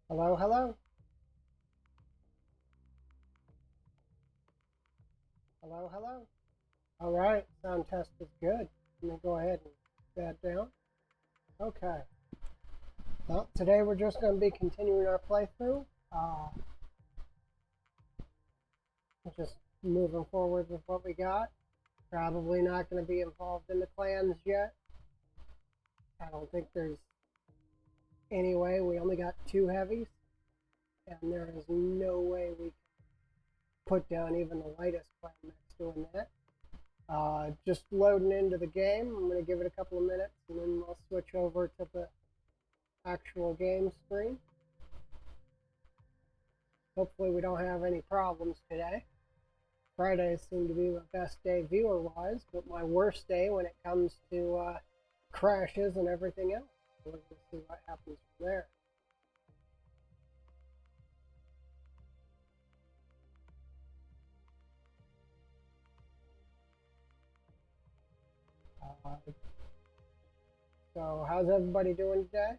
Hello, hello. Hello, hello. All right, sound test is good. Let me go ahead and get that down. Okay. Well, today we're just going to be continuing our playthrough. Just moving forward with what we got. Probably not going to be involved in the clans yet. I don't think there's any way. We only got 2 heavies, and there is no way we can put down even the lightest clan that's doing that. Just loading into the game. I'm going to give it a couple of minutes and then we'll switch over to the actual game screen. Hopefully we don't have any problems today. Fridays seem to be my best day viewer-wise, but my worst day when it comes to crashes and everything else. We're going to see what happens from there. So how's everybody doing today?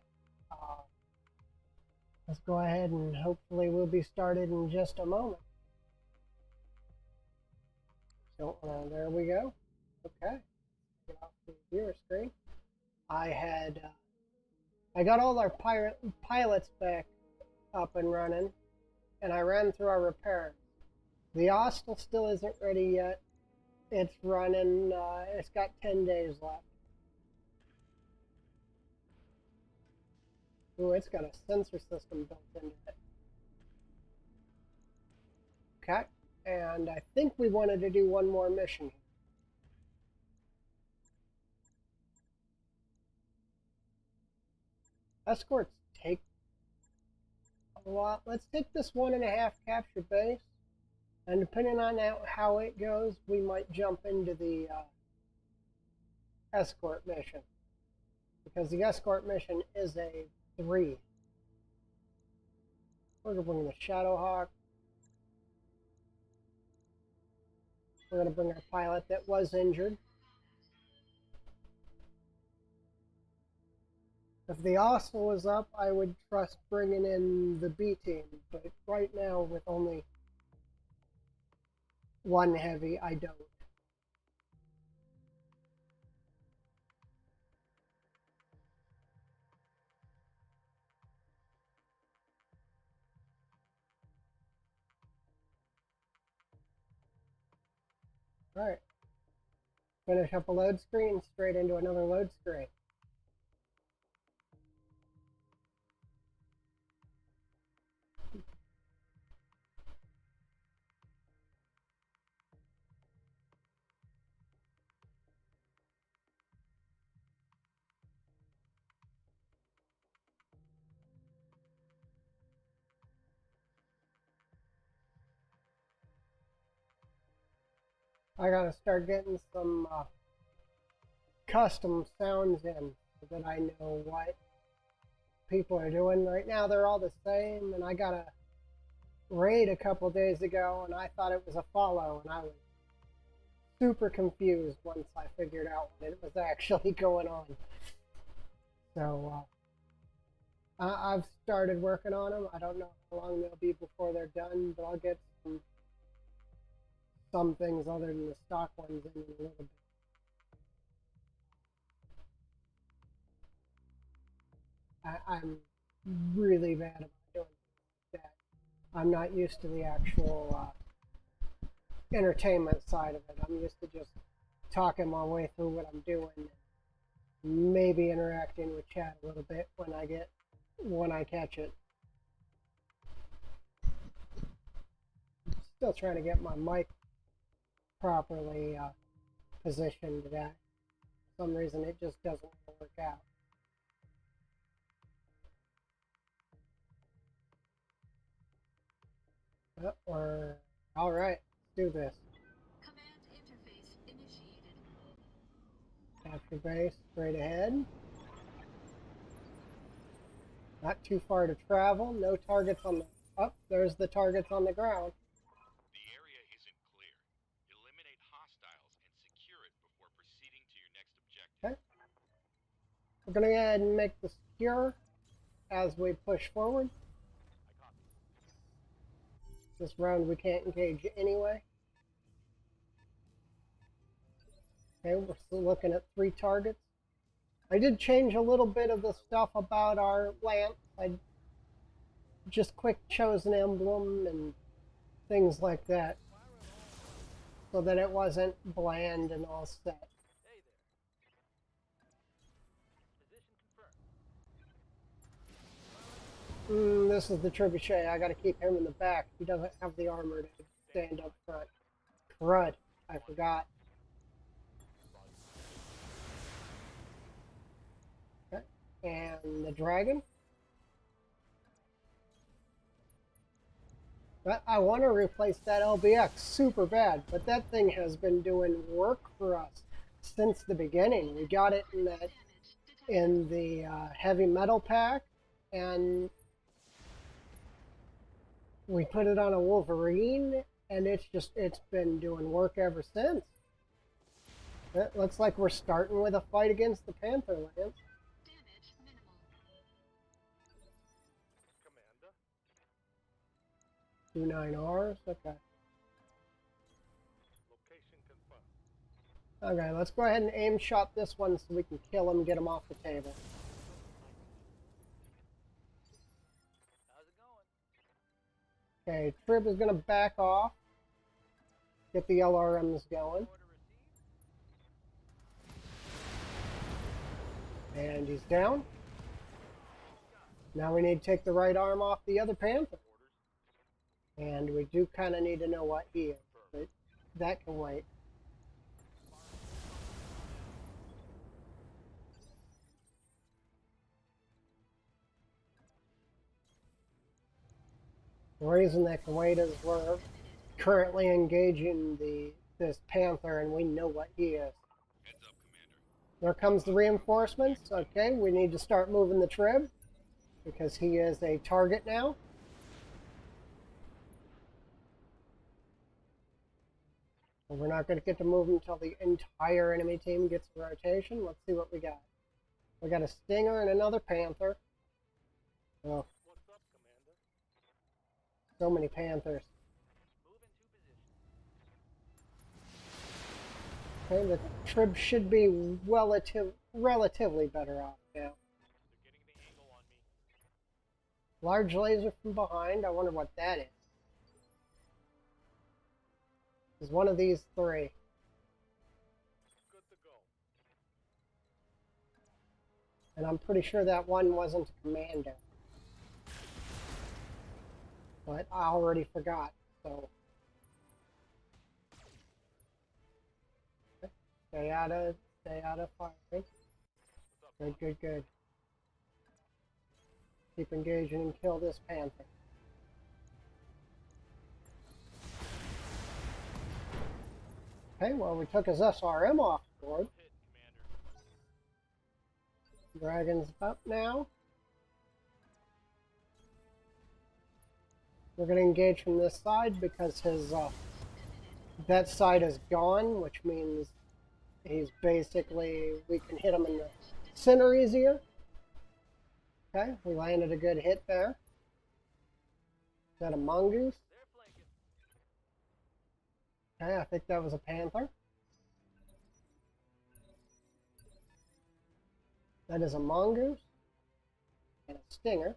Let's go ahead and hopefully we'll be started in just a moment. So there we go. Okay, get off the viewer screen. I got all our pilots back up and running, and I ran through our repairs. The hostel still isn't ready yet. It's running. It's got 10 days left. Ooh, it's got a sensor system built into it. Okay, and I think we wanted to do one more mission. Escorts take a lot. Let's take this 1.5 capture base, and depending on how it goes, we might jump into the escort mission, because the escort mission is a 3. We're going to bring the Shadowhawk. We're going to bring our pilot that was injured. If the hostel was up, I would trust bringing in the B team, but right now with only 1 heavy, I don't. Alright. Finish up a load screen, straight into another load screen. I gotta start getting some custom sounds in so that I know what people are doing. Right now they're all the same, and I got a raid a couple days ago and I thought it was a follow, and I was super confused once I figured out what was actually going on. So I've started working on them. I don't know how long they'll be before they're done, but I'll get some things other than the stock ones in a little bit. I'm really bad about doing that. I'm not used to the actual entertainment side of it. I'm used to just talking my way through what I'm doing, maybe interacting with chat a little bit when I catch it. Still trying to get my mic properly positioned today. For some reason it just doesn't work out. We're all right. Let's do this. Command interface initiated. Capture base straight ahead. Not too far to travel. No targets on the up. There's the targets on the ground. The area isn't clear. Eliminate hostiles and secure it before proceeding to your next objective. Okay. We're gonna go ahead and make the secure as we push forward. This round we can't engage anyway. Okay, we're still looking at 3 targets. I did change a little bit of the stuff about our lamps. I just quick chose an emblem and things like that, so that it wasn't bland and all set. Hey there. Position confirmed. This is the trebuchet. I gotta keep him in the back. He doesn't have the armor to stand up front. Crud. I forgot. Okay. And the dragon. But I want to replace that LBX super bad, but that thing has been doing work for us since the beginning. We got it in the heavy metal pack, and we put it on a Wolverine, and it's been doing work ever since. It looks like we're starting with a fight against the Panther Lance. Damage minimal. Commander. 29Rs, okay. Location confirmed. Okay, let's go ahead and aim shot this one so we can kill him, get him off the table. How's it going? Okay, Trib is going to back off. Get the LRMs going. Order received. And he's down. Now we need to take the right arm off the other Panther. And we do kind of need to know what he is, but that can wait. The reason that can wait is we're currently engaging this Panther, and we know what he is. Heads up, Commander. There comes the reinforcements. Okay, we need to start moving the Trib because he is a target now. And we're not going to get to move him until the entire enemy team gets a rotation. Let's see what we got. We got a Stinger and another Panther. Oh, What's up, Commander? so many Panthers. Move into position. Okay, the Trib should be relatively better off now. They're getting the angle on me. Large laser from behind. I wonder what that is. Is one of these 3. Good to go. And I'm pretty sure that one wasn't a commando. But I already forgot, so. Stay out of firing. Good, good, good. Keep engaging and kill this Panther. Okay, well, we took his SRM off board. Hit, Commander. Dragon's up now. We're going to engage from this side because his that side is gone, which means he's basically, we can hit him in the center easier. Okay, we landed a good hit there. Is that a mongoose? They're flanking. Okay, I think that was a Panther. That is a mongoose and a Stinger.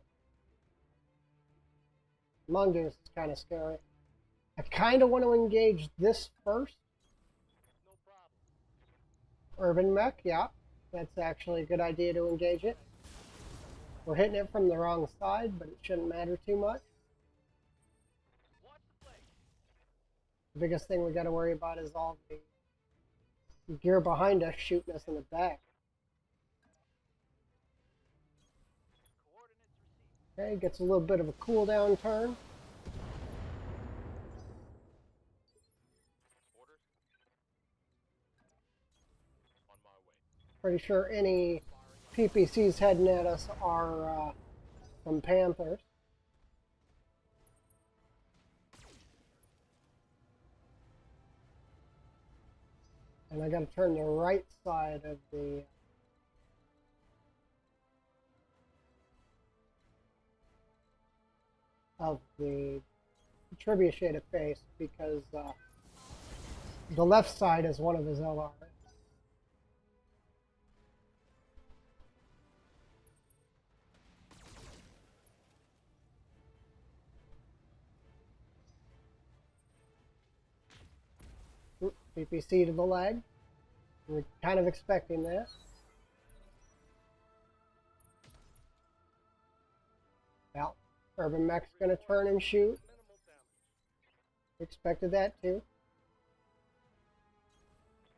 Mongoose is kind of scary. I kind of want to engage this first. No problem. Urban mech, yeah. That's actually a good idea to engage it. We're hitting it from the wrong side, but it shouldn't matter too much. Watch the flank. The biggest thing we got to worry about is all the gear behind us shooting us in the back. Coordinates received. Okay, gets a little bit of a cooldown turn. Orders. On my way. Pretty sure any PPCs heading at us are from Panthers. And I got to turn the right side of the trebuchet to face because the left side is one of his LR. PPC to the leg. We're kind of expecting that. Well, Urban Mech's going to turn and shoot. Minimal damage. Expected that too.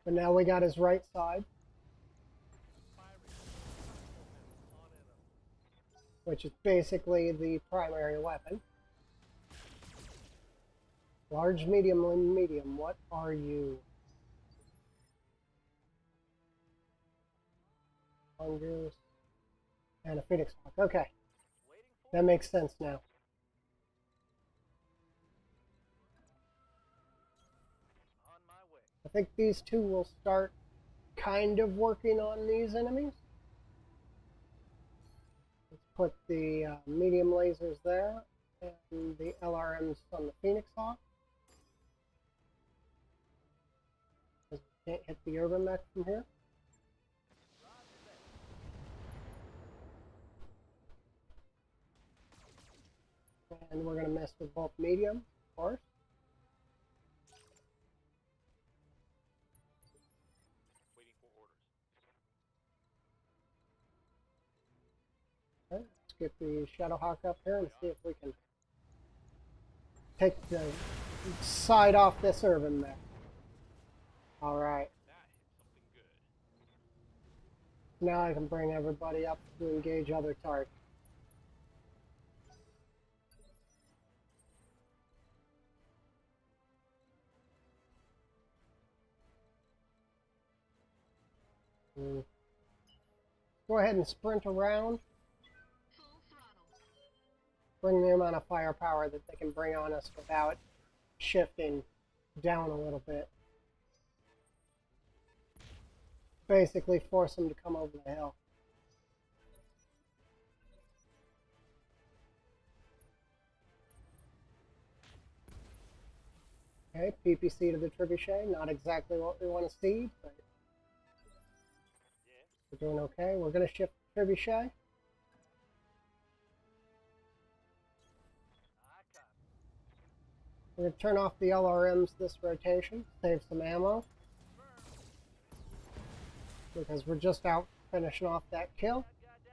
But now we got his right side, Firing. On enemy. which is basically the primary weapon. Large, medium, and medium. What are you? Hungers. And a Phoenix Hawk. Okay, Waiting for that makes sense now. on my way. I think these two will start kind of working on these enemies. Let's put the medium lasers there and the LRMs on the Phoenix Hawk. Because we can't hit the Urban Mech from here. Roger that. And we're going to mess with both medium, of course. Waiting for orders. Okay, let's get the Shadowhawk up here and see if we can take the side off this Urban Mech. Alright, That hit something good. now I can bring everybody up to engage other targets. Go ahead and sprint around. Full throttle. Bring the amount of firepower that they can bring on us without shifting down a little bit. Basically force them to come over the hill. Okay, PPC to the trebuchet. Not exactly what we want to see, but Yeah. we're doing okay. We're going to shift the trebuchet. I copy. We're going to turn off the LRMs this rotation, save some ammo, because we're just out finishing off that kill. That guy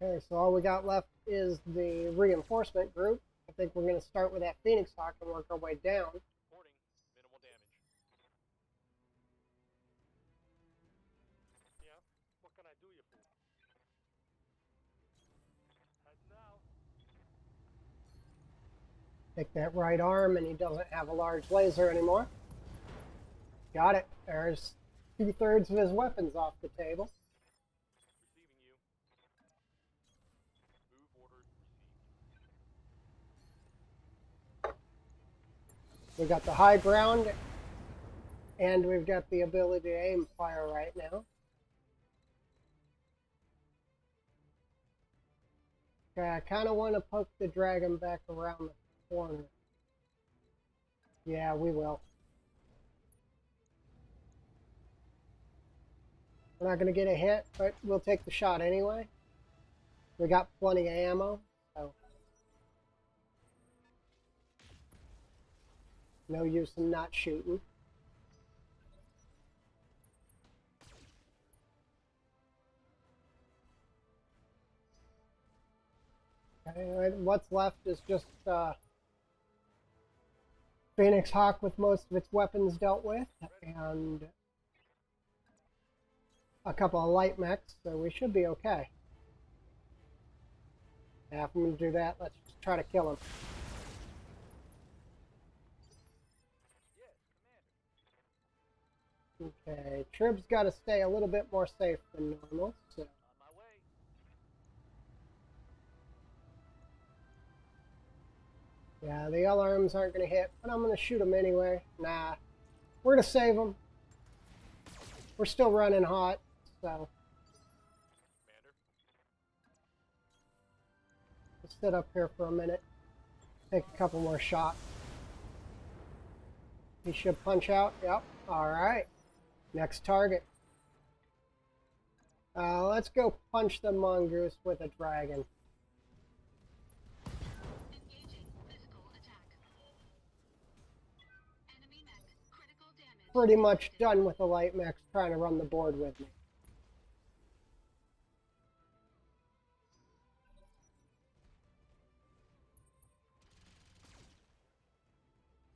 down. Okay, so all we got left is the reinforcement group. I think we're going to start with that Phoenix Hawk and work our way down. Reporting. Minimal damage. Yeah. What can I do you for? Heading out. Take that right arm, and he doesn't have a large laser anymore. Got it. There's 2/3 of his weapons off the table. Receiving you. Move ordered. Received. We got the high ground, and we've got the ability to aim fire right now. Okay, I kind of want to poke the dragon back around the corner. Yeah, we will. We're not going to get a hit, but we'll take the shot anyway. We got plenty of ammo, so no use in not shooting. Okay, what's left is just Phoenix Hawk with most of its weapons dealt with, and a couple of light mechs, so we should be okay. Yeah, if I'm going to do that, let's just try to kill him. Yes, Commander. Okay, Trib's got to stay a little bit more safe than normal, so On my way. yeah, the alarms aren't going to hit, but I'm going to shoot them anyway. Nah, we're going to save them. We're still running hot, so Commander. let's sit up here for a minute. Take a couple more shots. He should punch out. Yep. Alright. Next target. Let's go punch the mongoose with a dragon. Engaging physical attack. Enemy mech. Critical damage. Pretty much done with the light mechs trying to run the board with me.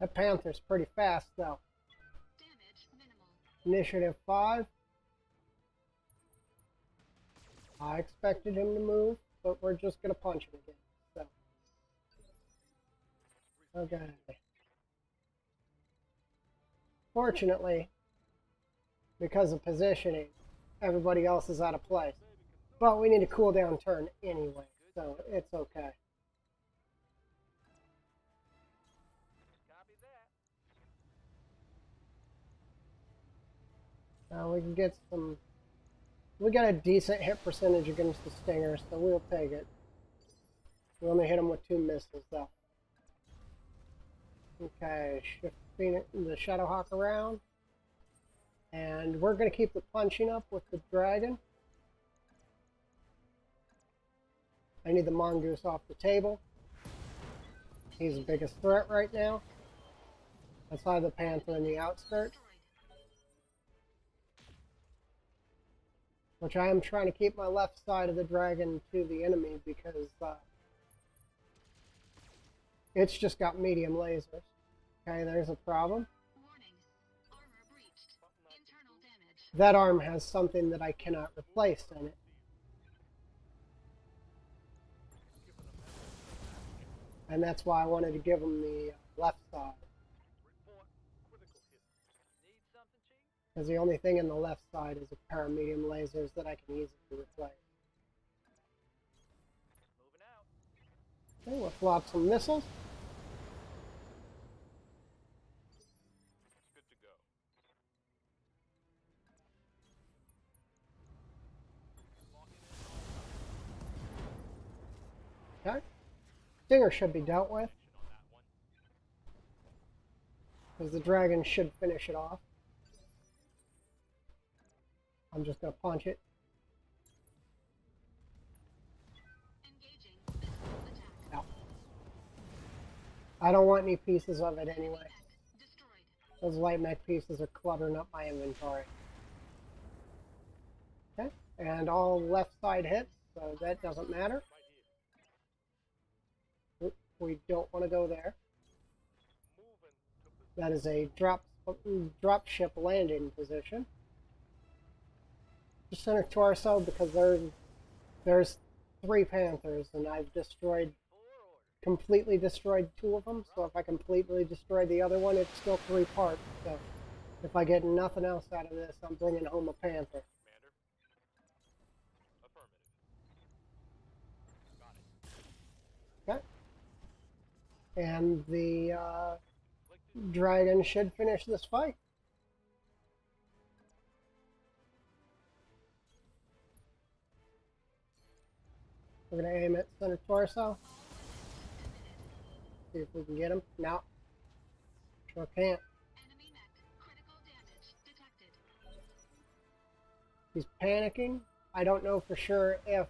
That panther's pretty fast though. Damage minimal. Initiative 5. I expected him to move, but we're just gonna punch him again. So. Okay. Fortunately, because of positioning, everybody else is out of place. But we need a cooldown turn anyway, so it's okay. Copy that. We can get some. We got a decent hit percentage against the Stinger, so we'll take it. We only hit him with 2 missiles, though. Okay, shift the Shadowhawk around. And we're going to keep the punching up with the dragon. I need the mongoose off the table. He's the biggest threat right now. Outside the panther in the outskirts. Which I am trying to keep my left side of the dragon to the enemy because it's just got medium lasers. Okay, there's a problem. Warning. Armor breached. Internal damage. That arm has something that I cannot replace in it. And that's why I wanted to give him the left side. Report critical hit. Need something, Chief? Because the only thing in the left side is a pair of medium lasers that I can easily replace. Moving out. Okay, we'll flop some missiles. Good to go. Okay. Stinger should be dealt with, On that one. because the dragon should finish it off. I'm just going to punch it. Engaging physical attack. No. I don't want any pieces of it anyway. Mech destroyed. Those light mech pieces are cluttering up my inventory. Okay, and all left side hits, so that doesn't matter. Right here. We don't want to go there. Moving to position. That is a drop ship landing position. Just center torso because there's 3 panthers and I've destroyed Full order. completely destroyed 2 of them. So if I completely destroy the other one, it's still 3 parts. So if I get nothing else out of this, I'm bringing home a panther. Commander. Affirmative. Got it. Okay. And the Afflicted. dragon should finish this fight. We're going to aim at center torso. See if we can get him. No. Sure can't. Enemy mech. Critical damage detected. He's panicking. I don't know for sure if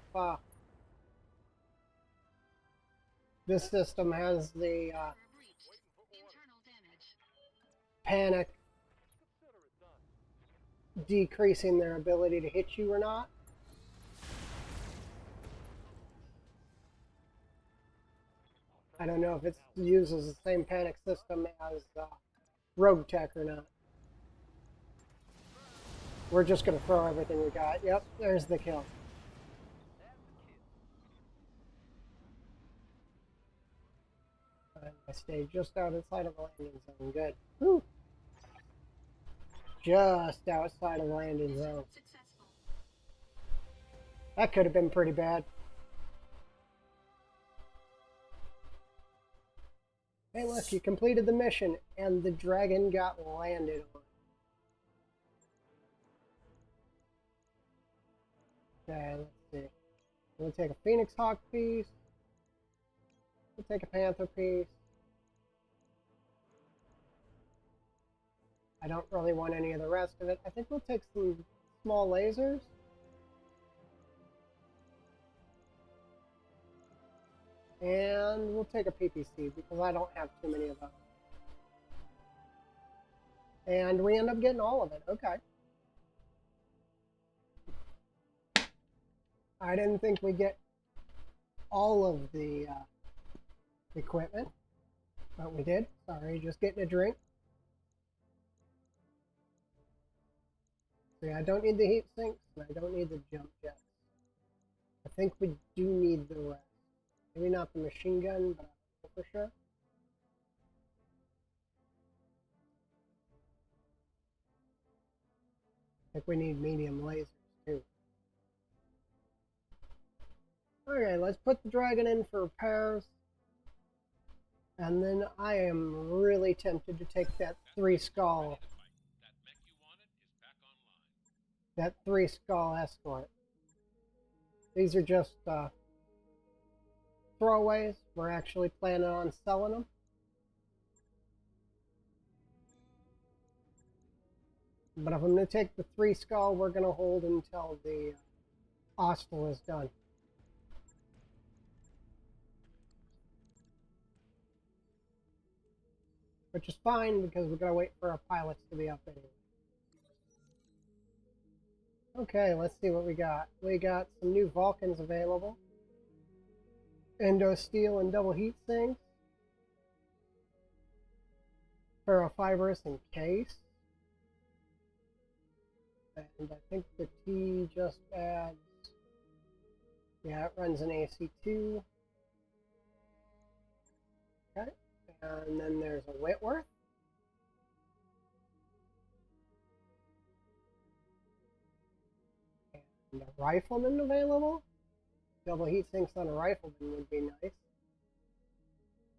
this system has the Armor breached. Waiting for order. Internal damage. panic Consider it done. decreasing their ability to hit you or not. I don't know if it uses the same panic system as Rogue Tech or not. We're just going to throw everything we got. Yep, there's the kill. That's the kill. I stayed just outside of the landing zone. Good. Whew. Just outside of the landing zone. Successful. That could have been pretty bad. Hey, look, you completed the mission, and the dragon got landed on. Okay, let's see. We'll take a Phoenix Hawk piece. We'll take a panther piece. I don't really want any of the rest of it. I think we'll take some small lasers. And we'll take a PPC because I don't have too many of those. And we end up getting all of it. Okay. I didn't think we'd get all of the equipment, but we did. Sorry, just getting a drink. So yeah, I don't need the heat sinks, and I don't need the jump jets. I think we do need the rest. Maybe not the machine gun, but I don't know for sure. I think we need medium lasers too. Okay, let's put the dragon in for repairs. And then I am really tempted to take that 3 skull. That mech you wanted is back online. That 3 skull escort. These are just throwaways. We're actually planning on selling them. But if I'm going to take the 3 skull, we're going to hold until the hostel is done. Which is fine because we're going to wait for our pilots to be up anyway. Okay, let's see what we got. We got some new Vulcans available. Endo steel and double heat sinks. Ferrofibrous and case. And I think the T just adds... Yeah, it runs an AC2. Okay. And then there's a Whitworth. And a Rifleman available. Double heat sinks on a Rifleman would be nice.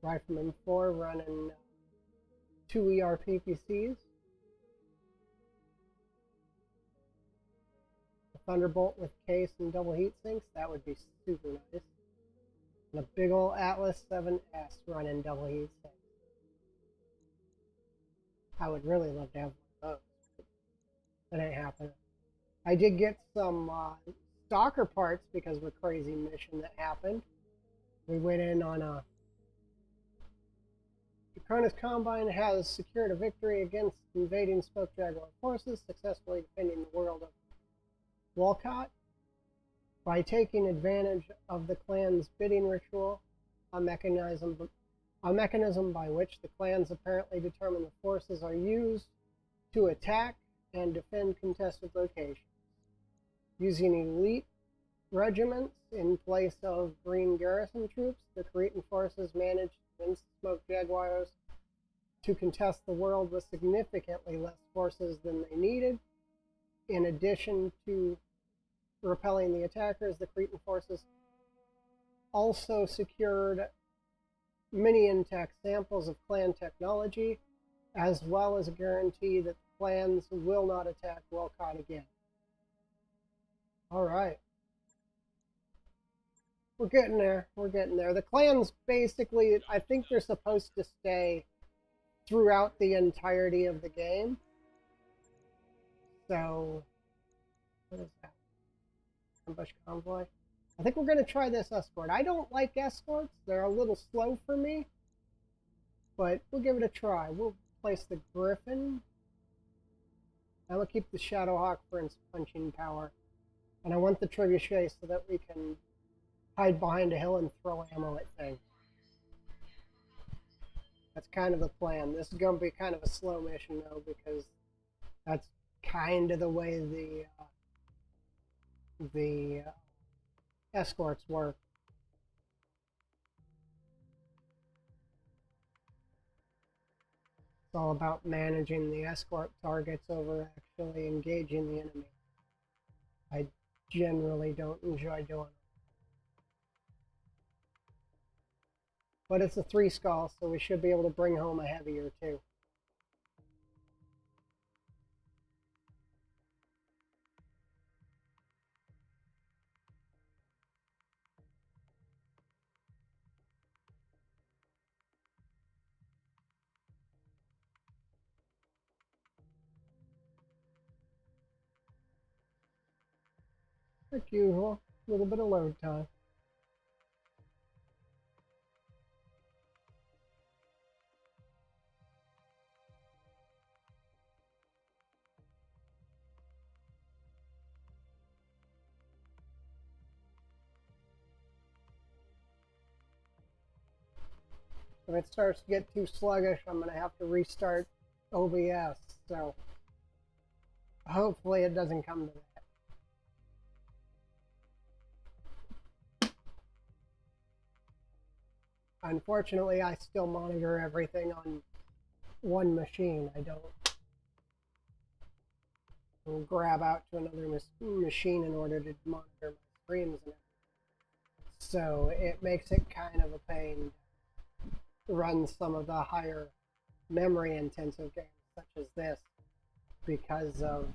Rifleman 4 running 2 ER PPCs. A Thunderbolt with case and double heat sinks, that would be super nice. And a big ol' Atlas 7S running double heat sinks. I would really love to have one of those. That ain't happening. I did get some stalker parts because of a crazy mission that happened. We went in on a... The Cronus Combine has secured a victory against invading Smoke Jaguar forces, successfully defending the world of Walcott. By taking advantage of the clan's bidding ritual, a mechanism by which the clans apparently determine the forces are used to attack and defend contested locations. Using elite regiments in place of green garrison troops, the Cretan forces managed to convince the Smoke Jaguars to contest the world with significantly less forces than they needed. In addition to repelling the attackers, the Cretan forces also secured many intact samples of clan technology, as well as a guarantee that the clans will not attack Walcott again. Alright. We're getting there. We're getting there. The clans basically, I think they're supposed to stay throughout the entirety of the game. So, what is that? Ambush convoy. I think we're going to try this escort. I don't like escorts. They're a little slow for me. But we'll give it a try. We'll place the Griffin. And we'll keep the Shadowhawk for its punching power. And I want the Trebuchet so that we can hide behind a hill and throw ammo at things. That's kind of the plan. This is going to be kind of a slow mission, though, because that's kind of the way the escorts work. It's all about managing the escort targets over actually engaging the enemy. I generally don't enjoy doing it. But it's a 3 skull, so we should be able to bring home a heavy or 2. Like usual, a little bit of load time. If it starts to get too sluggish, I'm going to have to restart OBS. So hopefully it doesn't come to that. Unfortunately, I still monitor everything on one machine. I don't grab out to another machine in order to monitor my streams and everything. So it makes it kind of a pain to run some of the higher memory intensive games such as this because of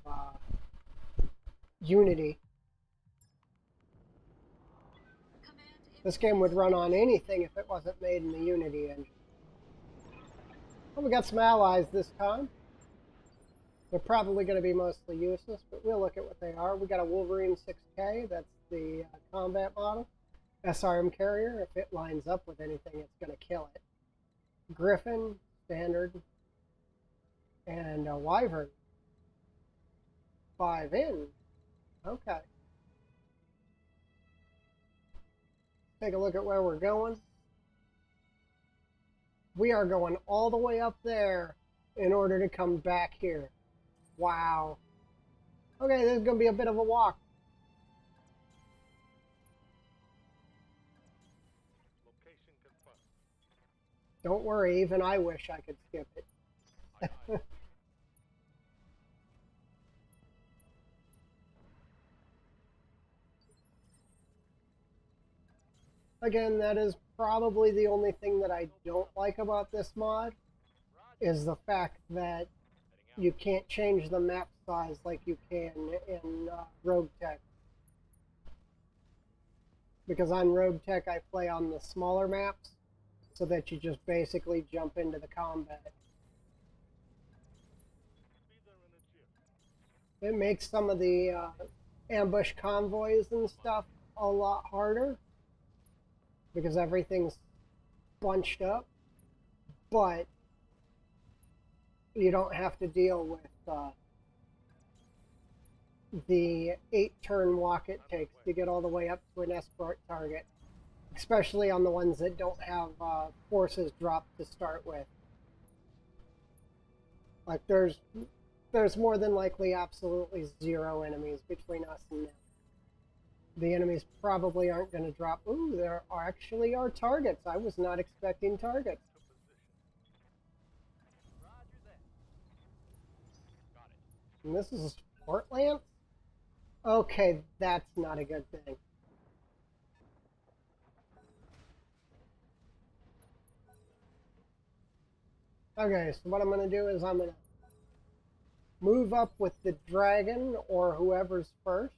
Unity. This game would run on anything if it wasn't made in the Unity engine. Well, we got some allies this time. They're probably going to be mostly useless, but we'll look at what they are. We got a Wolverine 6K, that's the combat model. SRM carrier, if it lines up with anything, it's going to kill it. Griffin, standard, and a Wyvern. 5 in. Okay. Take a look at where we're going. We are going all the way up there in order to come back here. Wow. Okay, this is going to be a bit of a walk. Location confirmed. Don't worry, even I wish I could skip it. Aye, aye. Again, that is probably the only thing that I don't like about this mod, is the fact that you can't change the map size like you can in Roguetech. Because on Roguetech I play on the smaller maps, so that you just basically jump into the combat. Be there in a jiff. It makes some of the ambush convoys and stuff a lot harder, because everything's bunched up, but you don't have to deal with the 8-turn walk it takes to get all the way up to an escort target, especially on the ones that don't have forces dropped to start with. Like there's more than likely absolutely 0 enemies between us and them. The enemies probably aren't going to drop. Ooh, there actually are targets. I was not expecting targets. To position. Roger that. Got it. And this is a support lance? Okay, that's not a good thing. Okay, so what I'm going to do is I'm going to move up with the dragon or whoever's first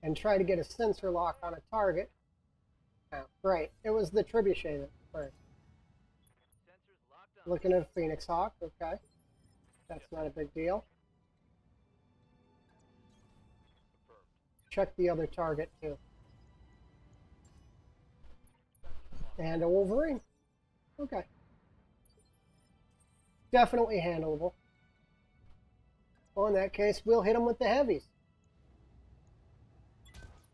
and try to get a sensor lock on a target. Oh, right, it was the trebuchet that first. Sensors locked on. Looking at a Phoenix Hawk, okay. That's not a big deal. Confirmed. Check the other target too. And a Wolverine. Okay. Definitely handleable. Well, in that case, we'll hit them with the heavies.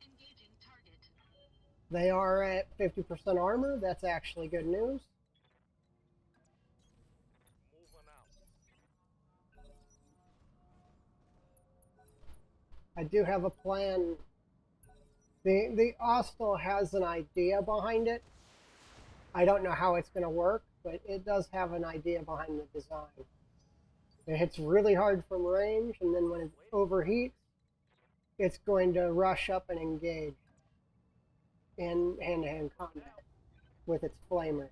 Engaging target. They are at 50% armor. That's actually good news. Moving out. I do have a plan. The Austral has an idea behind it. I don't know how it's going to work, but it does have an idea behind the design. It hits really hard from range, and then when it overheats, it's going to rush up and engage in hand-to-hand combat with its flamers.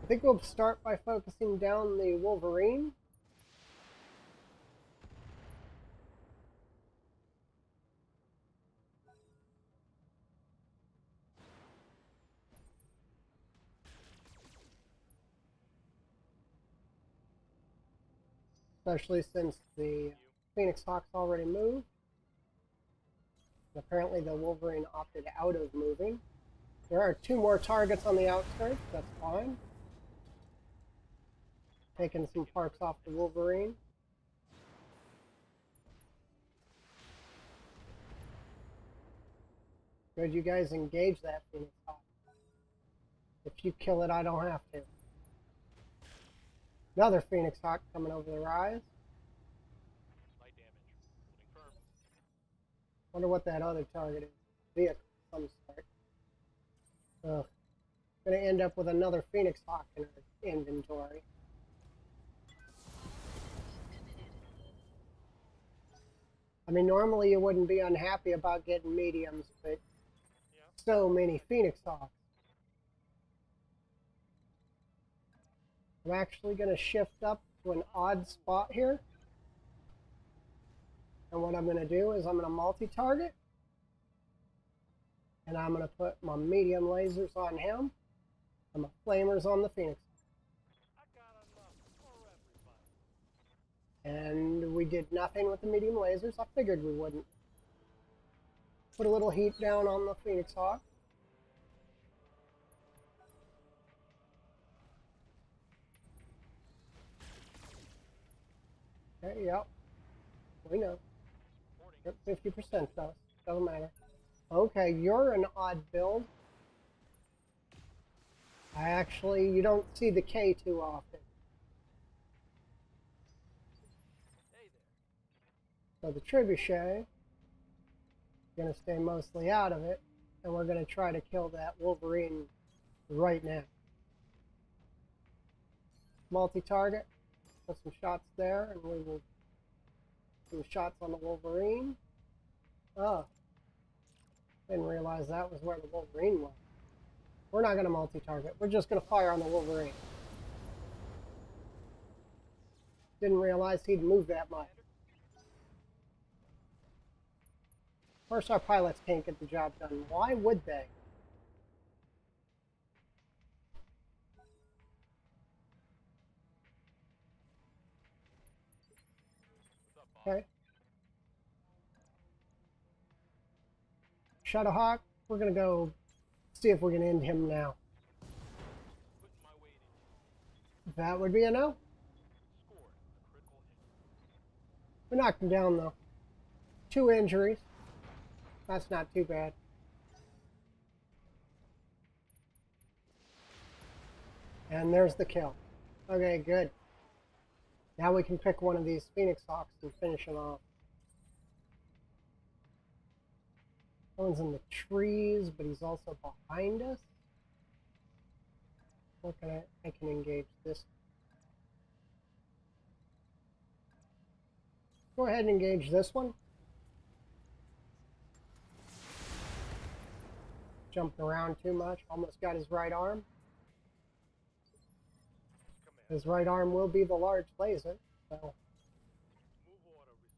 I think we'll start by focusing down the Wolverine. especially since the Phoenix Hawk's already moved. And apparently the Wolverine opted out of moving. There are 2 more targets on the outskirts, that's fine. Taking some parts off the Wolverine. Good, you guys engage that Phoenix Hawk. If you kill it, I don't have to. Another Phoenix Hawk coming over the rise. Light damage. Holding firm. Wonder what that other target is. Vehicle of some sort. Ugh. Gonna end up with another Phoenix Hawk in our inventory. I mean, normally you wouldn't be unhappy about getting mediums, but Yeah. so many Phoenix Hawks. I'm actually going to shift up to an odd spot here. And what I'm going to do is I'm going to multi-target. And I'm going to put my medium lasers on him. And my flamers on the Phoenix. I got enough for everybody. And we did nothing with the medium lasers. I figured we wouldn't. Put a little heat down on the Phoenix Hawk. Okay, yep. We know. Yep, 50% though. Doesn't matter. Okay, you're an odd build. You don't see the K too often. Hey there. So the trebuchet, going to stay mostly out of it, and we're going to try to kill that Wolverine right now. Multi-target, put some shots there, and we will do shots on the Wolverine. Oh, didn't realize that was where the Wolverine was. We're not going to multi-target, we're just going to fire on the Wolverine. Didn't realize he'd move that much. Of course, our pilots can't get the job done. Why would they? What's up, boss? Okay. Shadowhawk, we're going to go see if we can end him now. Putting my weight in you. That would be a no. Score a critical hit. We knocked him down, though. 2 injuries. That's not too bad. And there's the kill. Okay, good. Now we can pick one of these Phoenix Hawks and finish him off. One's in the trees, but he's also behind us. What can I can engage this. Go ahead and engage this one. Jumped around too much. Almost got his right arm. Command. His right arm will be the large laser. So Move order received.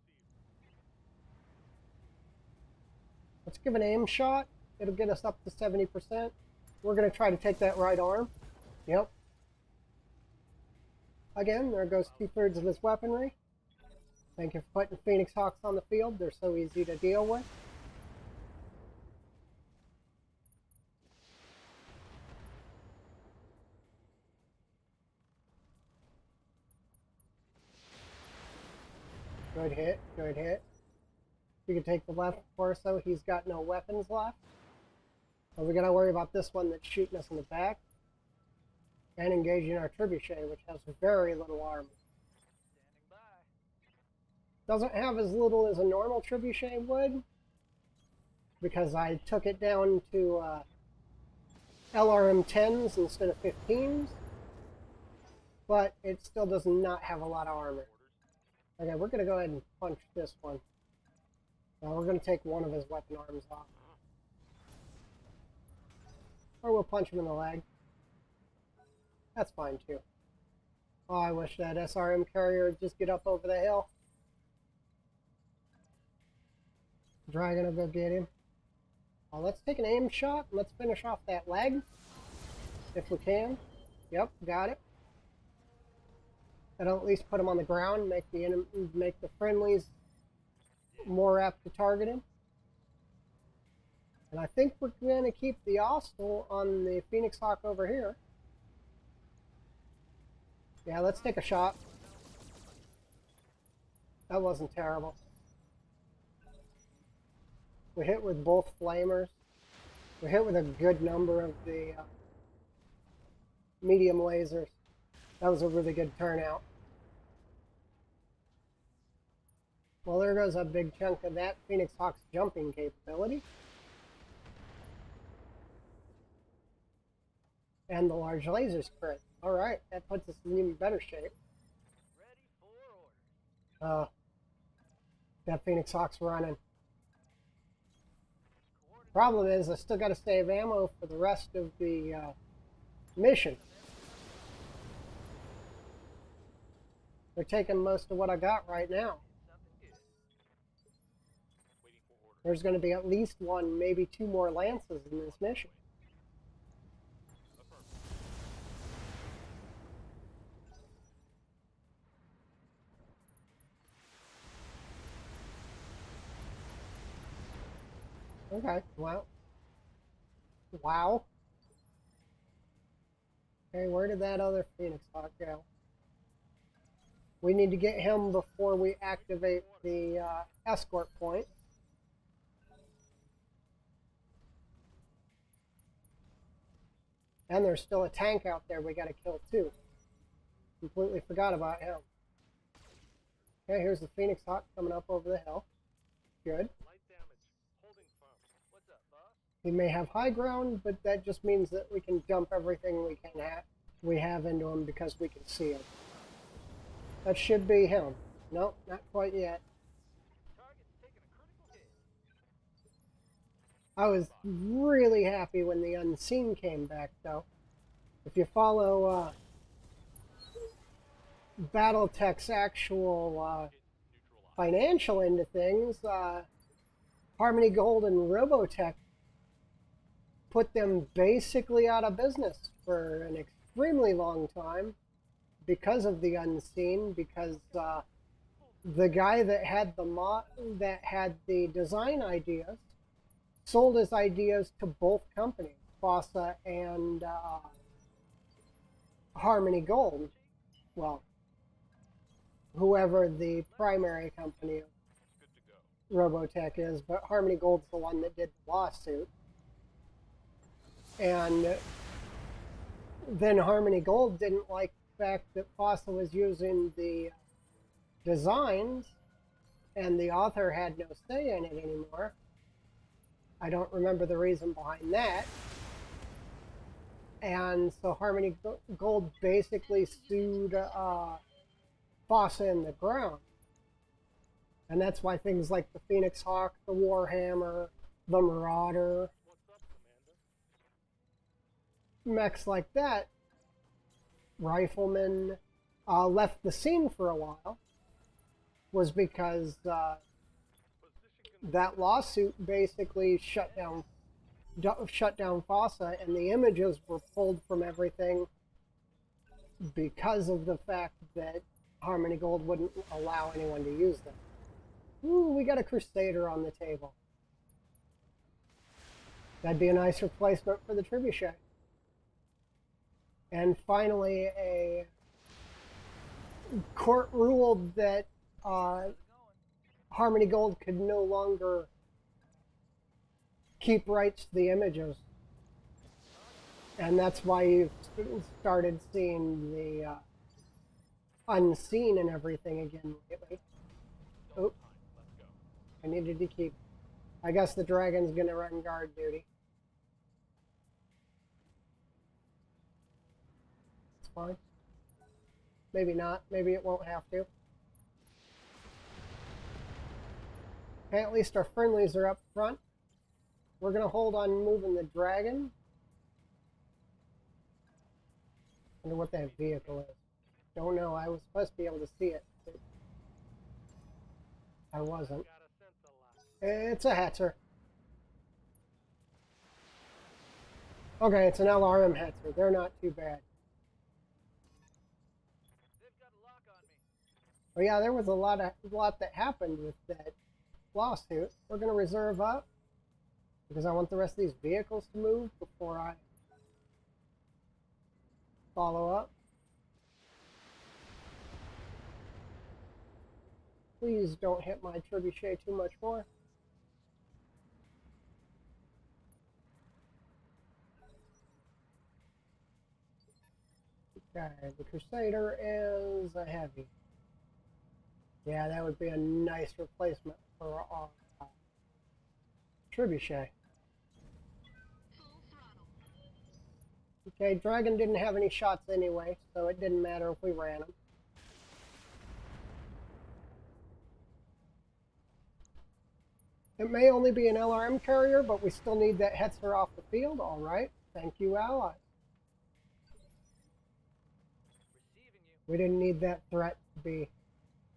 let's give an aim shot. It'll get us up to 70%. We're going to try to take that right arm. Yep. Again, there goes 2/3 of his weaponry. Thank you for putting Phoenix Hawks on the field. They're so easy to deal with. Good hit, good hit. We can take the left torso. He's got no weapons left. So we got to worry about this one that's shooting us in the back. And engaging our trebuchet, which has very little armor. Standing by. Doesn't have as little as a normal trebuchet would, because I took it down to LRM 10s instead of 15s. But it still does not have a lot of armor. Okay, we're going to go ahead and punch this one. We're going to take one of his weapon arms off. Or we'll punch him in the leg. That's fine too. Oh, I wish that SRM carrier would just get up over the hill. Dragon will go get him. Let's take an aim shot. Let's finish off that leg. If we can. Yep, got it. That'll at least put them on the ground, make the friendlies more apt to target him. And I think we're going to keep the Austral on the Phoenix Hawk over here. Yeah, let's take a shot. That wasn't terrible. We hit with both flamers. We hit with a good number of the medium lasers. That was a really good turnout. Well, there goes a big chunk of that Phoenix Hawk's jumping capability. And the large lasers crit. Alright, that puts us in even better shape. Ready for orders. That Phoenix Hawk's running. Problem is, I still got to save ammo for the rest of the mission. They're taking most of what I got right now. Something good. Waiting for order. There's going to be at least one, maybe two more lances in this mission. Okay, well. Wow. Okay, where did that other Phoenix Hawk go? We need to get him before we activate the escort point. And there's still a tank out there we gotta kill too. Completely forgot about him. Okay, here's the Phoenix Hawk coming up over the hill. Good. Light damage. Holding firm. What's up, boss? He may have high ground, but that just means that we can dump everything we have into him because we can see him. That should be him. Nope, not quite yet. Target's taking a critical hit. I was really happy when the Unseen came back, though. If you follow Battletech's actual financial end of things, Harmony Gold and Robotech put them basically out of business for an extremely long time because of the Unseen, because the guy that had the design ideas sold his ideas to both companies, FOSSA and Harmony Gold. Well, whoever the primary company of Robotech is, but Harmony Gold's the one that did the lawsuit. And then Harmony Gold didn't like the fact that FOSSA was using the designs and the author had no say in it anymore. I don't remember the reason behind that. And so Harmony Gold basically sued FOSSA in the ground. And that's why things like the Phoenix Hawk, the Warhammer, the Marauder, What's up, Commander? mechs like that, Riflemen, left the scene for a while, was because Position that lawsuit basically shut down FOSSA, and the images were pulled from everything because of the fact that Harmony Gold wouldn't allow anyone to use them. Ooh, we got a Crusader on the table. That'd be a nice replacement for the Trebuchet. And finally, a court ruled that Harmony Gold could no longer keep rights to the images. And that's why you've started seeing the Unseen and everything again lately. Oh, I needed to keep. I guess the dragon's gonna run guard duty. It's fine. Maybe not. Maybe it won't have to. Okay, at least our friendlies are up front. We're gonna hold on moving the dragon. Wonder what that vehicle is. Don't know. I was supposed to be able to see it, but I wasn't. got a sense of luck. It's a Hetzer. Okay, it's an LRM Hetzer. They're not too bad. They've got a lock on Oh yeah, there was a lot that happened with that lawsuit. We're gonna reserve up because I want the rest of these vehicles to move before I follow up. Please don't hit my trebuchet too much more. Okay, the Crusader is a heavy. Yeah, that would be a nice replacement for our trebuchet. Full throttle. Okay, Dragon didn't have any shots anyway, so it didn't matter if we ran him. It may only be an LRM carrier, but we still need that Hetzer off the field. All right, thank you, allies. Receiving you. We didn't need that threat to be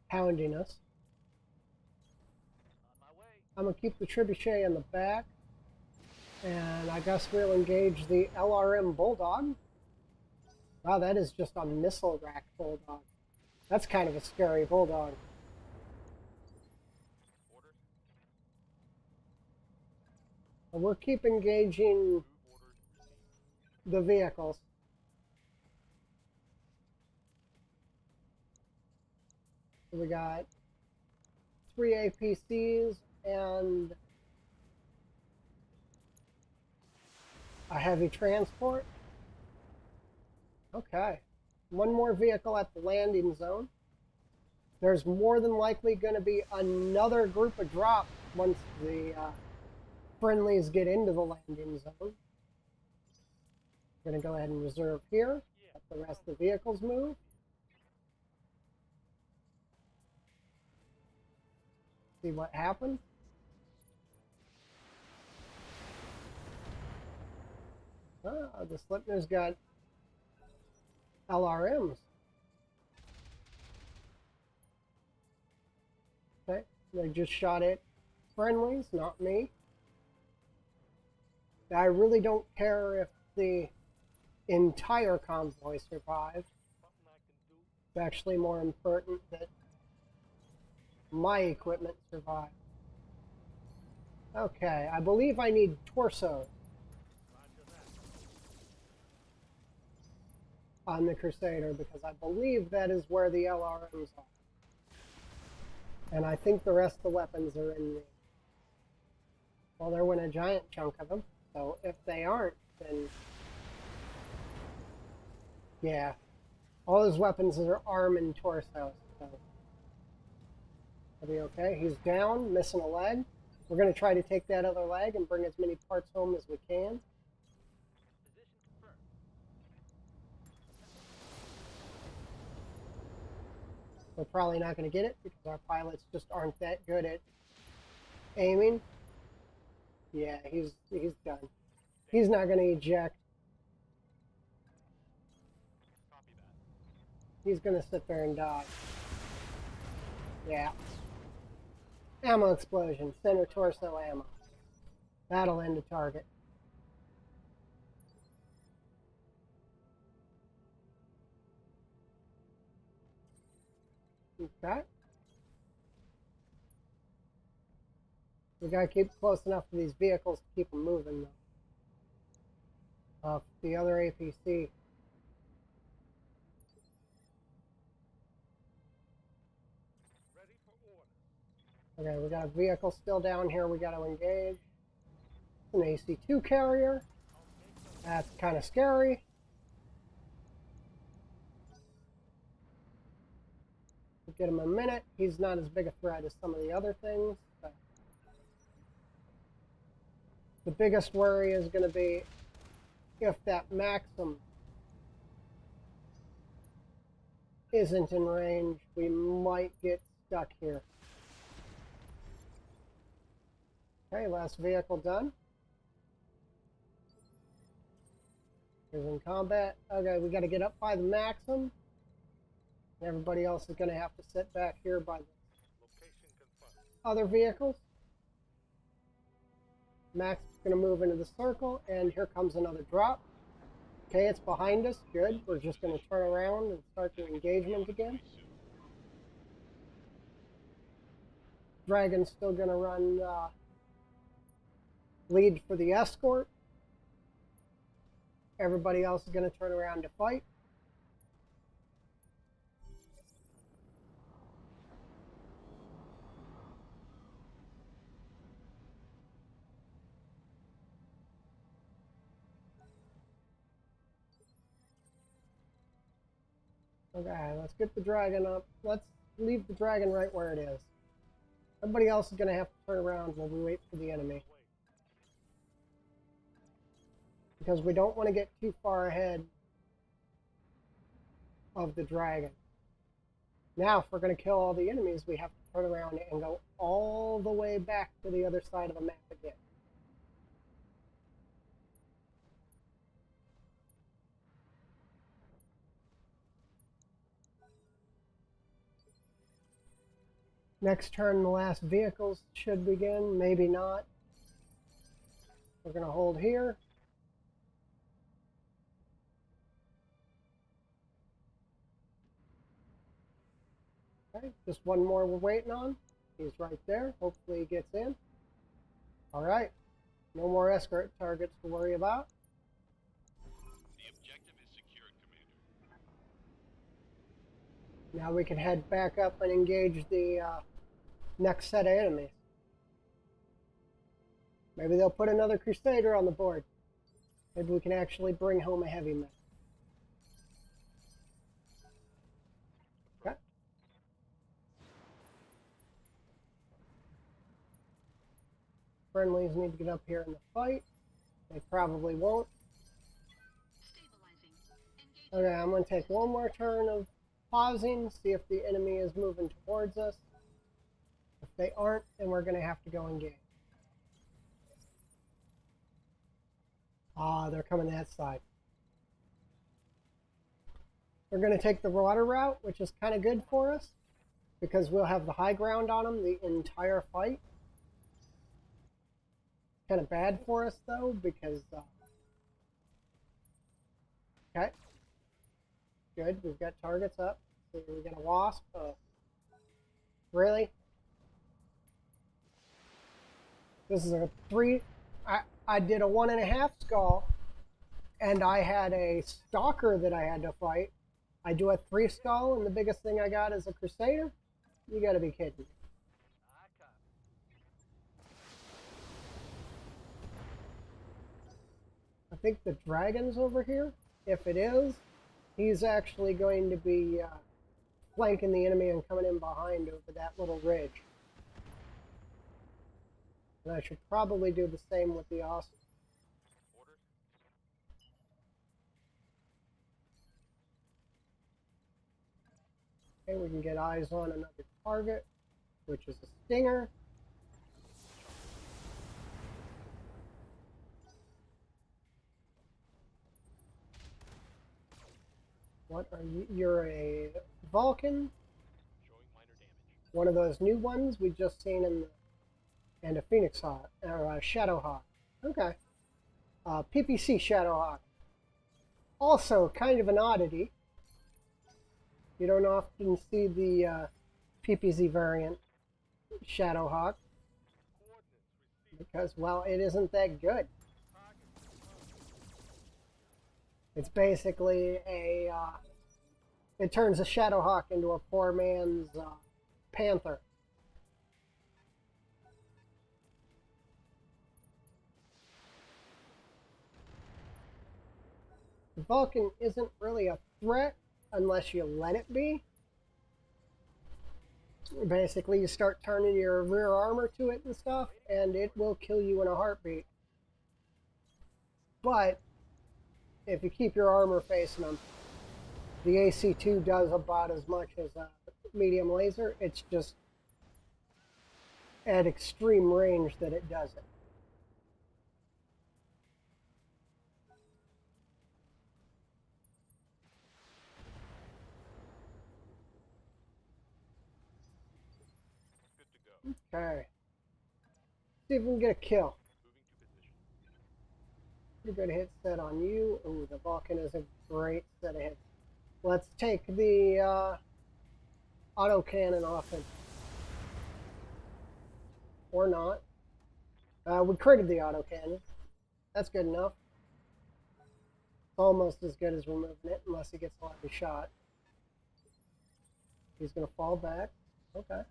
hounding us. On my way. I'm going to keep the trebuchet in the back, and I guess we'll engage the LRM Bulldog. Wow, that is just a missile rack Bulldog. That's kind of a scary Bulldog. Orders. And we'll keep engaging Move orders received. the vehicles. So we got 3 APCs and a heavy transport. Okay. One more vehicle at the landing zone. There's more than likely going to be another group of drops once the friendlies get into the landing zone. We're going to go ahead and reserve here. Let the rest of the vehicles move. See what happens. Ah, the Slipner's got LRMs. Okay, they just shot at friendlies, not me. I really don't care if the entire convoy survives. Something I can do. It's actually more important that my equipment survives. Okay, I believe I need torsos Roger that. on the Crusader because I believe that is where the LRMs are. And I think the rest of the weapons are in the... Well, there went a giant chunk of them. So if they aren't, then... Yeah. All his weapons are arm and torso. So that'll be okay. He's down, missing a leg. We're going to try to take that other leg and bring as many parts home as we can. Position confirmed. We're probably not going to get it because our pilots just aren't that good at aiming. Yeah, he's done. He's not going to eject. Copy that. He's going to sit there and die. Yeah. Ammo explosion. Center torso ammo. That'll end the target. Okay. We gotta keep close enough to these vehicles to keep them moving, though. The other APC. Ready for orders. Okay, we got a vehicle still down here we gotta engage. It's an AC-2 carrier. That's kind of scary. We'll get him a minute. He's not as big a threat as some of the other things. But the biggest worry is going to be if that Maxim isn't in range, we might get stuck here. Okay, last vehicle done. He's in combat. Okay, we got to get up by the Maxim. Everybody else is going to have to sit back here by the Location confirmed. other vehicles. Max is going to move into the circle, and here comes another drop. Okay, it's behind us. Good. We're just going to turn around and start the engagement again. Dragon's still going to run lead for the escort. Everybody else is going to turn around to fight. Okay, let's get the dragon up. Let's leave the dragon right where it is. Everybody else is going to have to turn around while we wait for the enemy. Because we don't want to get too far ahead of the dragon. Now, if we're going to kill all the enemies, we have to turn around and go all the way back to the other side of the map again. Next turn, the last vehicles should begin. Maybe not. We're going to hold here. Okay, just one more we're waiting on. He's right there. Hopefully he gets in. All right. No more escort targets to worry about. The objective is secured, Commander. Now we can head back up and engage the next set of enemies. Maybe they'll put another Crusader on the board. Maybe we can actually bring home a heavy mech. Okay. Friendlies need to get up here in the fight. They probably won't. Stabilizing. Engaging. Okay, I'm going to take one more turn of pausing, see if the enemy is moving towards us. If they aren't, then we're going to have to go engage. Ah, they're coming that side. We're going to take the water route, which is kind of good for us, because we'll have the high ground on them the entire fight. Kind of bad for us, though, because... okay. Good, we've got targets up. So we got a wasp. Really? This is a 3... I did a 1.5 skull, and I had a stalker that I had to fight. I do a 3 skull, and the biggest thing I got is a Crusader? You gotta be kidding me. I think the dragon's over here. If it is, he's actually going to be flanking the enemy and coming in behind over that little ridge. And I should probably do the same with the Austin. Orders? Okay, we can get eyes on another target, which is a Stinger. What are you? You're a Vulcan? Showing minor damage. One of those new ones we just seen in the... and a Phoenix Hawk, or a Shadow Hawk. Okay. PPC Shadow Hawk. Also kind of an oddity. You don't often see the PPZ variant Shadow Hawk because, well, it isn't that good. It's basically a... it turns a Shadow Hawk into a poor man's Panther. The Vulcan isn't really a threat unless you let it be. Basically, you start turning your rear armor to it and stuff, and it will kill you in a heartbeat. But if you keep your armor facing them, the AC-2 does about as much as a medium laser. It's just at extreme range that it does it. Good to go. Okay. See if we can get a kill. Moving to position. Pretty good hit set on you. Ooh, the Vulcan is a great set of hits. Let's take the auto cannon off it. or not. We critted the autocannon. That's good enough. It's almost as good as removing it, unless he gets a lucky shot. He's going to fall back. Okay,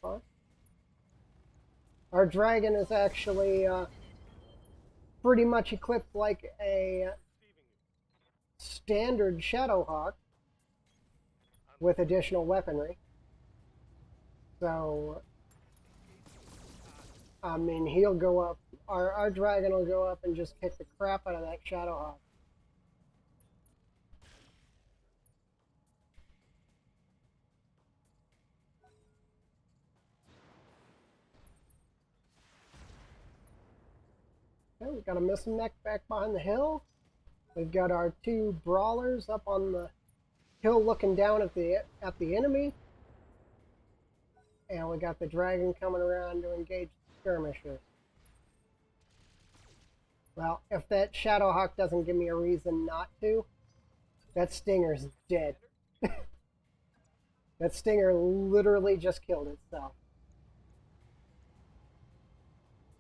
fine. Our dragon is actually pretty much equipped like a standard Shadowhawk with additional weaponry. So, I mean, he'll go up. Our dragon will go up and just kick the crap out of that Shadowhawk. Okay, we've got a missing mech back behind the hill. We've got our two brawlers up on the hill looking down at the enemy. And we got the dragon coming around to engage the skirmishers. Well, if that Shadowhawk doesn't give me a reason not to, that Stinger's dead. That Stinger literally just killed itself.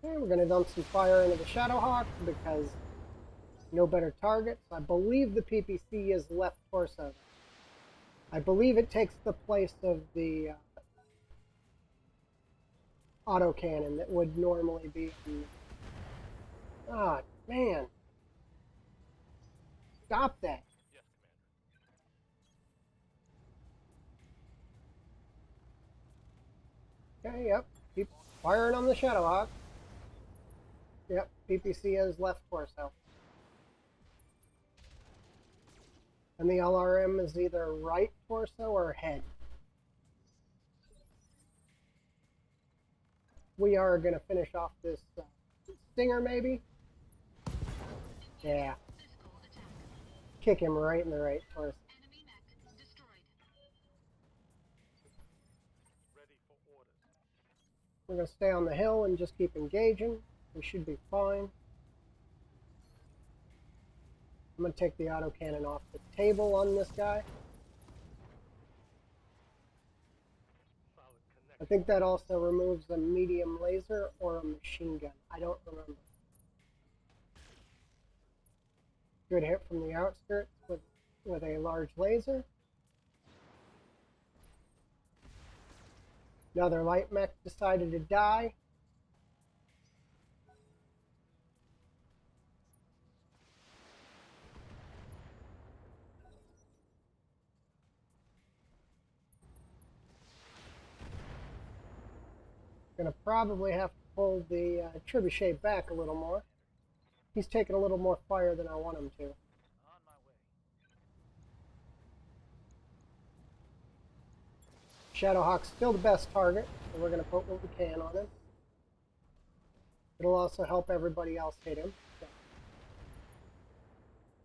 Okay, we're going to dump some fire into the Shadowhawk because no better targets. I believe the PPC is left torso. I believe it takes the place of the autocannon that would normally be in... Ah, man. Stop that. Yes, Commander. Okay, yep. Keep firing on the Shadowhawk. Yep, PPC is left torso. And the LRM is either right torso or head. We are going to finish off this Stinger, maybe? Yeah. Physical attack. Kick him right in the right torso. Enemy mech destroyed. Ready for orders. We're going to stay on the hill and just keep engaging. We should be fine. I'm going to take the autocannon off the table on this guy. Solid I connection. think that also removes a medium laser or a machine gun. I don't remember. Good hit from the outskirts with a large laser. Another light mech decided to die. Gonna probably have to pull the trebuchet back a little more. He's taking a little more fire than I want him to. On my way. Shadowhawk's still the best target, so we're gonna put what we can on him. It'll also help everybody else hit him. So.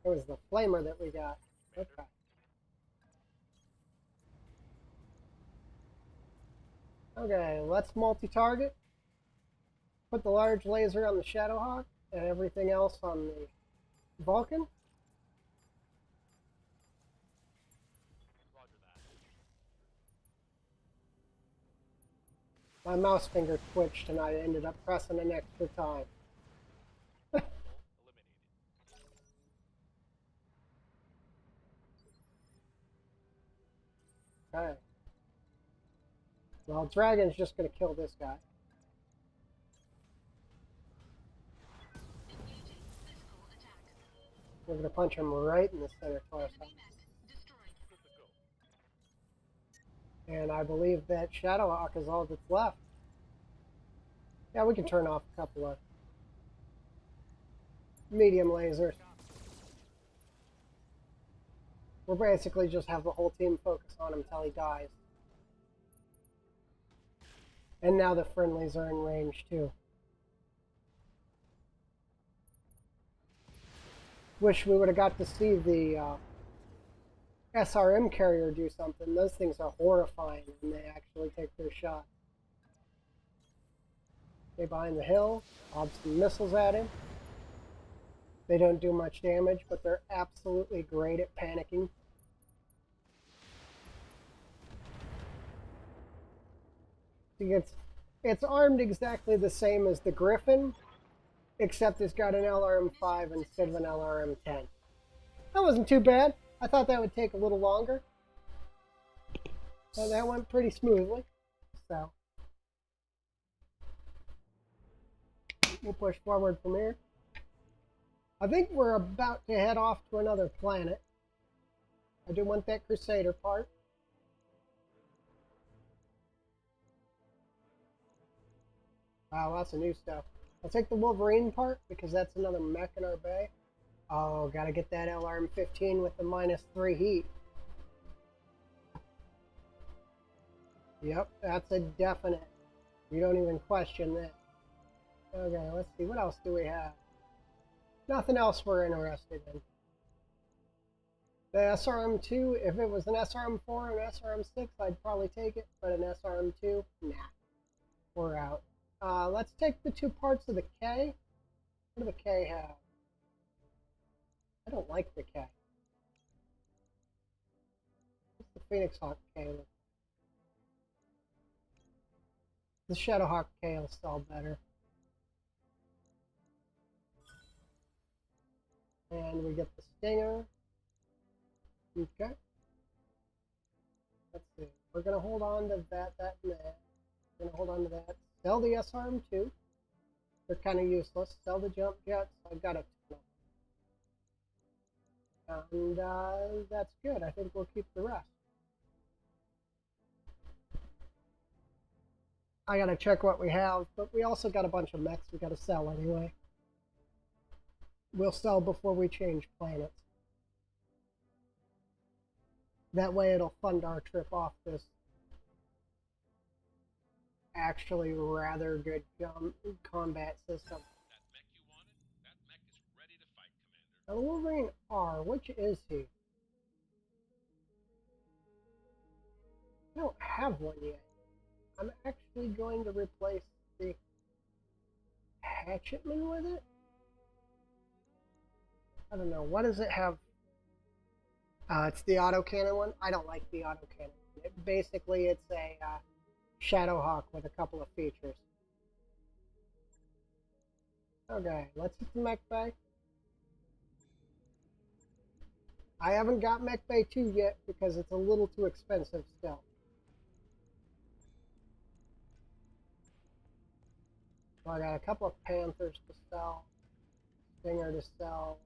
It was the flamer that we got. Okay. Okay, let's multi-target. Put the large laser on the Shadowhawk and everything else on the Vulcan. Roger that. My mouse finger twitched and I ended up pressing an extra time. Eliminated. Okay. Well, Dragon's just going to kill this guy. Engaging physical attack. We're going to punch him right in the center torso. Enemy mech destroyed. Good to go. And I believe that Shadowhawk is all that's left. Yeah, we can turn off a couple of medium lasers. We'll basically just have the whole team focus on him until he dies. And now the friendlies are in range too. Wish we would have got to see the SRM carrier do something. Those things are horrifying when they actually take their shot. Okay, behind the hill, lob some missiles at him. They don't do much damage, but they're absolutely great at panicking. He gets It's armed exactly the same as the Griffin, except it's got an LRM-5 instead of an LRM-10. That wasn't too bad. I thought that would take a little longer. So that went pretty smoothly. So we'll push forward from here. I think we're about to head off to another planet. I do want that Crusader part. Wow, lots of new stuff. I'll take the Wolverine part because that's another mech in our bay. Oh, gotta get that LRM-15 with the -3 heat. Yep, that's a definite. You don't even question that. Okay, let's see. What else do we have? Nothing else we're interested in. The SRM-2, if it was an SRM-4 and SRM-6, I'd probably take it, but an SRM-2, nah. We're out. Let's take the 2 parts of the K. What do the K have? I don't like the K. What's the Phoenix Hawk K look? The Shadowhawk K will sell better. And we get the Stinger. Okay. Let's see. We're going to hold on to that, and that. We're going to hold on to that. Sell the SRM-2. They're kind of useless. Sell the jump jets. I've got a ton of them. And that's good. I think we'll keep the rest. I got to check what we have, but we also got a bunch of mechs we got to sell anyway. We'll sell before we change planets. That way it'll fund our trip off this actually rather good combat system. That mech you wanted? That mech is ready to fight, Commander. Now, Wolverine R, which is he? I don't have one yet. I'm actually going to replace the Hatchetman with it? I don't know. What does it have? It's the autocannon one. I don't like the autocannon. Basically, it's a Shadowhawk with a couple of features. Okay, let's hit the Mech Bay. I haven't got Mech Bay 2 yet because it's a little too expensive still. So I got a couple of Panthers to sell, Stinger to sell,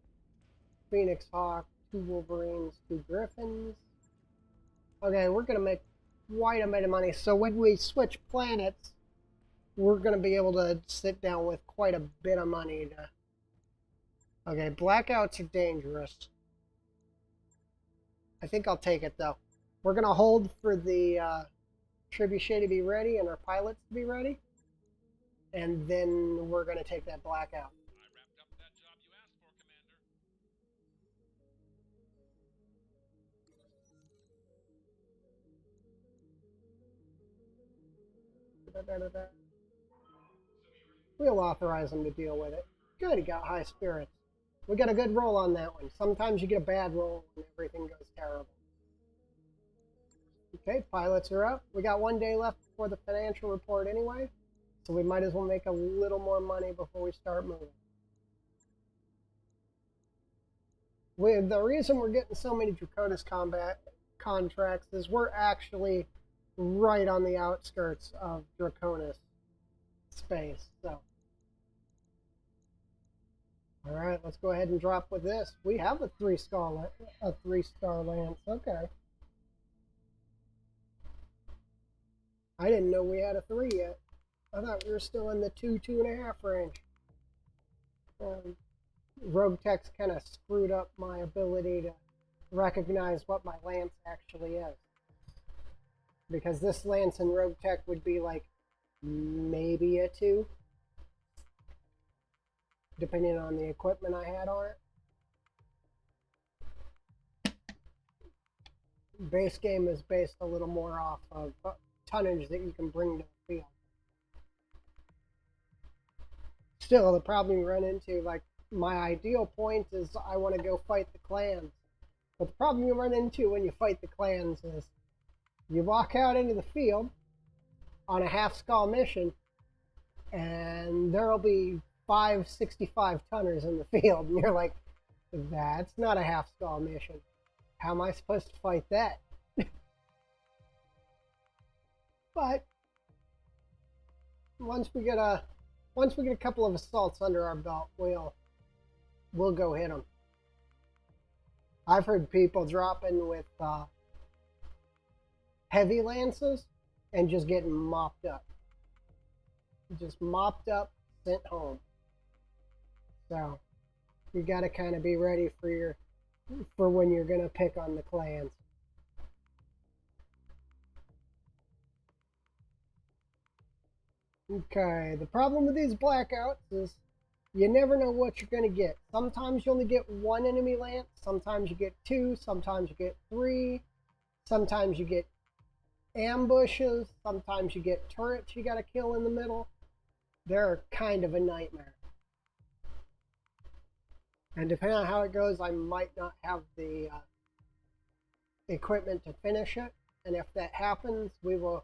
Phoenix Hawk, 2 Wolverines, 2 Griffins. Okay, we're going to make quite a bit of money. So when we switch planets, we're going to be able to sit down with quite a bit of money. Okay, blackouts are dangerous. I think I'll take it, though. We're going to hold for the trebuchet to be ready and our pilots to be ready. And then we're going to take that blackout. I wrapped up that job you asked for, Commander. We'll authorize them to deal with it. Good, he got high spirits. We got a good roll on that one. Sometimes you get a bad roll and everything goes terrible. Okay, pilots are up. We got 1 day left before the financial report anyway, so we might as well make a little more money before we start moving. The reason we're getting so many Draconis combat contracts is we're actually right on the outskirts of Draconis space. So, all right, let's go ahead and drop with this. We have a 3-star lance. Okay. I didn't know we had a 3 yet. I thought we were still in the 2.5 range. Rogue Tech's kind of screwed up my ability to recognize what my lance actually is. Because this lance in Rogue Tech would be like maybe a 2. Depending on the equipment I had on it. Base game is based a little more off of tonnage that you can bring to the field. Still, the problem you run into, like, my ideal point is I want to go fight the clans. But the problem you run into when you fight the clans is you walk out into the field on a half-skull mission and there'll be 5 65 tonners in the field, and you're like, that's not a half stall mission. How am I supposed to fight that? But once we get a couple of assaults under our belt, we'll go hit them. I've heard people drop in with heavy lances and just getting mopped up. Just mopped up, sent home. So you got to kind of be ready for when you're going to pick on the clans. Okay, the problem with these blackouts is you never know what you're going to get. Sometimes you only get one enemy lance, sometimes you get two, sometimes you get three, sometimes you get ambushes, sometimes you get turrets you got to kill in the middle. They're kind of a nightmare. And depending on how it goes, I might not have the equipment to finish it. And if that happens, we'll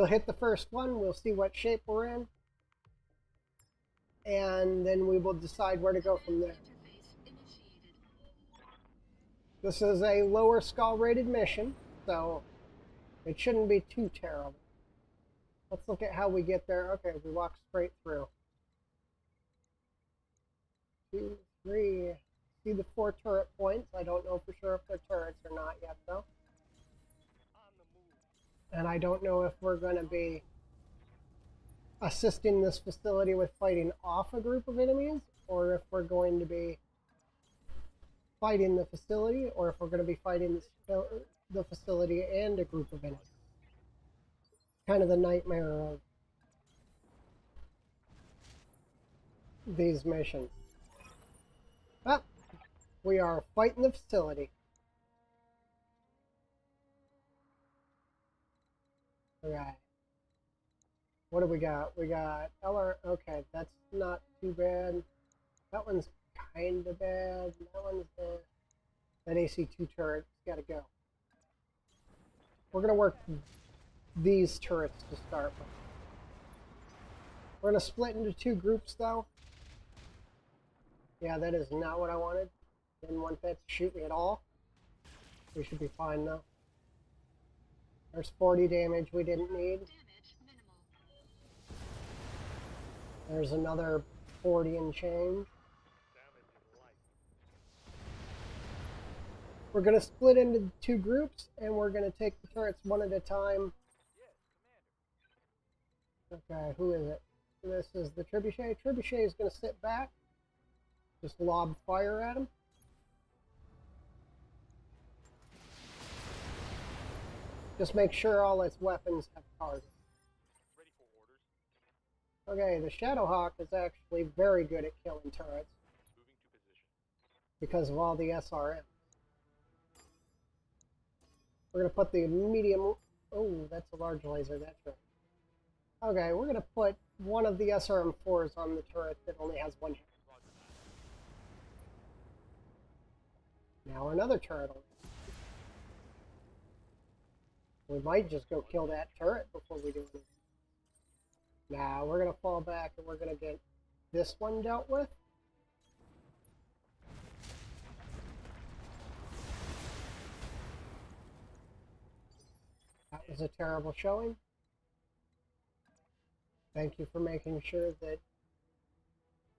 hit the first one, we'll see what shape we're in, and then we will decide where to go from there. Interface initiated. This is a lower skull rated mission, so it shouldn't be too terrible. Let's look at how we get there. Okay, we walk straight through. 2, 3. See the 4 turret points. I don't know for sure if they're turrets or not yet, though. On the move. And I don't know if we're going to be assisting this facility with fighting off a group of enemies, or if we're going to be fighting the facility, or if we're going to be fighting the facility and a group of enemies. Kind of the nightmare of these missions. But we are fighting the facility. Okay. What do we got? We got LR. Okay, that's not too bad. That one's kind of bad. That one's bad. That AC2 turret's got to go. We're going to work these turrets to start with. We're going to split into 2 groups, though. Yeah, that is not what I wanted. Didn't want that to shoot me at all. We should be fine, though. There's 40 damage we didn't need. Damage minimal. There's another 40 and change. Damage is light. We're going to split into 2 groups, and we're going to take the turrets one at a time. Yes, Commander. Okay, who is it? This is the Trebuchet. Trebuchet is going to sit back. Just lob fire at him. Just make sure all its weapons have targets. Ready for orders. Okay, the Shadowhawk is actually very good at killing turrets Moving to position. because of all the SRM. We're going to put the medium... Oh, that's a large laser, that's right. Okay, we're going to put one of the SRM-4s on the turret that only has 1 hit. Roger that. Now another turret on it. We might just go kill that turret before we do anything. Now we're going to fall back and we're going to get this one dealt with. That was a terrible showing. Thank you for making sure that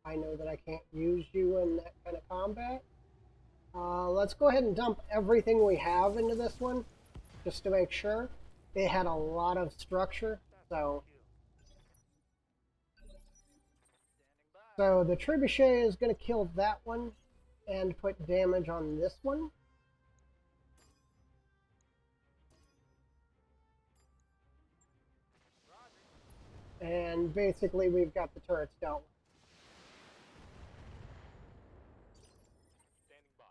I know that I can't use you in that kind of combat. Let's go ahead and dump everything we have into this one, just to make sure. It had a lot of structure, so... So the Trebuchet is going to kill that one and put damage on this one. And basically we've got the turrets dealt with. Standing by.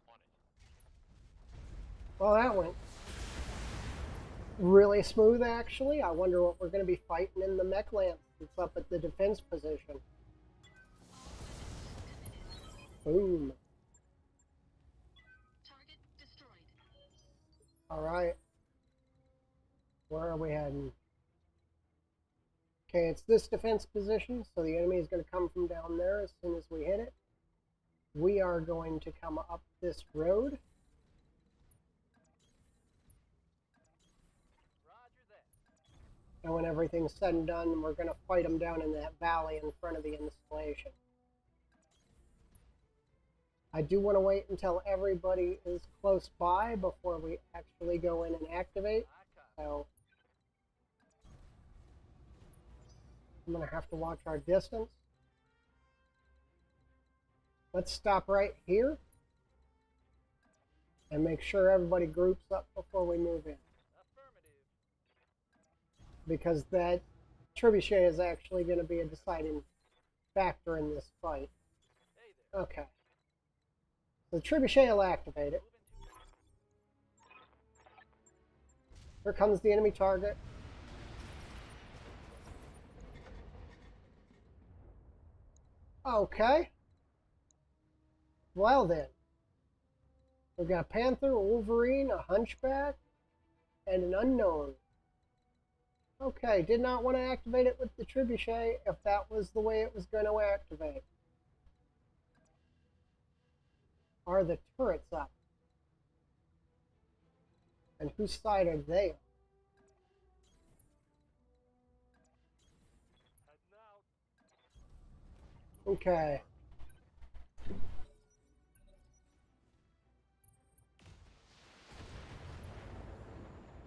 On it. Well, that went really smooth, actually. I wonder what we're going to be fighting in the mech lance that's up at the defense position. Boom. Target destroyed. All right. Where are we heading? Okay, it's this defense position, so the enemy is going to come from down there as soon as we hit it. We are going to come up this road. Roger that. And when everything's said and done, we're going to fight them down in that valley in front of the installation. I do want to wait until everybody is close by before we actually go in and activate. So I'm going to have to watch our distance. Let's stop right here and make sure everybody groups up before we move in. Affirmative. Because that trebuchet is actually going to be a deciding factor in this fight. Hey there. Okay. The trebuchet will activate it. Moving to. Here comes the enemy target. Okay. Well then. We've got a Panther, a Wolverine, a Hunchback, and an Unknown. Okay, did not want to activate it with the trebuchet if that was the way it was going to activate. Are the turrets up? And whose side are they on? Heading out. Okay.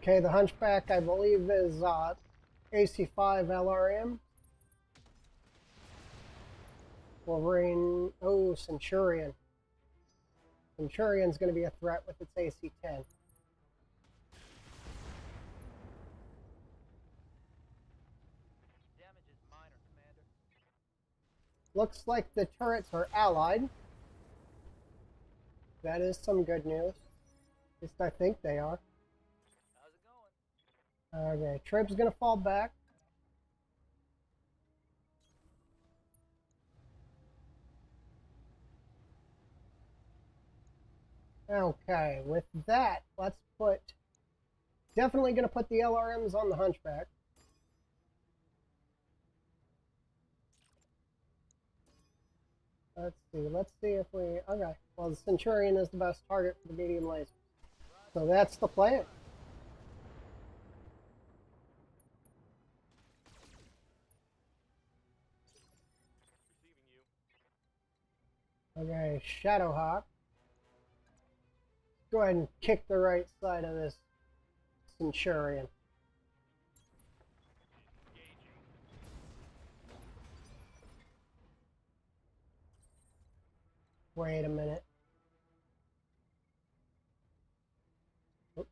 Okay, the Hunchback, I believe, is AC5 LRM. Wolverine, oh, Centurion. Centurion's going to be a threat with its AC10. Damage is minor, Commander. Looks like the turrets are allied. That is some good news. At least I think they are. How's it going? Okay, Trip's gonna fall back. Okay, with that, let's put... Definitely gonna put the LRMs on the Hunchback. Let's see if we... Okay, well the Centurion is the best target for the medium laser. So that's the plan. Receiving you. Okay, Shadowhawk. Go ahead and kick the right side of this Centurion. Engaging. Wait a minute. Oh,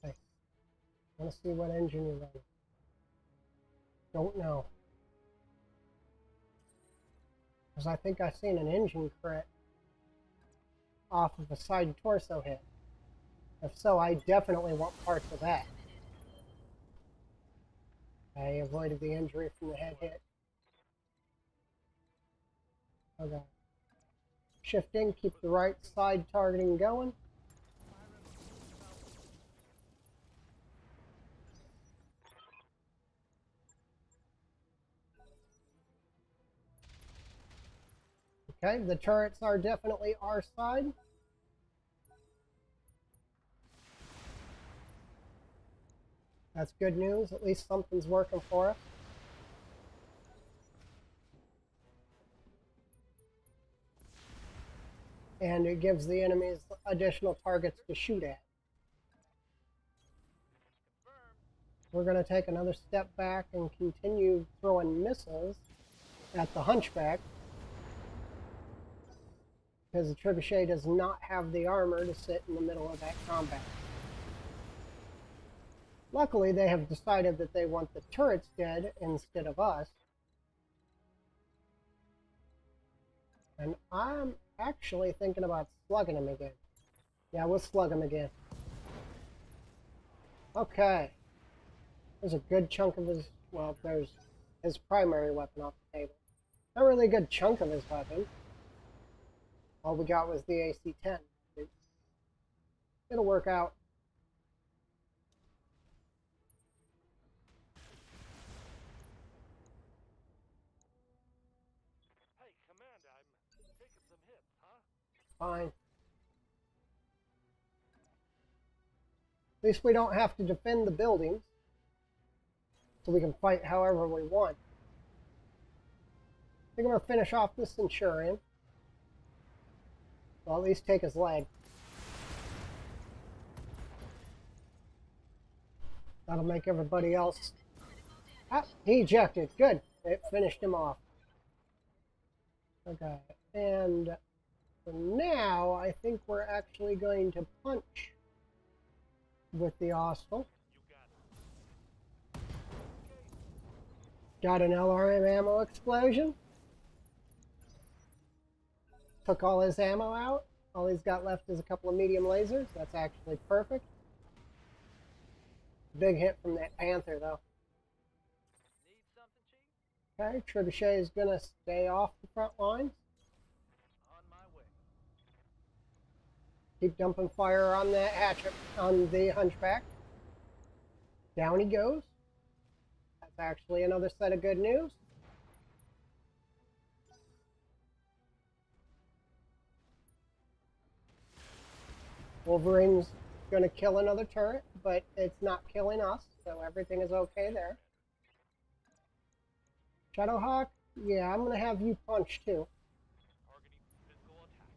hey. I want to see what engine you're running. Don't know. Because I think I seen an engine crit off of a side torso hit. If so, I definitely want parts of that. I avoided the injury from the head hit. Okay. Shifting, keep the right side targeting going. Okay, the turrets are definitely our side. That's good news. At least something's working for us. And it gives the enemies additional targets to shoot at. Confirmed. We're going to take another step back and continue throwing missiles at the Hunchback. Because the trebuchet does not have the armor to sit in the middle of that combat. Luckily, they have decided that they want the turrets dead instead of us. And I'm actually thinking about slugging him again. Yeah, we'll slug him again. Okay. There's a good chunk of his... Well, there's his primary weapon off the table. Not really a good chunk of his weapon. All we got was the AC-10. It'll work out. Fine. At least we don't have to defend the buildings. So we can fight however we want. I think I'm going to finish off this Centurion. Well, at least take his leg. That'll make everybody else... Ah, he ejected. Good. It finished him off. Okay. And for now, I think we're actually going to punch with the hostile. You got it. Got an LRM ammo explosion. Took all his ammo out. All he's got left is a couple of medium lasers. That's actually perfect. Big hit from that Panther, though. Need something, Chief? Okay, Trebuchet is going to stay off the front lines. On my way. Keep dumping fire on that hatchet, on the Hunchback. Down he goes. That's actually another set of good news. Wolverine's going to kill another turret, but it's not killing us, so everything is okay there. Shadowhawk, yeah, I'm going to have you punch too. Targeting physical attack.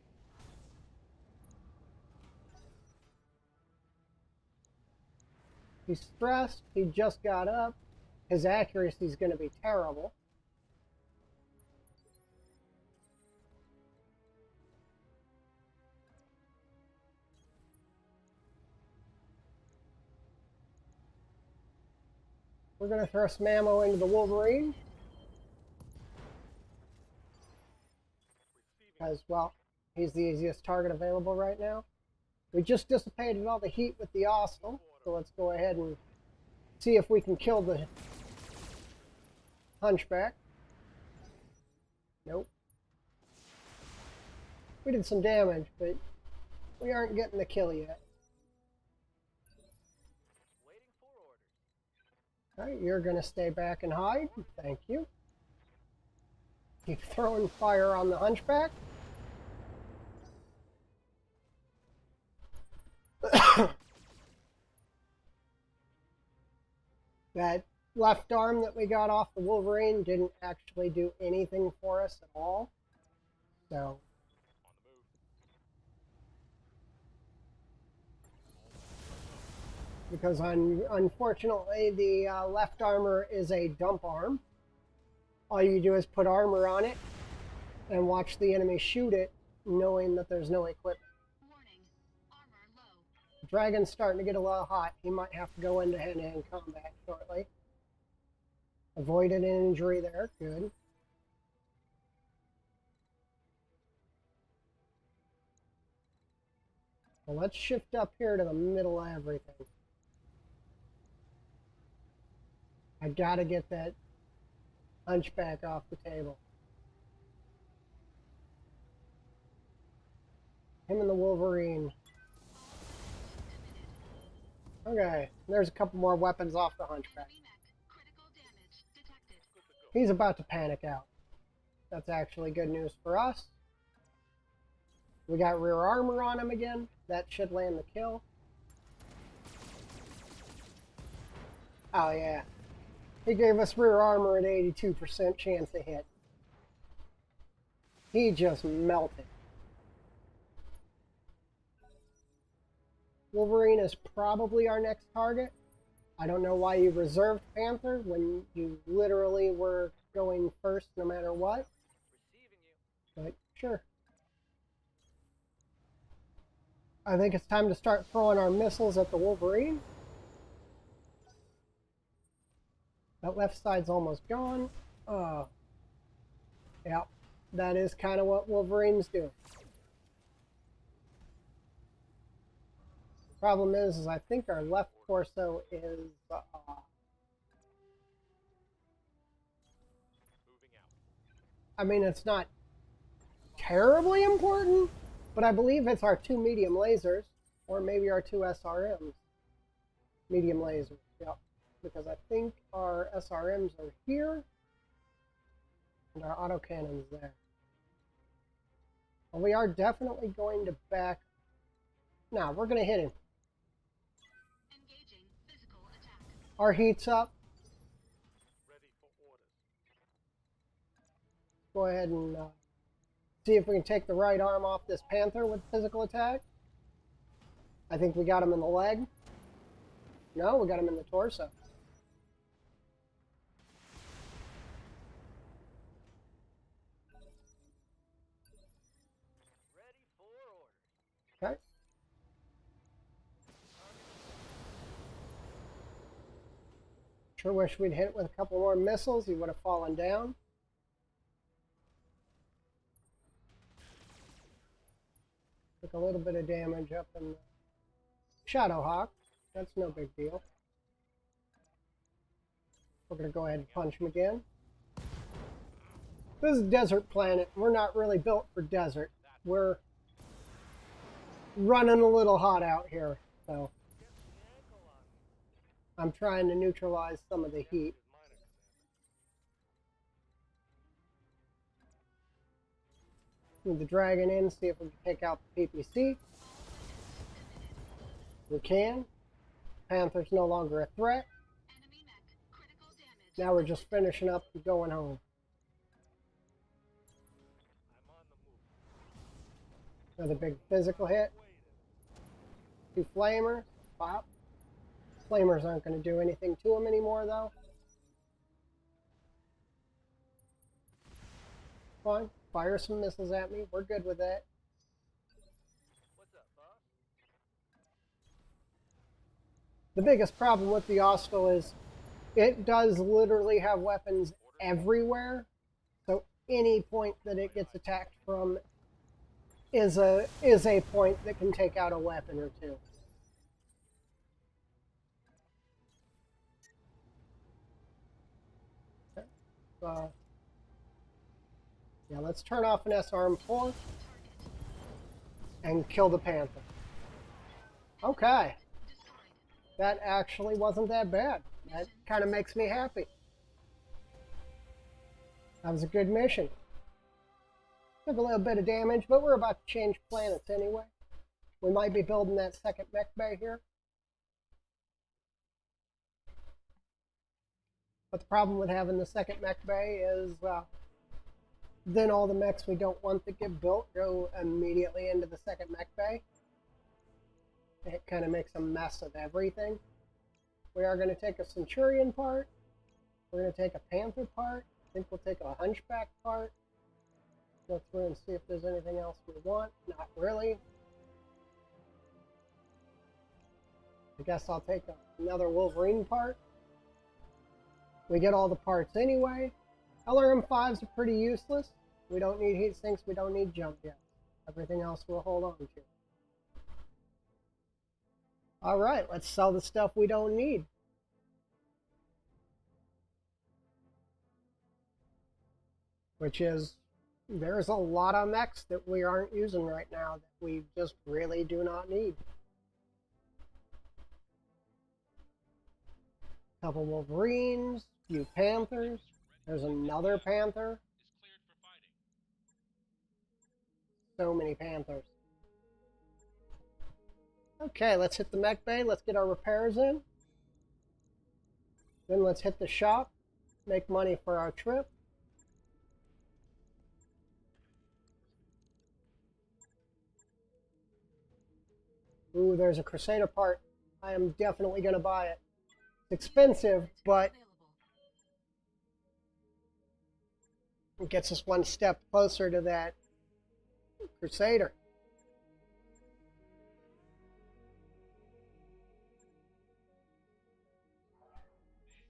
He's stressed, he just got up. His accuracy is going to be terrible. We're going to throw some ammo into the Wolverine. Because, well, he's the easiest target available right now. We just dissipated all the heat with the hostile, so let's go ahead and see if we can kill the Hunchback. Nope. We did some damage, but we aren't getting the kill yet. Waiting for orders. Okay, you're going to stay back and hide. Thank you. Keep throwing fire on the Hunchback. That left arm that we got off the Wolverine didn't actually do anything for us at all. So, On the move. because unfortunately the left armor is a dump arm. All you do is put armor on it and watch the enemy shoot it, knowing that there's no equipment. Warning. Armor low. Dragon's starting to get a little hot. He might have to go into hand-to-hand combat shortly. Avoided an injury there. Good. Well, let's shift up here to the middle of everything. I gotta get that Hunchback off the table. Him and the Wolverine. Okay, there's a couple more weapons off the Hunchback. Enemy mech. Critical damage detected. Good to go. He's about to panic out. That's actually good news for us. We got rear armor on him again. That should land the kill. Oh yeah. He gave us rear armor at 82% chance to hit. He just melted. Wolverine is probably our next target. I don't know why you reserved Panther when you literally were going first no matter what, Receiving you. but sure. I think it's time to start throwing our missiles at the Wolverine. That left side's almost gone. Yeah, that is kind of what Wolverine's do. Problem is I think our left torso is Moving out. I mean, it's not terribly important, but I believe it's our 2 medium lasers, or maybe our 2 SRMs. Medium lasers, yep. Because I think our SRMs are here, and our autocannon's there. Well, we are definitely going to back. No, we're going to hit him. Engaging physical attack. Our heat's up. Ready for orders. Go ahead and see if we can take the right arm off this Panther with physical attack. I think we got him in the leg. No, we got him in the torso. Ready for orders. Okay. Sure wish we'd hit it with a couple more missiles. He would have fallen down. Took a little bit of damage up in the Shadowhawk. That's no big deal. We're going to go ahead and punch him again. This is a desert planet. We're not really built for desert. We're running a little hot out here, so Get the ankle on me. I'm trying to neutralize some of the heat. Is minor, Commander. Move the dragon in, see if we can take out the PPC. We can. Panther's no longer a threat. Enemy mech. Critical damage. Now we're just finishing up and going home. I'm on the move. Another big physical hit. Waiting. 2 flamers. Pop. Flamers aren't going to do anything to him anymore, though. Fine. Fire some missiles at me. We're good with that. What's up, boss? The biggest problem with the Austral is it does literally have weapons everywhere. So any point that it gets attacked from is a point that can take out a weapon or two. Yeah, let's turn off an SRM-4 and kill the Panther. Okay. Destroyed. That actually wasn't that bad. That kind of makes me happy. That was a good mission. Took a little bit of damage, but we're about to change planets anyway. We might be building that second mech bay here. But the problem with having the second mech bay is then all the mechs we don't want to get built go immediately into the second mech bay. It kind of makes a mess of everything. We are going to take a Centurion part. We're going to take a Panther part. I think we'll take a Hunchback part. Go through and see if there's anything else we want. Not really. I guess I'll take another Wolverine part. We get all the parts anyway. LRM-5s are pretty useless. We don't need heat sinks. We don't need jump jets. Everything else we'll hold on to. All right, let's sell the stuff we don't need. Which is, there's a lot of mechs that we aren't using right now that we just really do not need. Couple Wolverines, few Panthers. There's another Panther. Is cleared for fighting. So many Panthers. Okay, let's hit the mech bay. Let's get our repairs in. Then let's hit the shop. Make money for our trip. Ooh, there's a Crusader part. I am definitely going to buy it. It's expensive, but it gets us one step closer to that Crusader.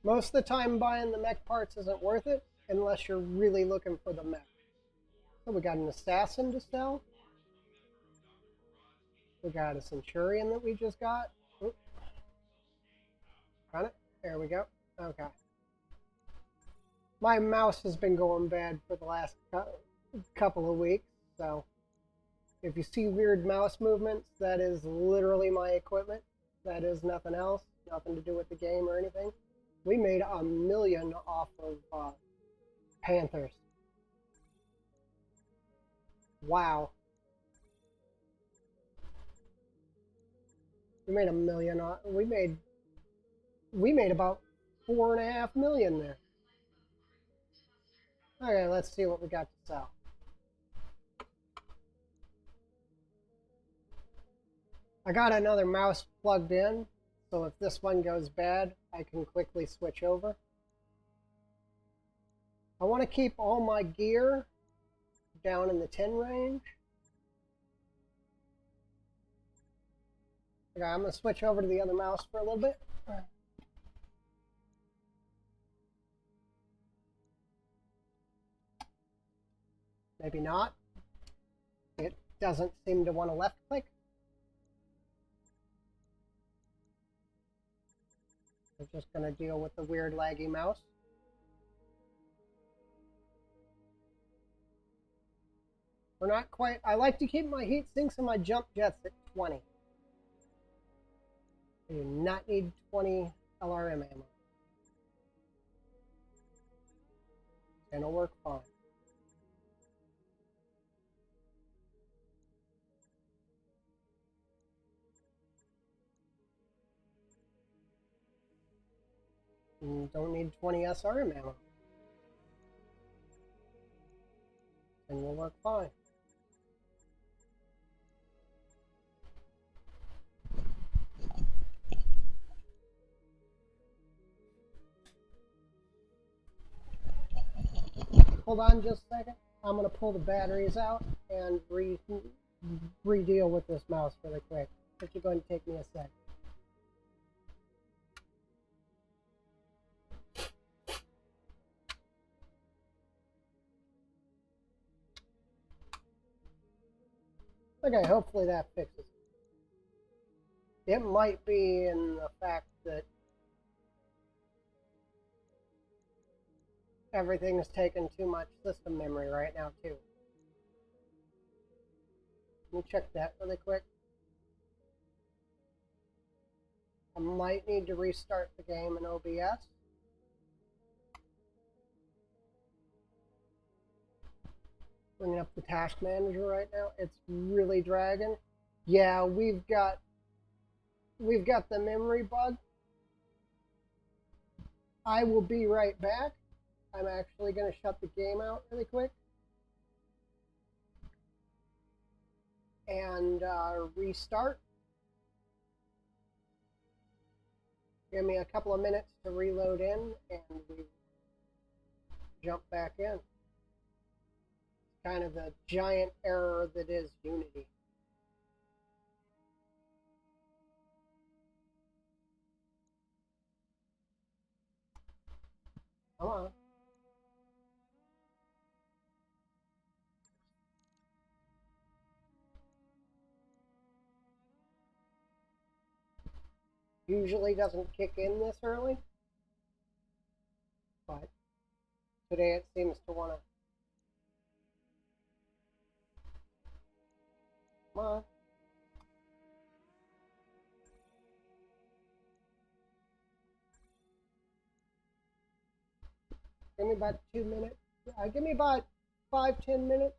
Most of the time buying the mech parts isn't worth it unless you're really looking for the mech. So we got an Assassin to sell. We got a Centurion that we just got. Oop. Got it? There we go. Okay. My mouse has been going bad for the last couple of weeks, so if you see weird mouse movements, that is literally my equipment. That is nothing else. Nothing to do with the game or anything. We made $1 million off of Panthers. Wow. We made $1 million. We made about 4.5 million there. Okay, let's see what we got to sell. I got another mouse plugged in, so if this one goes bad, I can quickly switch over. I want to keep all my gear down in the 10 range. Okay, I'm going to switch over to the other mouse for a little bit. Maybe not. It doesn't seem to want to left click. I'm just going to deal with the weird laggy mouse. We're not quite. I like to keep my heat sinks and my jump jets at 20. I do not need 20 LRM ammo. And it'll work fine. And don't need 20 SRM ammo. And we'll work fine. Hold on just a second. I'm going to pull the batteries out and re-deal with this mouse really quick. It's going to take me a sec. Okay, hopefully that fixes it. It might be in the fact that everything is taking too much system memory right now, too. Let me check that really quick. I might need to restart the game in OBS. Bringing up the task manager right now. It's really dragging. Yeah, we've got the memory bug. I will be right back. I'm actually going to shut the game out really quick and restart. Give me a couple of minutes to reload in and we jump back in. It's kind of the giant error that is Unity. Come on. Usually doesn't kick in this early, but today it seems to want to. Come on. Give me about 2 minutes. Give me about 5-10 minutes.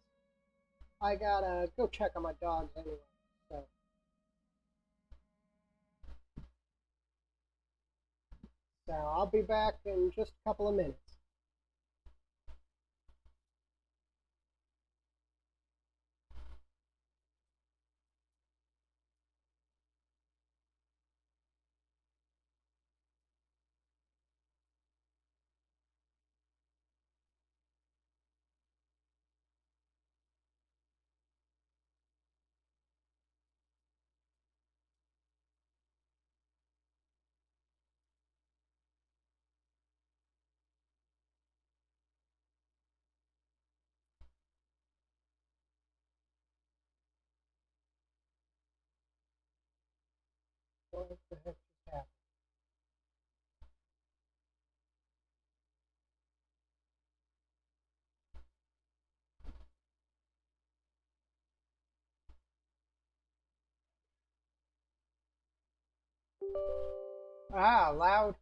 I gotta go check on my dogs anyway. So I'll be back in just a couple of minutes. What the heck just happened? Ah, loud.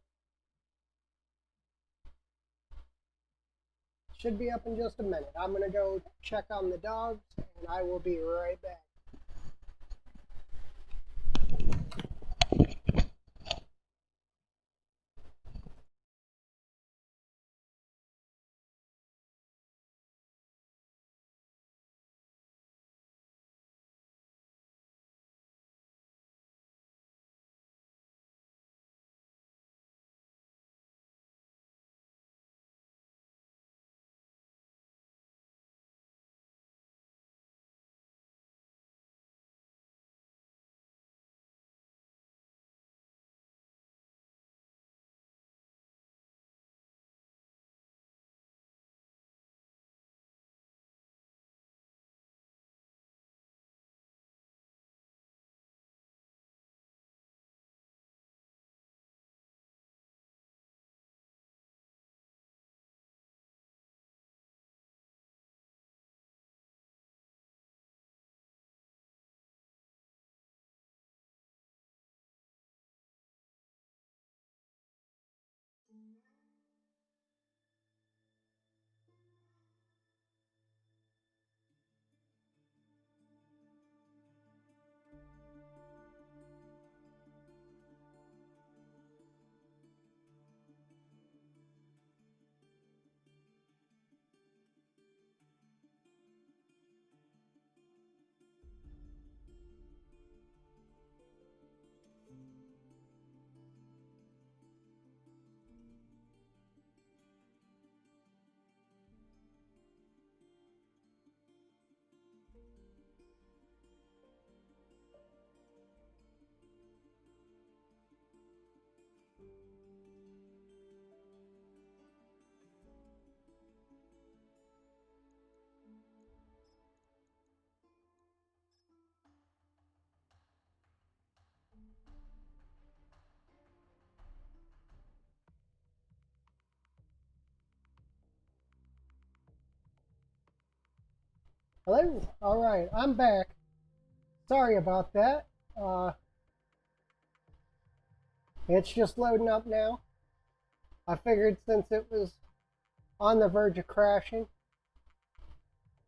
Should be up in just a minute. I'm going to go check on the dogs, and I will be right back. Hello? Alright, I'm back. Sorry about that. It's just loading up now. I figured since it was on the verge of crashing,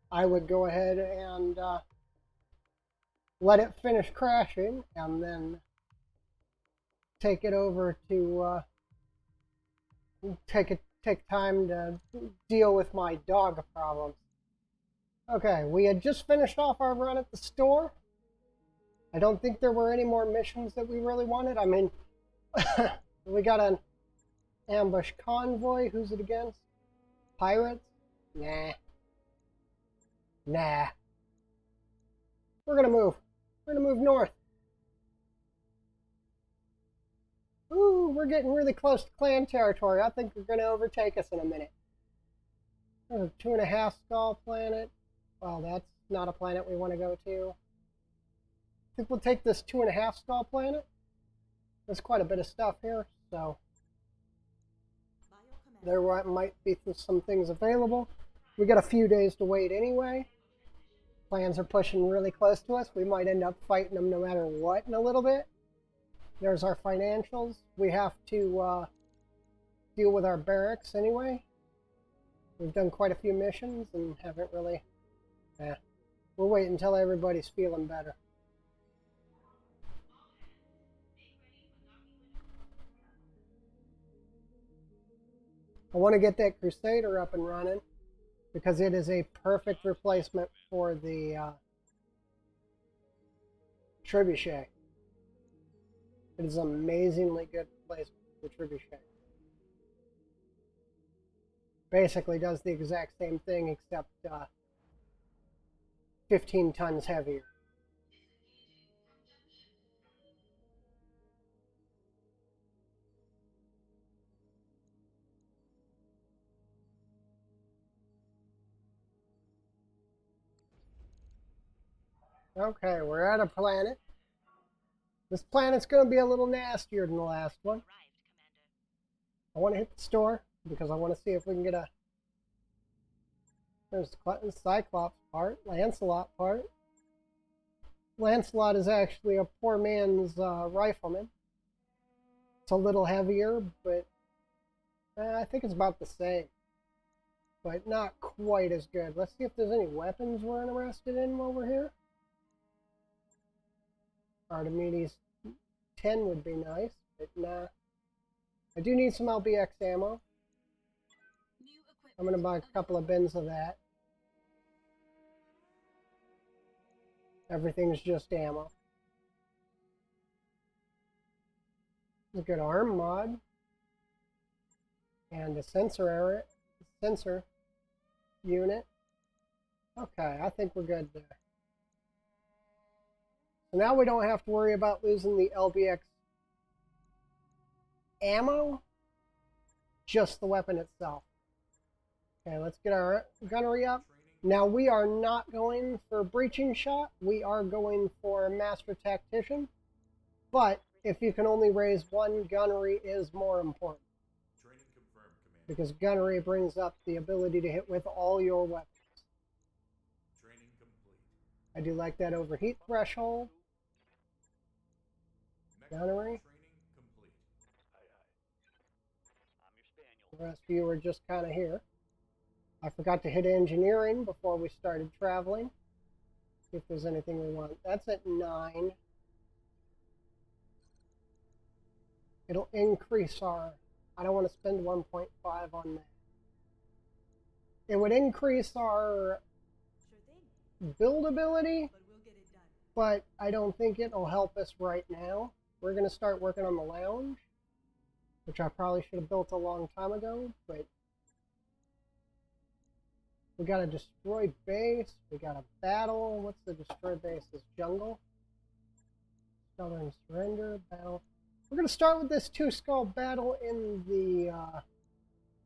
I would go ahead and let it finish crashing and then take it over to take time to deal with my dog problems. Okay, we had just finished off our run at the store. I don't think there were any more missions that we really wanted. I mean, we got an ambush convoy. Who's it against? Pirates? Nah. Nah. We're gonna move. We're gonna move north. Ooh, we're getting really close to clan territory. I think they're gonna overtake us in a minute. There's a 2.5 skull planet. Well, that's not a planet we want to go to. I think we'll take this 2.5 skull planet. There's quite a bit of stuff here, so there might be some things available. We got a few days to wait anyway. Plans are pushing really close to us. We might end up fighting them no matter what in a little bit. There's our financials. We have to deal with our barracks anyway. We've done quite a few missions and haven't really... We'll wait until everybody's feeling better. I want to get that Crusader up and running because it is a perfect replacement for the Trebuchet. It is an amazingly good replacement for the Trebuchet. Basically does the exact same thing except 15 tons heavier. Okay, we're at a planet. This planet's going to be a little nastier than the last one. I want to hit the store because I want to see if we can get a... There's the Cyclops part, Lancelot part. Lancelot is actually a poor man's rifleman. It's a little heavier, but I think it's about the same. But not quite as good. Let's see if there's any weapons we're interested in while we're here. Archimedes 10 would be nice, but nah. I do need some LBX ammo. I'm going to buy a couple of bins of that. Everything's just ammo. A good arm mod. And a sensor unit. Okay, I think we're good there. So now we don't have to worry about losing the LBX ammo, just the weapon itself. Okay, let's get our gunnery up. Now we are not going for breaching shot, we are going for master tactician, but if you can only raise one, gunnery is more important. Training confirmed, Commander. Because gunnery brings up the ability to hit with all your weapons. Training complete. I do like that overheat threshold. Gunnery. Training complete. Aye, aye. I'm your spaniel. The rest of you are just kind of here. I forgot to hit engineering before we started traveling. See if there's anything we want. That's at 9. It'll increase our... I don't want to spend 1.5 on that. It would increase our buildability, but I don't think it'll help us right now. We're going to start working on the lounge, which I probably should have built a long time ago, but we got a destroy base, we got a battle. What's the destroy base? Is jungle? Southern surrender, battle. We're going to start with this 2-skull battle in the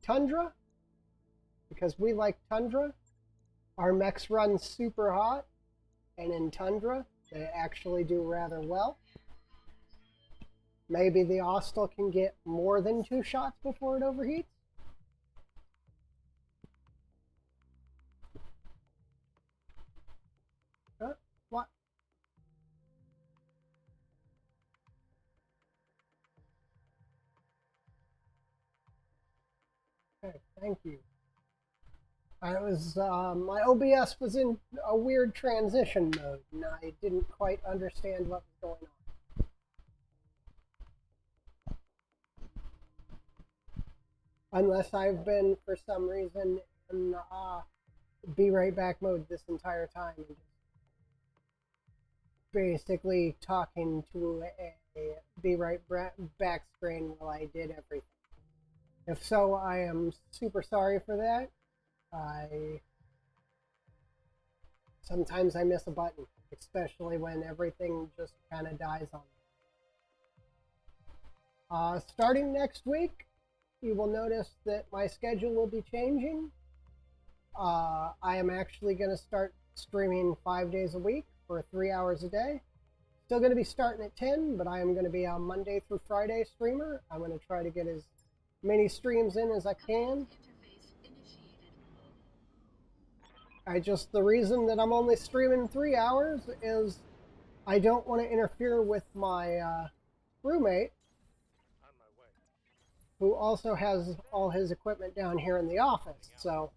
tundra, because we like tundra. Our mechs run super hot, and in tundra, they actually do rather well. Maybe the Ostel can get more than 2 shots before it overheats. Okay, thank you. I was my OBS was in a weird transition mode, and I didn't quite understand what was going on. Unless I've been, for some reason, in be right back mode this entire time, and just basically talking to a be right back screen while I did everything. If so, I am super sorry for that. Sometimes I miss a button, especially when everything just kind of dies on me. Starting next week, you will notice that my schedule will be changing. I am actually going to start streaming 5 days a week for 3 hours a day. Still going to be starting at 10, but I am going to be a Monday through Friday streamer. I'm going to try to get as many streams in as I can. The reason that I'm only streaming 3 hours is I don't want to interfere with my roommate, On my way. who also has all his equipment down here in the office. So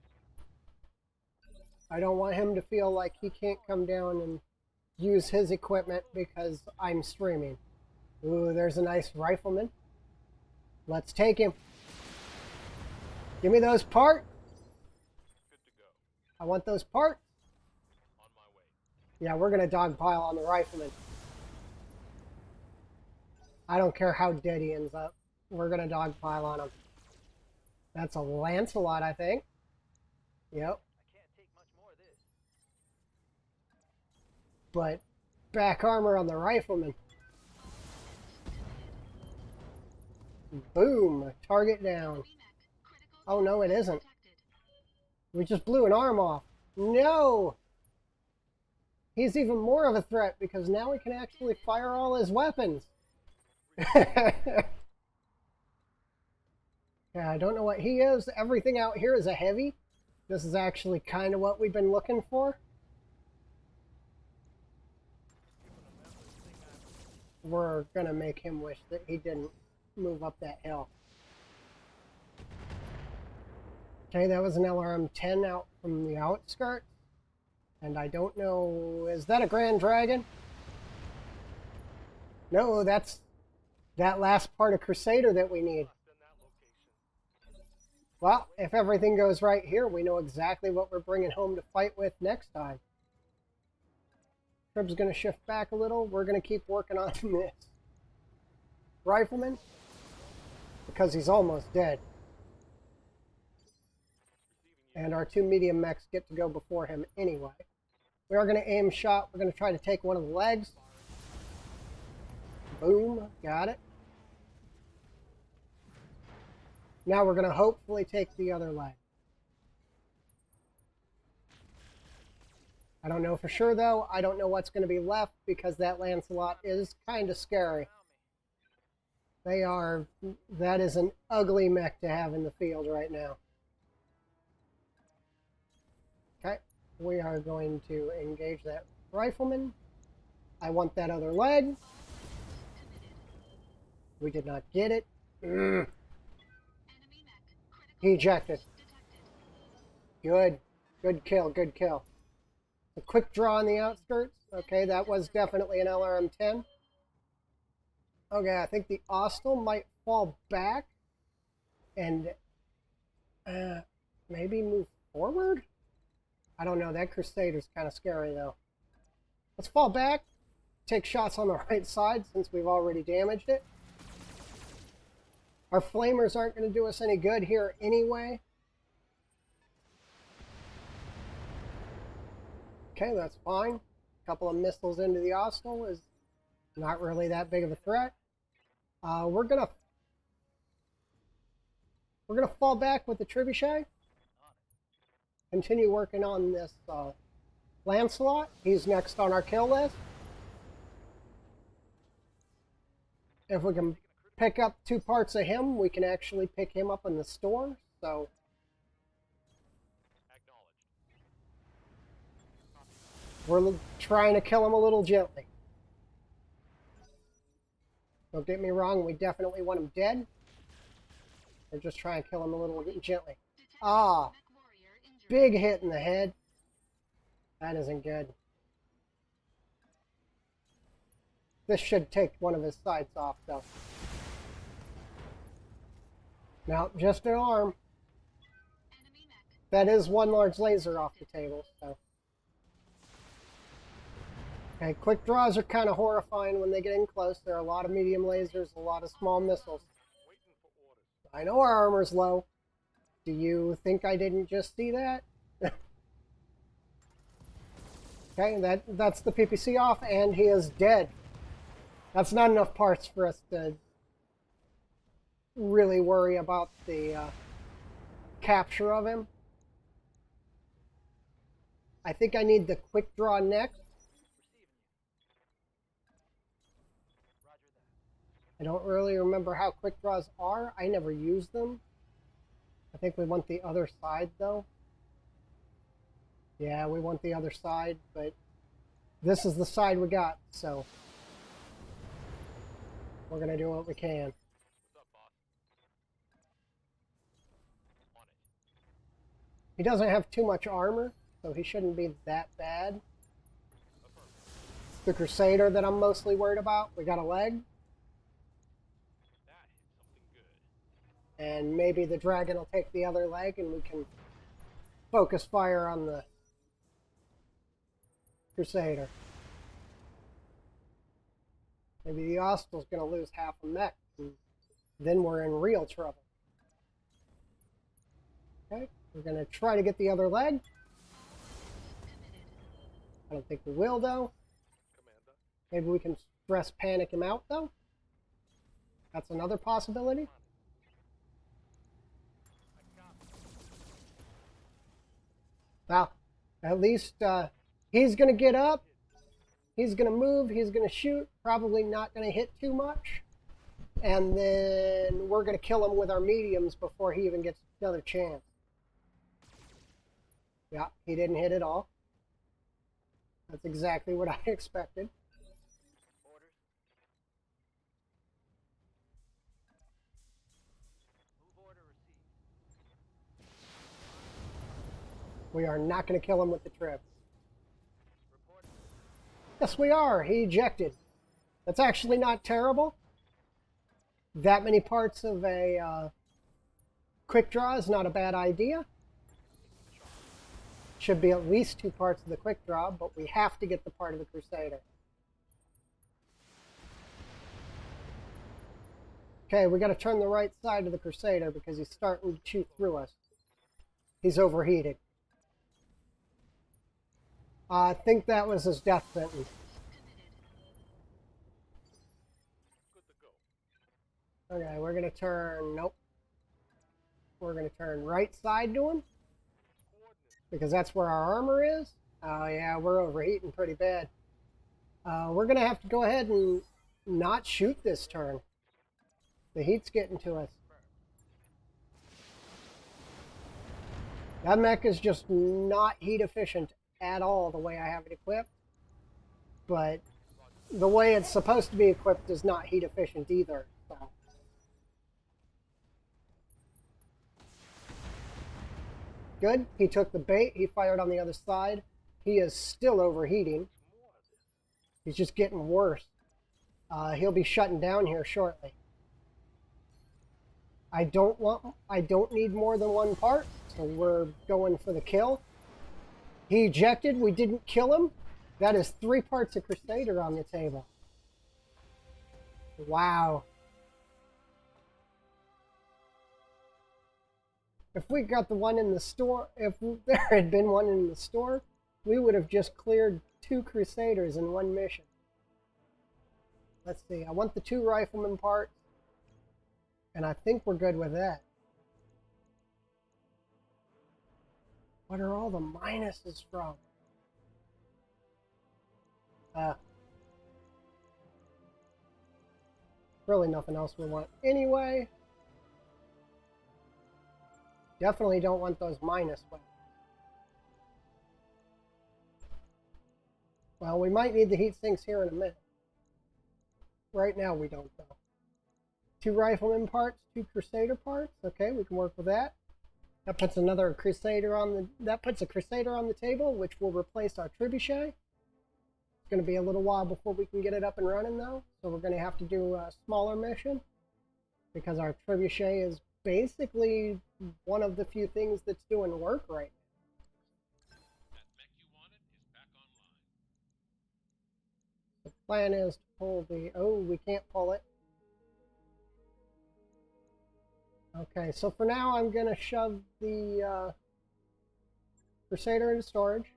I don't want him to feel like he can't come down and use his equipment because I'm streaming. Ooh, there's a nice rifleman. Let's take him. Give me those parts. Good to go. I want those parts. On my way. Yeah, we're going to dogpile on the rifleman. I don't care how dead he ends up. We're going to dogpile on him. That's a Lancelot, I think. Yep. I can't take much more of this. But back armor on the rifleman. Boom. Target down. Oh, no, it isn't. We just blew an arm off. No! He's even more of a threat because now we can actually fire all his weapons. Yeah, I don't know what he is. Everything out here is a heavy. This is actually kind of what we've been looking for. We're going to make him wish that he didn't move up that hill. Okay, that was an LRM-10 out from the outskirts. And I don't know, is that a Grand Dragon? No, that's that last part of Crusader that we need. Well, if everything goes right here, we know exactly what we're bringing home to fight with next time. Trib's going to shift back a little. We're going to keep working on this rifleman because he's almost dead. And our 2 medium mechs get to go before him anyway. We are going to aim shot. We're going to try to take one of the legs. Boom. Got it. Now we're going to hopefully take the other leg. I don't know for sure, though. I don't know what's going to be left because that Lancelot is kind of scary. That is an ugly mech to have in the field right now. Okay, we are going to engage that rifleman. I want that other leg. We did not get it. He ejected. Good. Good kill, good kill. A quick draw on the outskirts. Okay, that was definitely an LRM-10. Okay, I think the Austral might fall back and maybe move forward? I don't know. That Crusader's kind of scary, though. Let's fall back. Take shots on the right side since we've already damaged it. Our flamers aren't going to do us any good here anyway. Okay, that's fine. A couple of missiles into the Austral is not really that big of a threat. We're gonna fall back with the Trebuchet. Continue working on this Lancelot. He's next on our kill list. If we can pick up 2 parts of him, we can actually pick him up in the store. So we're trying to kill him a little gently. Don't get me wrong, we definitely want him dead. We're just trying to kill him a little gently. Detecting Ah, mech warrior injured. big hit in the head. That isn't good. This should take one of his sights off, though. No, just an arm. Enemy mech. That is one large laser off the table, so. Okay, quick draws are kind of horrifying when they get in close. There are a lot of medium lasers, a lot of small missiles. Waiting for orders. I know our armor's low. Do you think I didn't just see that? Okay, that's the PPC off, and he is dead. That's not enough parts for us to really worry about the capture of him. I think I need the quick draw next. Receiving you. Roger that. I don't really remember how quick draws are. I never use them. I think we want the other side, though. Yeah, we want the other side, but this is the side we got, so we're going to do what we can. What's up, boss? On it. He doesn't have too much armor, so he shouldn't be that bad. Affirmative. It's the Crusader that I'm mostly worried about. We got a leg, That hit something good. and maybe the dragon will take the other leg, and we can focus fire on the Crusader. Maybe the Hostel's going to lose half a mech, and then we're in real trouble. Okay, we're going to try to get the other leg. All systems committed. I don't think we will, though. Commander. Maybe we can stress panic him out, though. That's another possibility. I copy. Well, at least he's going to get up. He's going to move. He's going to shoot. Probably not going to hit too much. And then we're going to kill him with our mediums before he even gets another chance. Yeah, he didn't hit at all. That's exactly what I expected. Orders. Move order received. We are not going to kill him with the trip. Report. Yes, we are. He ejected. That's actually not terrible. That many parts of a quick draw is not a bad idea. Should be at least 2 parts of the quick draw, but we have to get the part of the Crusader. Okay, we got to turn the right side of the Crusader because he's starting to chew through us. He's overheated. I think that was his death sentence. Committed. Good to go. Okay, we're going to turn... Nope. We're going to turn right side to him Coordinates. because that's where our armor is. Oh, yeah, we're overheating pretty bad. We're going to have to go ahead and not shoot this turn. The heat's getting to us. That mech is just not heat efficient at all the way I have it equipped. But the way it's supposed to be equipped is not heat efficient either. So. Good. He took the bait. He fired on the other side. He is still overheating. More of this. He's just getting worse. He'll be shutting down here shortly. I don't need more than 1 part, so we're going for the kill. He ejected. We didn't kill him. That is 3 parts of Crusader on the table. Wow. If we got the one in the store, if there had been one in the store, we would have just cleared 2 Crusaders in 1 mission. Let's see. I want the 2 rifleman parts, and I think we're good with that. What are all the minuses from? Really nothing else we want anyway. Definitely don't want those minus weapons. Well, we might need the heat sinks here in a minute. Right now we don't, though. 2 rifleman parts, 2 crusader parts. Okay, we can work with that. That puts another crusader on the a crusader on the table, which will replace our trebuchet. It's going to be a little while before we can get it up and running though, so we're going to have to do a smaller mission because our trebuchet is basically one of the few things that's doing work right now. That mech you wanted is back online. The plan is to pull the... Oh, we can't pull it. Okay, so for now I'm going to shove the Crusader into storage.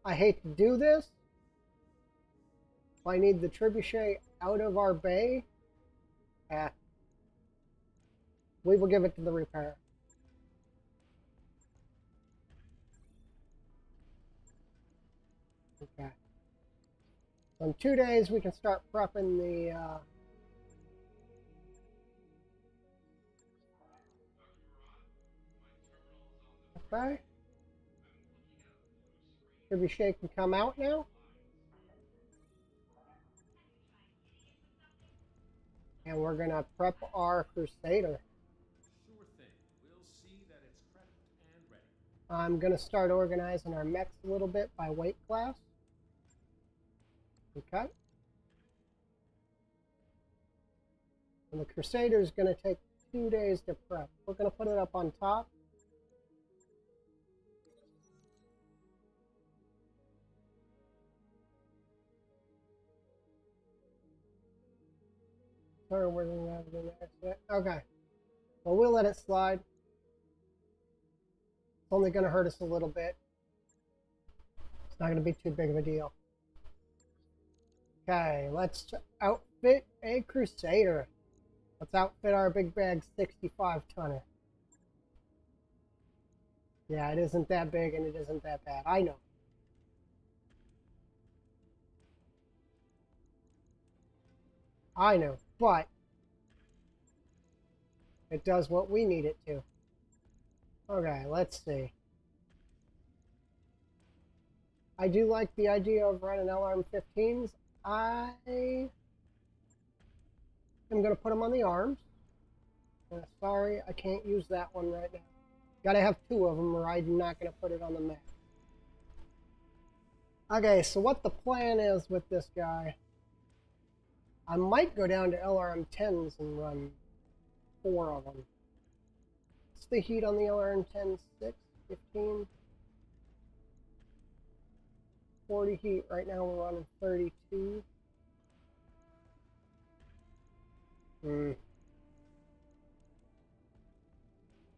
I hate to do this. If I need the trebuchet out of our bay, we will give it to the repair. Okay. So in 2 days we can start prepping the okay. Trebuchet can come out now. And we're going to prep our Crusader. Sure thing. We'll see that it's prepped and ready. I'm going to start organizing our mechs a little bit by weight class. Okay. And the Crusader is going to take 2 days to prep. We're going to put it up on top. Sorry, we're going to have the next. Okay. Well, we'll let it slide. It's only going to hurt us a little bit. It's not going to be too big of a deal. Okay, let's outfit a Crusader. Let's outfit our big bag 65 tonner. Yeah, it isn't that big and it isn't that bad. I know. I know, but it does what we need it to. Okay, let's see. I do like the idea of running LRM-15s. I am going to put them on the arms. Sorry, I can't use that one right now. Gotta have 2 of them or I'm not going to put it on the map. Okay, so what the plan is with this guy, I might go down to LRM-10s and run 4 of them. What's the heat on the LRM-10? 6, 15? 40 heat. Right now we're running 32.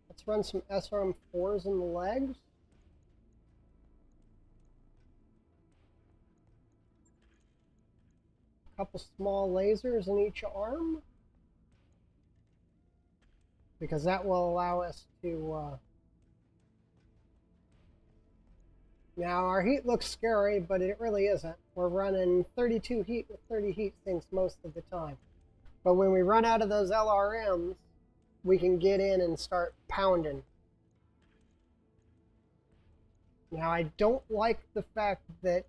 Let's run some SRM-4s in the legs. A couple small lasers in each arm. Because that will allow us to... Now, our heat looks scary, but it really isn't. We're running 32 heat with 30 heat sinks most of the time. But when we run out of those LRMs, we can get in and start pounding. Now, I don't like the fact that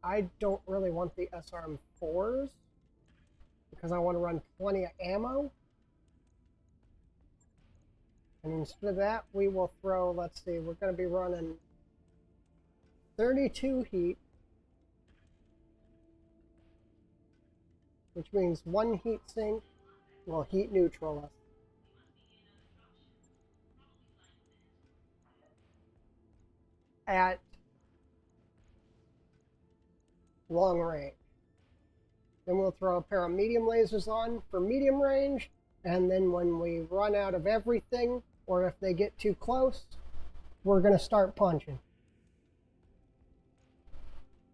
I don't really want the SRM-4s because I want to run plenty of ammo. And instead of that, we will throw, let's see, we're going to be running 32 heat, which means 1 heat sink will heat neutral us. At long range. Then we'll throw a pair of medium lasers on for medium range, and then when we run out of everything, or if they get too close, we're going to start punching.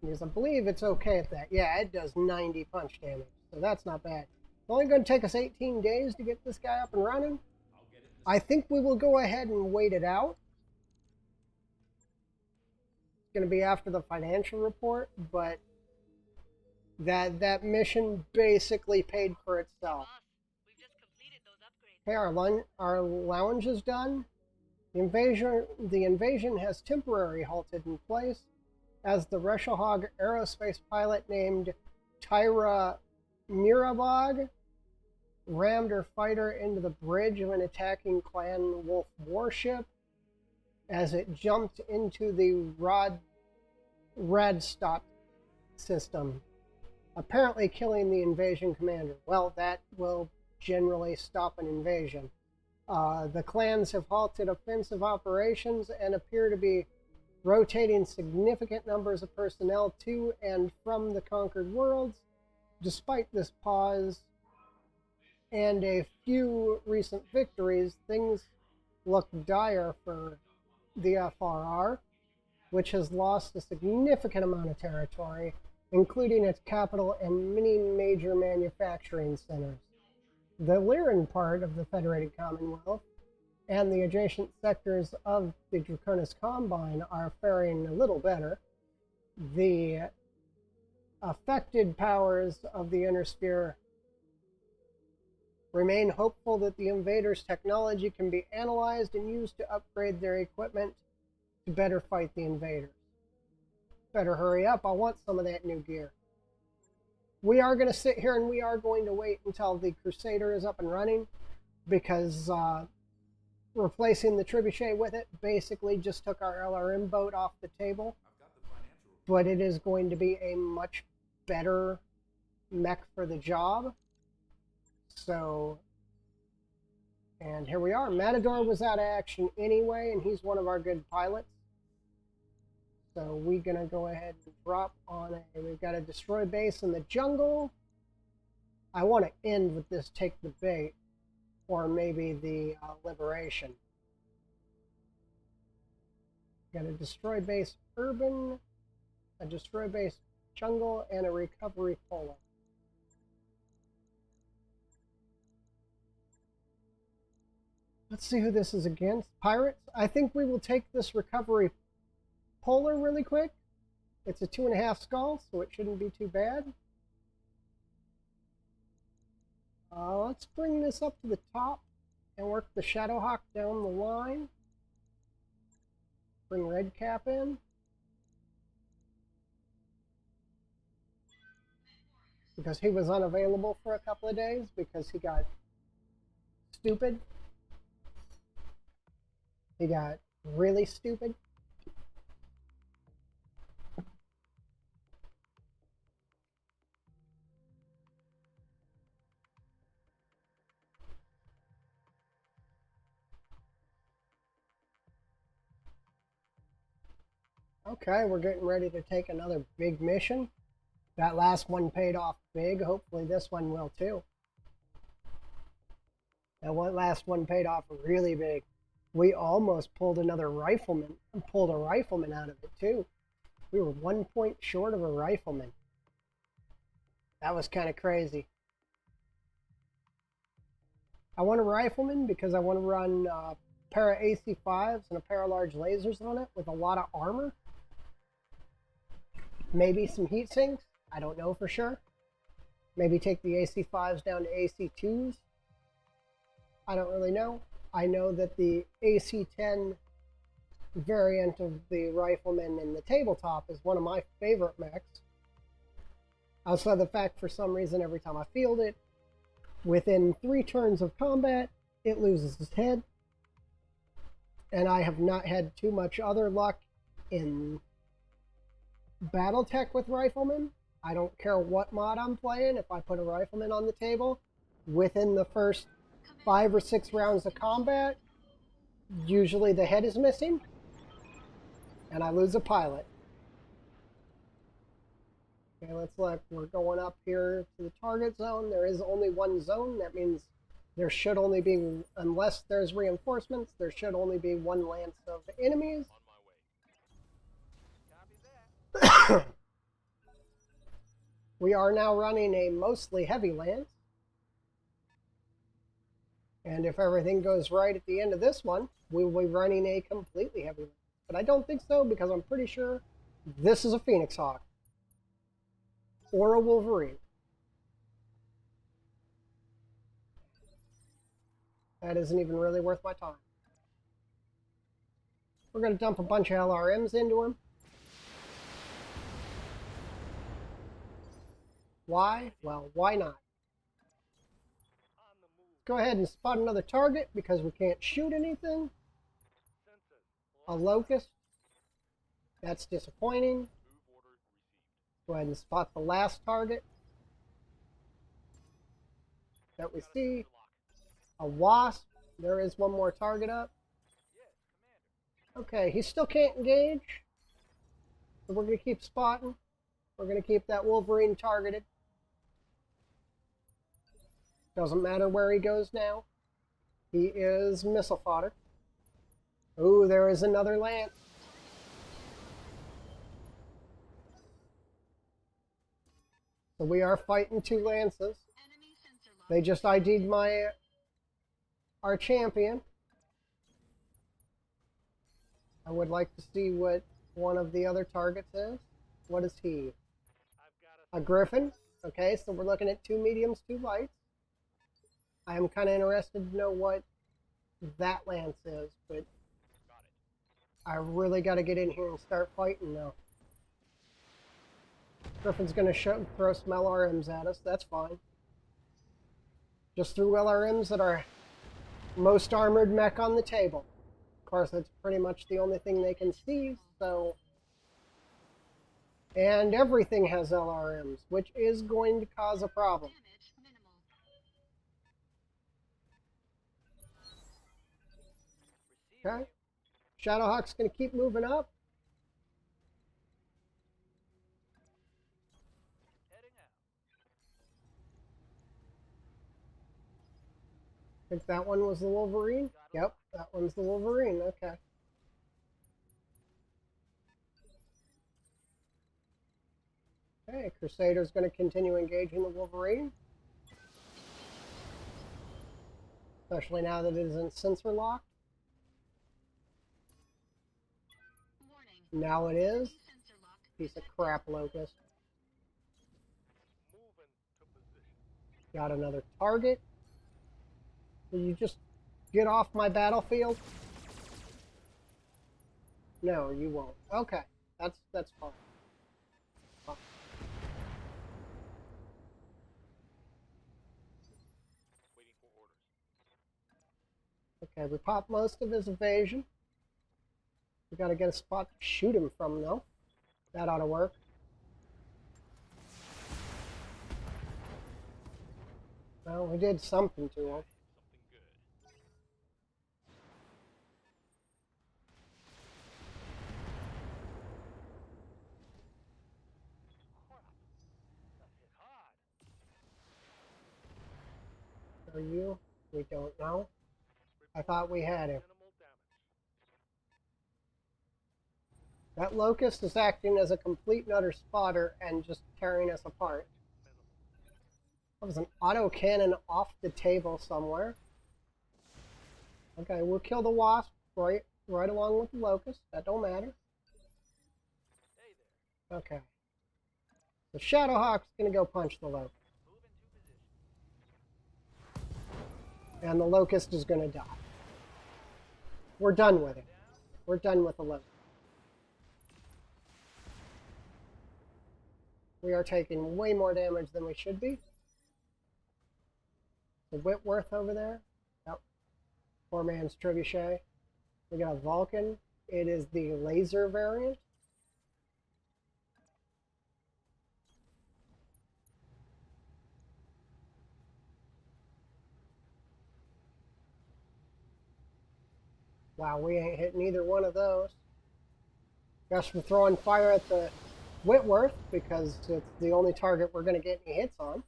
Because I believe it's okay at that. Yeah, it does 90 punch damage, so that's not bad. It's only going to take us 18 days to get this guy up and running. I think we will go ahead and wait it out. It's going to be after the financial report, but that mission basically paid for itself. Boss, we've just completed those upgrades. Okay, our lounge is done. The invasion has temporarily halted in place. as the Reshelhog aerospace pilot named Tyra Mirabog rammed her fighter into the bridge of an attacking Clan Wolf warship as it jumped into the Radstadt system, apparently killing the invasion commander. Well, that will generally stop an invasion. The clans have halted offensive operations and appear to be rotating significant numbers of personnel to and from the conquered worlds. Despite this pause and a few recent victories, things look dire for the FRR, which has lost a significant amount of territory, including its capital and many major manufacturing centers. The Lyran part of the Federated Commonwealth and the adjacent sectors of the Draconis Combine are faring a little better. The affected powers of the Inner Sphere remain hopeful that the invaders' technology can be analyzed and used to upgrade their equipment to better fight the invaders. Better hurry up, I want some of that new gear. We are going to sit here and we are going to wait until the Crusader is up and running, because replacing the Trebuchet with it basically just took our LRM boat off the table. But it is going to be a much better mech for the job. So, and here we are. Matador was out of action anyway, and he's one of our good pilots. So we're going to go ahead and drop on it. We've got a destroy base in the jungle. I want to end with this take the bait, or maybe the liberation. Got a destroy base urban, a destroy base jungle, and a recovery polar. Let's see who this is against. Pirates. I think we will take this recovery polar really quick. It's a 2.5 skull, so it shouldn't be too bad. Let's bring this up to the top and work the Shadowhawk down the line. Bring Redcap in. Because he was unavailable for a couple of days because he got stupid. He got really stupid. Okay, we're getting ready to take another big mission. That last one paid off big. Hopefully this one will too. That last one paid off really big. We almost pulled another rifleman, pulled a rifleman out of it too. We were 1 point short of a rifleman. That was kind of crazy. I want a rifleman because I want to run a pair of AC-5s and a pair of large lasers on it with a lot of armor. Maybe some heat sinks. I don't know for sure. Maybe take the AC-5s down to AC-2s. I don't really know. I know that the AC-10 variant of the Rifleman in the tabletop is one of my favorite mechs. Outside the fact, for some reason, every time I field it, within 3 turns of combat, it loses its head. And I have not had too much other luck in Battletech with Rifleman. I don't care what mod I'm playing. If I put a Rifleman on the table, within the first 5 or 6 rounds of combat, usually the head is missing, and I lose a pilot. Okay, let's look. We're going up here to the target zone. There is only one zone. That means there should only be, unless there's reinforcements, there should only be 1 lance of enemies. We are now running a mostly heavy lance. And if everything goes right at the end of this one, we will be running a completely heavy lance. But I don't think so, because I'm pretty sure this is a Phoenix Hawk. Or a Wolverine. That isn't even really worth my time. We're going to dump a bunch of LRMs into him. Why? Well, why not? On the move. Go ahead and spot another target because we can't shoot anything. Sensors. A locust. That's disappointing. Move order received. Go ahead and spot the last target that we Got a see. sensor lock. A wasp. There is one more target up. Yes, Commander. Okay, he still can't engage. So we're going to keep spotting. We're going to keep that Wolverine targeted. Doesn't matter where he goes now. He is missile fodder. Ooh, there is another lance. So we are fighting two lances. They just ID'd our champion. I would like to see what one of the other targets is. What is he? I've got A griffin. Okay, so we're looking at 2 mediums, 2 lights. I am kind of interested to know what that lance is, but got it. I really got to get in here and start fighting now. Griffin's going to throw some LRMs at us. That's fine. Just threw LRMs at our most armored mech on the table. Of course, that's pretty much the only thing they can see, so... And everything has LRMs, which is going to cause a problem. Receiving Okay. Shadowhawk's going to keep moving up. you. Heading out. I think that one was the Wolverine. Yep, that one's the Wolverine. Okay. Okay, Crusader's going to continue engaging the Wolverine. Especially now that it isn't sensor locked. Now it is. Piece of crap, Locust. Moving to position. Got another target. Will you just get off my battlefield? No, you won't. Okay, that's fine. Waiting for orders. Okay, we popped most of his evasion. We got to get a spot to shoot him from, though. That ought to work. Well, we did something to him. Something good. Crap. That hit hard. Are you? We don't know. I thought we had him. Minimal damage. That Locust is acting as a complete and utter spotter and just tearing us apart. Minimal. That was an autocannon off the table somewhere. Okay, we'll kill the Wasp right along with the Locust. That don't matter. Hey there. Okay. The Shadowhawk's gonna go punch the Locust. Move into position. And the Locust is gonna die. We're done with it. Down. We're done with the Locust. We are taking way more damage than we should be. The Whitworth over there. Yep. Poor man's trebuchet. We got a Vulcan. It is the laser variant. Wow, we ain't hitting either one of those. Guess we're throwing fire at the Whitworth because it's the only target we're going to get any hits on.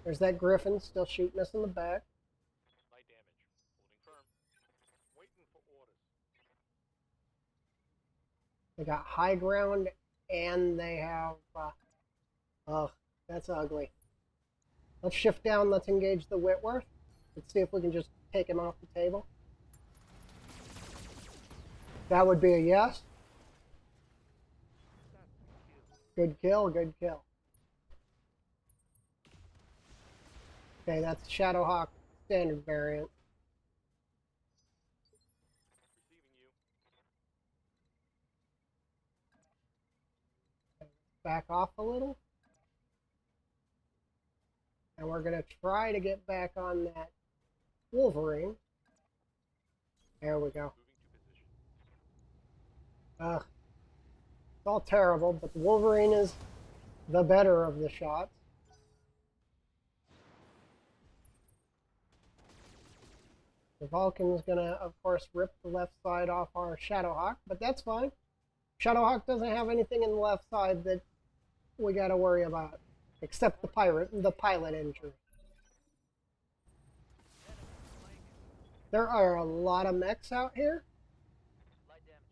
There's that Griffin still shooting us in the back. Light damage. Holding firm. Waiting for orders. They got high ground and they have... ugh, that's ugly. Let's shift down. Let's engage the Whitworth. Let's see if we can just take him off the table. That would be a yes. Good kill, good kill. Okay, that's Shadowhawk standard variant. Receiving you. Back off a little. And we're going to try to get back on that Wolverine. There we go. Moving to position. Ugh. It's all terrible, but the Wolverine is the better of the shots. The Vulcan's gonna, of course, rip the left side off our Shadowhawk, but that's fine. Shadowhawk doesn't have anything in the left side that we gotta worry about, except the pilot injury. There are a lot of mechs out here. Light damage,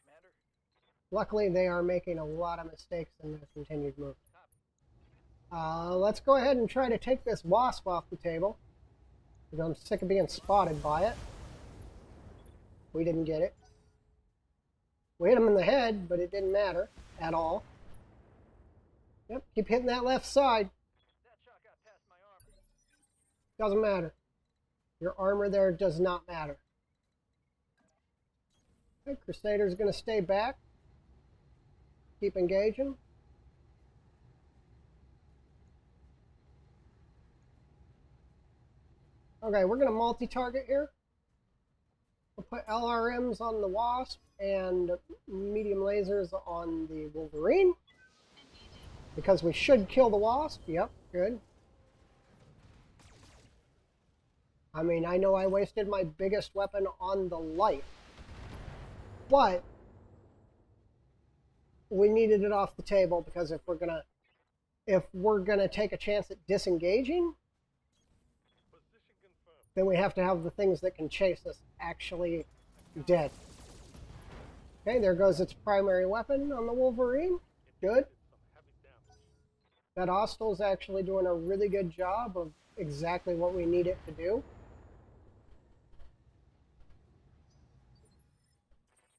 Commander. Luckily, they are making a lot of mistakes in their continued movement. Let's go ahead and try to take this Wasp off the table, because I'm sick of being spotted by it. We didn't get it. We hit him in the head, but it didn't matter at all. Yep, keep hitting that left side. That shot got past my armor. Doesn't matter. Your armor there does not matter. Okay, Crusader's going to stay back. Keep engaging. Okay, we're going to multi-target here. We'll put LRMs on the Wasp and medium lasers on the Wolverine. Because we should kill the Wasp. Yep, good. I mean, I know I wasted my biggest weapon on the light, but we needed it off the table because if we're gonna take a chance at disengaging, Position confirmed. then we have to have the things that can chase us actually dead. Okay, there goes its primary weapon on the Wolverine. Good. Some heavy damage. That Hostel's actually doing a really good job of exactly what we need it to do.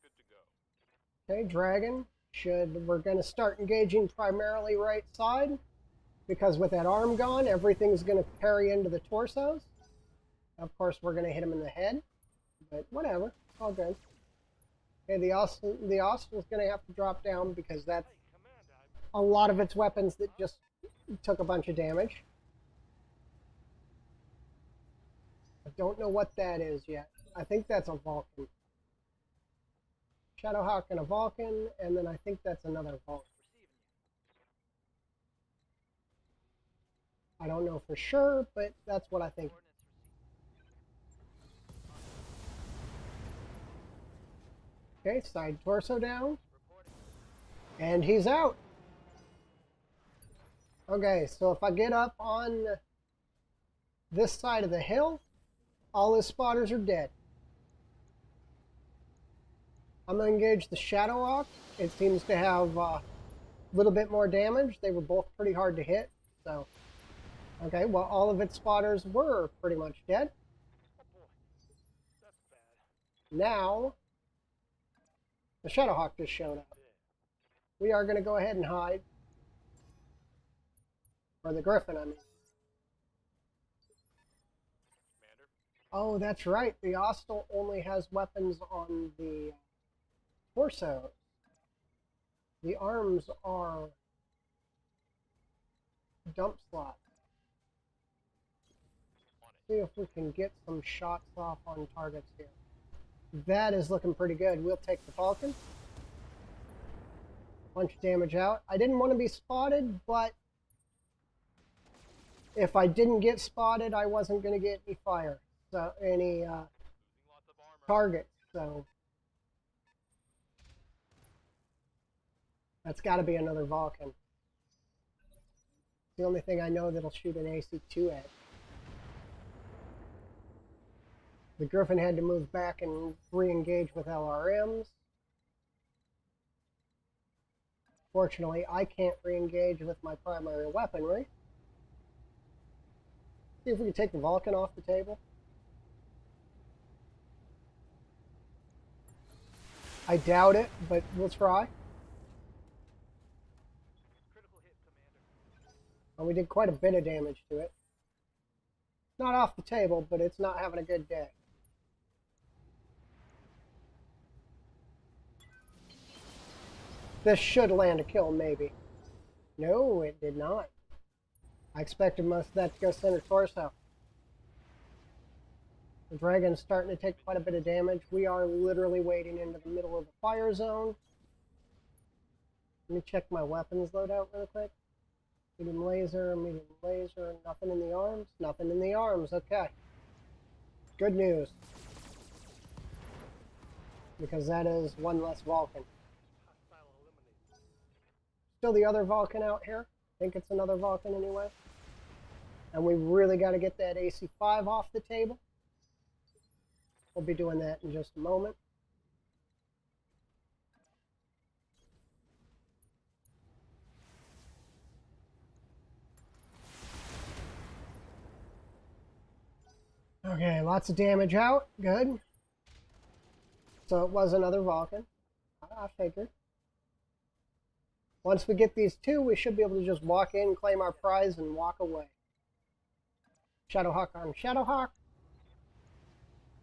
Good to go. Okay, Dragon. We're going to start engaging primarily right side, because with that arm gone, everything's going to carry into the torsos. Of course, we're going to hit him in the head, but whatever, all good. Okay, the Hostel's going to have to drop down because that's Hey, Commander, a lot of its weapons that just took a bunch of damage. I don't know what that is yet. I think that's a Vulcan. Shadowhawk and a Vulcan, and then I think that's another Vulcan. I don't know for sure, but that's what I think. Okay, side torso down. And he's out. Okay, so if I get up on this side of the hill, all his spotters are dead. I'm going to engage the Shadowhawk. It seems to have a little bit more damage. They were both pretty hard to hit. So, okay, well, all of its spotters were pretty much dead. Oh boy, that's bad. Now, the Shadowhawk just showed up. We are going to go ahead and hide. Or the Griffin, I mean. Commander, Oh, that's right. The Hostel only has weapons on the torso. The arms are dump slots. See if we can get some shots off on targets here. That is looking pretty good. We'll take the Falcon. Bunch of damage out. I didn't want to be spotted, but if I didn't get spotted, I wasn't going to get any fire. So, any losing lots of armor. targets. So, that's got to be another Vulcan. It's the only thing I know that'll shoot an AC-2 at. The Griffin had to move back and re-engage with LRMs. Fortunately, I can't re-engage with my primary weaponry. See if we can take the Vulcan off the table. I doubt it, but we'll try. Critical hit, Commander. And we did quite a bit of damage to it. It's not off the table, but it's not having a good day. This should land a kill, maybe. No, it did not. I expected most of that to go center torso. The dragon's starting to take quite a bit of damage. We are literally wading into the middle of the fire zone. Let me check my weapons loadout real quick. Medium laser, nothing in the arms, nothing in the arms, okay. Good news. Because that is one less Vulcan. Hostile eliminated. Still the other Vulcan out here. I think it's another Vulcan anyway. And we really got to get that AC-5 off the table. We'll be doing that in just a moment. Okay, lots of damage out. Good. So it was another Vulcan. I figured. Once we get these two, we should be able to just walk in, claim our prize, and walk away. Shadowhawk on Shadowhawk.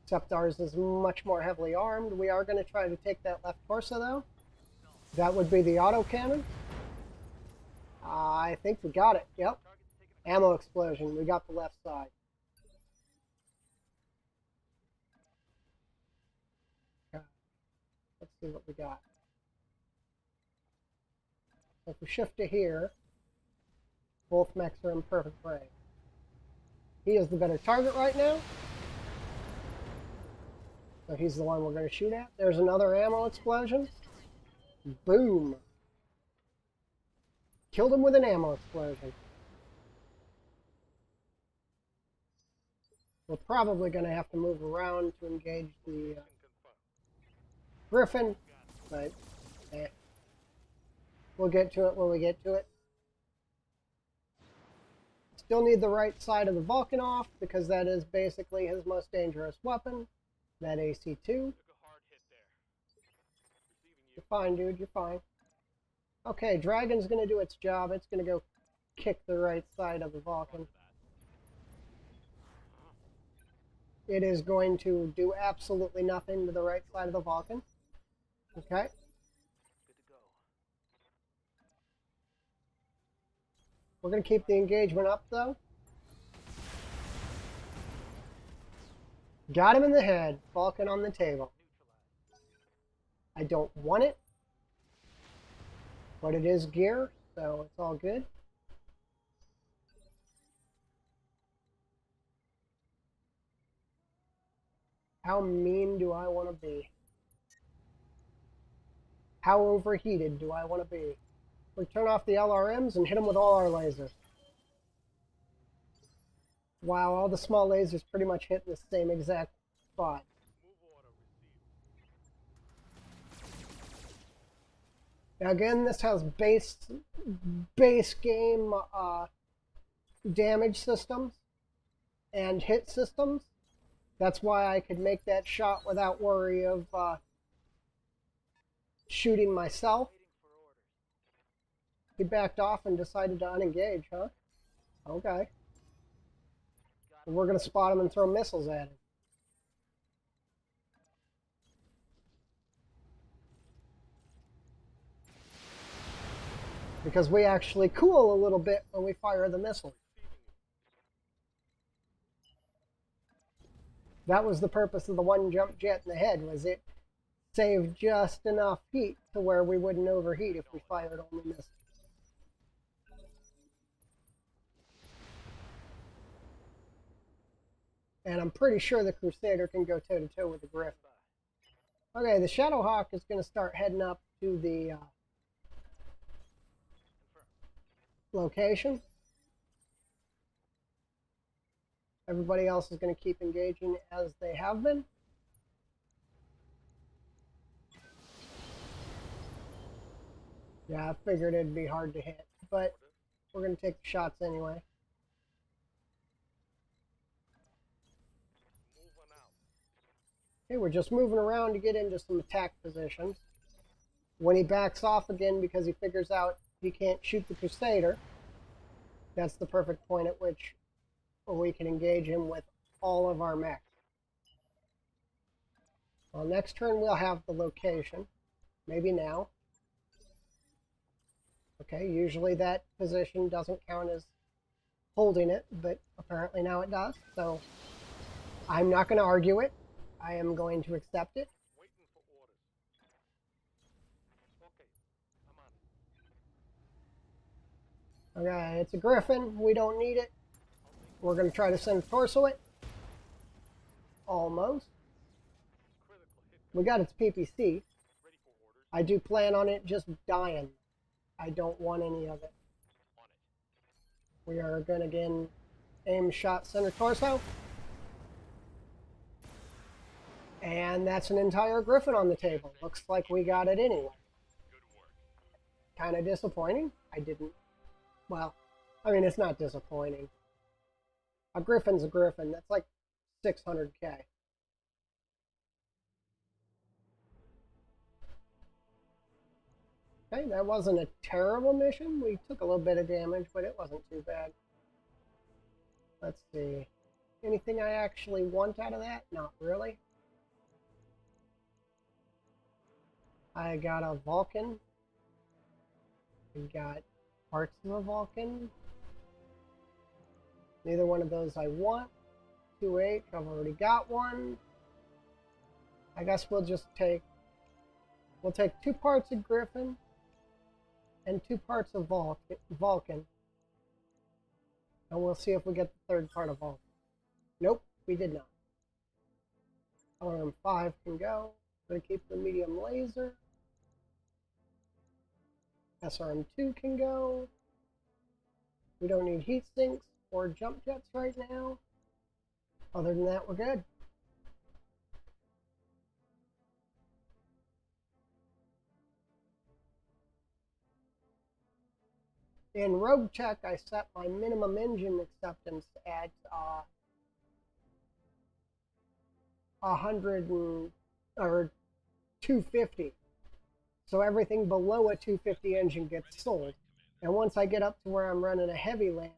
Except ours is much more heavily armed. We are going to try to take that left torso, though. That would be the autocannon. I think we got it. Yep. Ammo explosion. We got the left side. Okay. Let's see what we got. So if we shift to here, both mechs are in perfect range. He is the better target right now. So he's the one we're going to shoot at. There's another ammo explosion. Boom. Killed him with an ammo explosion. We're probably going to have to move around to engage the Griffin, but we'll get to it when we get to it. Still need the right side of the Vulcan off, because that is basically his most dangerous weapon, that AC-2. Took a hard hit there. Receiving you. You're fine, dude, you're fine. Okay, Dragon's going to do its job. It's going to go kick the right side of the Vulcan. It is going to do absolutely nothing to the right side of the Vulcan. Okay. Good to go. We're going to keep the engagement up, though. Got him in the head. Vulcan on the table. I don't want it. But it is gear, so it's all good. How mean do I want to be? How overheated do I want to be? We turn off the LRMs and hit them with all our lasers. Wow, all the small lasers pretty much hit the same exact spot. Move order received. Now again, this has base game damage systems and hit systems. That's why I could make that shot without worry of shooting myself. Waiting for orders. He backed off and decided to unengage, huh? Okay. We're going to spot him and throw missiles at him. Because we actually cool a little bit when we fire the missile. That was the purpose of the one jump jet in the head, was it saved just enough heat to where we wouldn't overheat if we fired only missiles. And I'm pretty sure the Crusader can go toe-to-toe with the Griffin. Okay, the Shadowhawk is going to start heading up to the location. Everybody else is going to keep engaging as they have been. Yeah, I figured it'd be hard to hit, but we're going to take the shots anyway. Moving out. Okay, we're just moving around to get into some attack positions. When he backs off again because he figures out he can't shoot the Crusader, that's the perfect point at which we can engage him with all of our mechs. Well, next turn we'll have the location. Maybe now. Okay, usually that position doesn't count as holding it, but apparently now it does. So I'm not going to argue it. I am going to accept it. Waiting for orders. Okay, I'm on it. Okay, it's a Griffin. We don't need it. We're going to try to send torso it. Almost. Critical hit. We got its PPC. Ready for orders. I do plan on it just dying. I don't want any of it. On it. We are going to again aim shot center torso. And that's an entire Griffin on the table. Looks like we got it anyway. Good work. Kind of disappointing. I didn't. Well, I mean, it's not disappointing. A Griffin's a Griffin. That's like 600K. Okay, that wasn't a terrible mission. We took a little bit of damage, but it wasn't too bad. Let's see. Anything I actually want out of that? Not really. I got a Vulcan. I got parts of a Vulcan. Neither one of those I want. 2H, I've already got one. I guess we'll take 2 parts of Griffin and 2 parts of Vulcan. And we'll see if we get the 3rd part of Vulcan. Nope, we did not. LRM-5 can go. Gonna keep the medium laser. SRM-2 can go. We don't need heat sinks or jump jets right now. Other than that, we're good. In Rogue Tech, I set my minimum engine acceptance at 250. So everything below a 250 engine gets sold. And once I get up to where I'm running a heavy lance,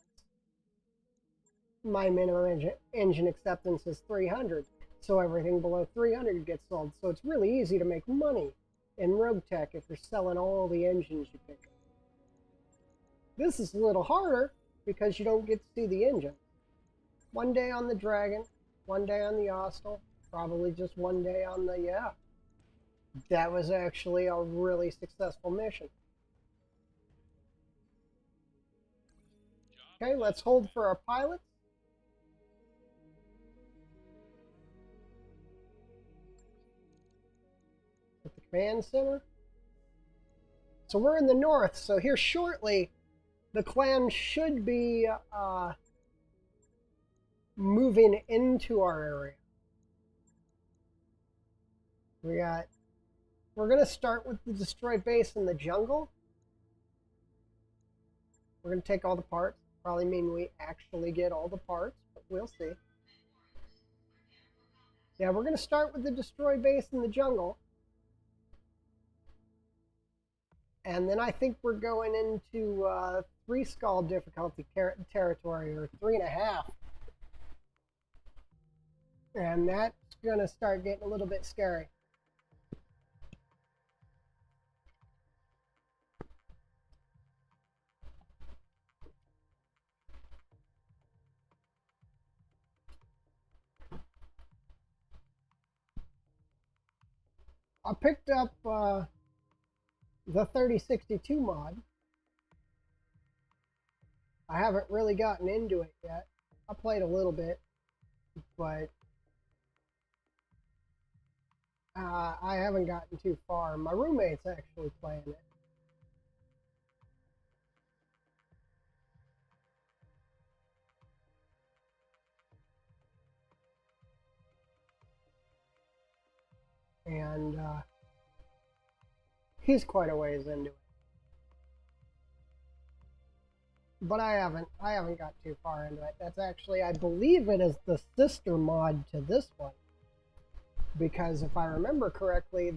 my minimum engine acceptance is 300. So everything below 300 gets sold. So it's really easy to make money in Rogue Tech if you're selling all the engines you pick up. This is a little harder because you don't get to see the engine. One day on the Dragon, one day on the Austral, probably just one day on the, yeah. That was actually a really successful mission. Okay, let's hold for our pilots. At the command center. So we're in the north, so here shortly, the clan should be moving into our area. We're going to start with the destroyed base in the jungle. We're going to take all the parts. Probably mean we actually get all the parts, but we'll see. Yeah, we're going to start with the destroyed base in the jungle. And then I think we're going into 3 skull difficulty territory, or 3.5. And that's going to start getting a little bit scary. I picked up the 3062 mod. I haven't really gotten into it yet. I played a little bit, but I haven't gotten too far. My roommate's actually playing it. And he's quite a ways into it. But I haven't got too far into it. That's actually, I believe it is the sister mod to this one. Because if I remember correctly,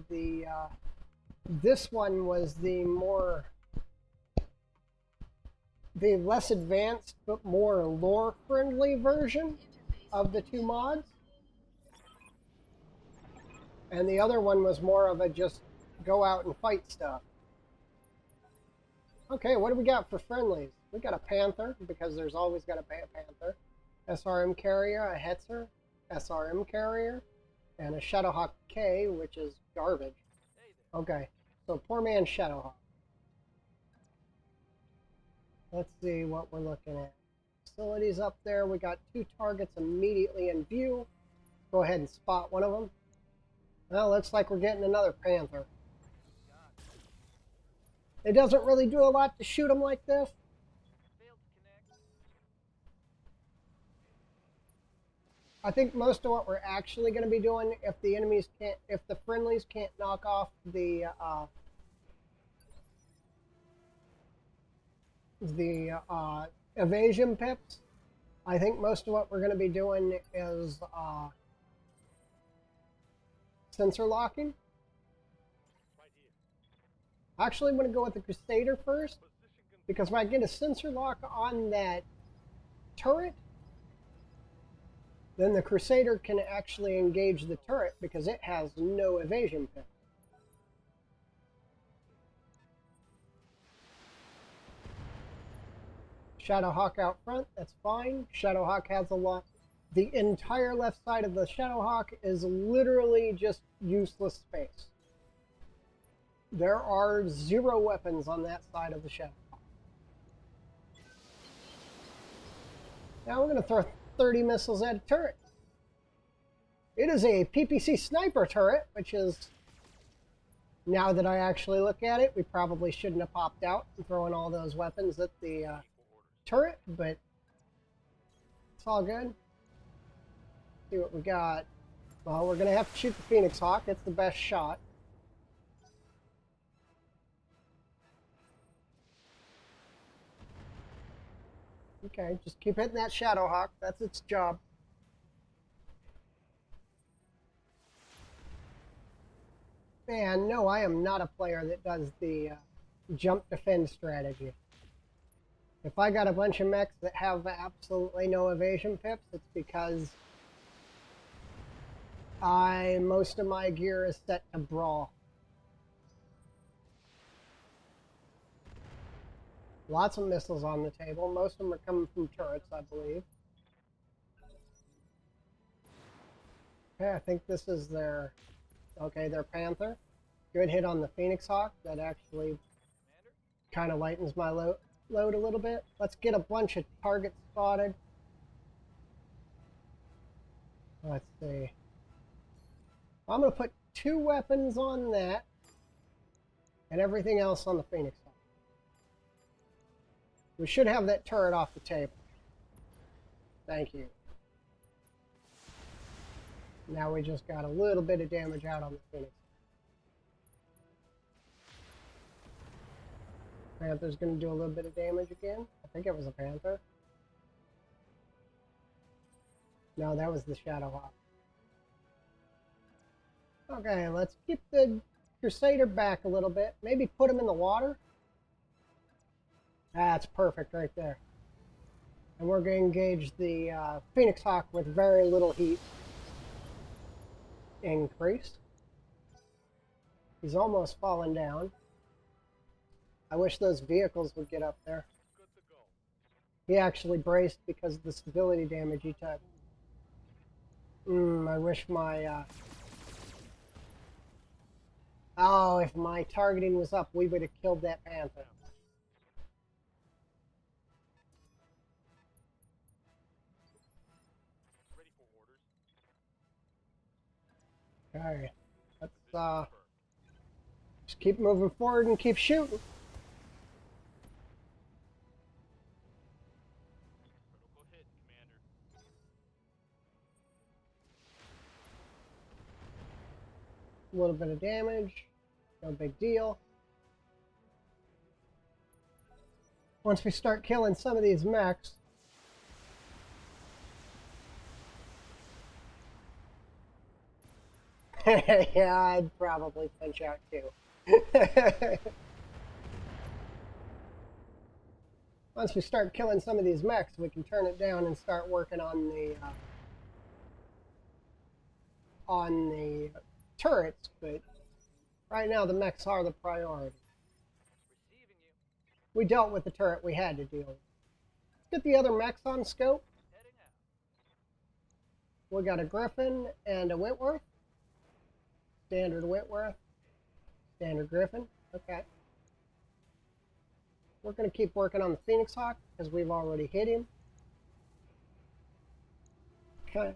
this one was the less advanced but more lore friendly version of the 2 mods. And the other one was more of a just go out and fight stuff. Okay, what do we got for friendlies? We got a Panther, because there's always got to be a Panther. SRM carrier, a Hetzer, SRM carrier, and a Shadowhawk K, which is garbage. Hey there. Okay, so poor man Shadowhawk. Let's see what we're looking at. Facilities up there. We got 2 targets immediately in view. Go ahead and spot one of them. Well, looks like we're getting another Panther. It doesn't really do a lot to shoot them like this. Failed to connect. I think most of what we're actually going to be doing, if the friendlies can't knock off the evasion pips, I think most of what we're going to be doing is sensor locking. Right here. Actually, I'm going to go with the Crusader first, Position confirmed. because if I get a sensor lock on that turret, then the Crusader can actually engage the turret because it has no evasion pip. Shadowhawk out front, that's fine. Shadowhawk has a lot. The entire left side of the Shadowhawk is literally just useless space. There are 0 weapons on that side of the Shadowhawk. Now we're going to throw 30 missiles at a turret. It is a PPC sniper turret, which is, now that I actually look at it, we probably shouldn't have popped out and throwing all those weapons at the turret, but it's all good. See what we got. Well, we're going to have to shoot the Phoenix Hawk. It's the best shot. Okay, just keep hitting that Shadowhawk. That's its job. And no, I am not a player that does the jump defend strategy. If I got a bunch of mechs that have absolutely no evasion pips, it's because most of my gear is set to brawl. Lots of missiles on the table. Most of them are coming from turrets, I believe. Okay, I think this is their Panther. Good hit on the Phoenix Hawk. That actually kind of lightens my load a little bit. Let's get a bunch of targets spotted. Let's see. I'm going to put 2 weapons on that and everything else on the Phoenix Hawk. We should have that turret off the table. Thank you. Now we just got a little bit of damage out on the Phoenix. Panther's going to do a little bit of damage again. I think it was a Panther. No, that was the Shadowhawk. Okay, let's keep the Crusader back a little bit. Maybe put him in the water. That's perfect right there. And we're going to engage the Phoenix Hawk with very little heat increase. He's almost fallen down. I wish those vehicles would get up there. Good to go. He actually braced because of the stability damage he took. I wish my... Oh, if my targeting was up, we would have killed that Panther. Ready for orders. Okay, let's Position confirmed. just keep moving forward and keep shooting. Critical hit, Commander. A little bit of damage, no big deal. Once we start killing some of these mechs, yeah, I'd probably punch out too. Once we start killing some of these mechs, we can turn it down and start working on the turrets, but right now the mechs are the priority. Receiving you. We dealt with the turret we had to deal with. Let's get the other mechs on scope. Heading out. We got a Griffin and a Whitworth. Standard Whitworth. Standard Griffin. Okay. We're going to keep working on the Phoenix Hawk because we've already hit him. Okay.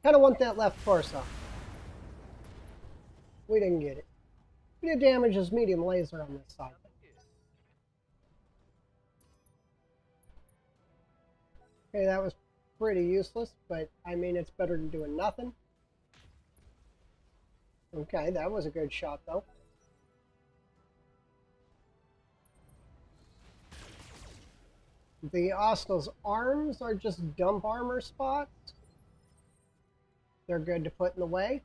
Kind of want that left torso. We didn't get it. We did damage his medium laser on this side. Nothing good. Okay, that was pretty useless, but I mean, it's better than doing nothing. Okay, that was a good shot, though. The Ostal's arms are just dump armor spots. They're good to put in the way.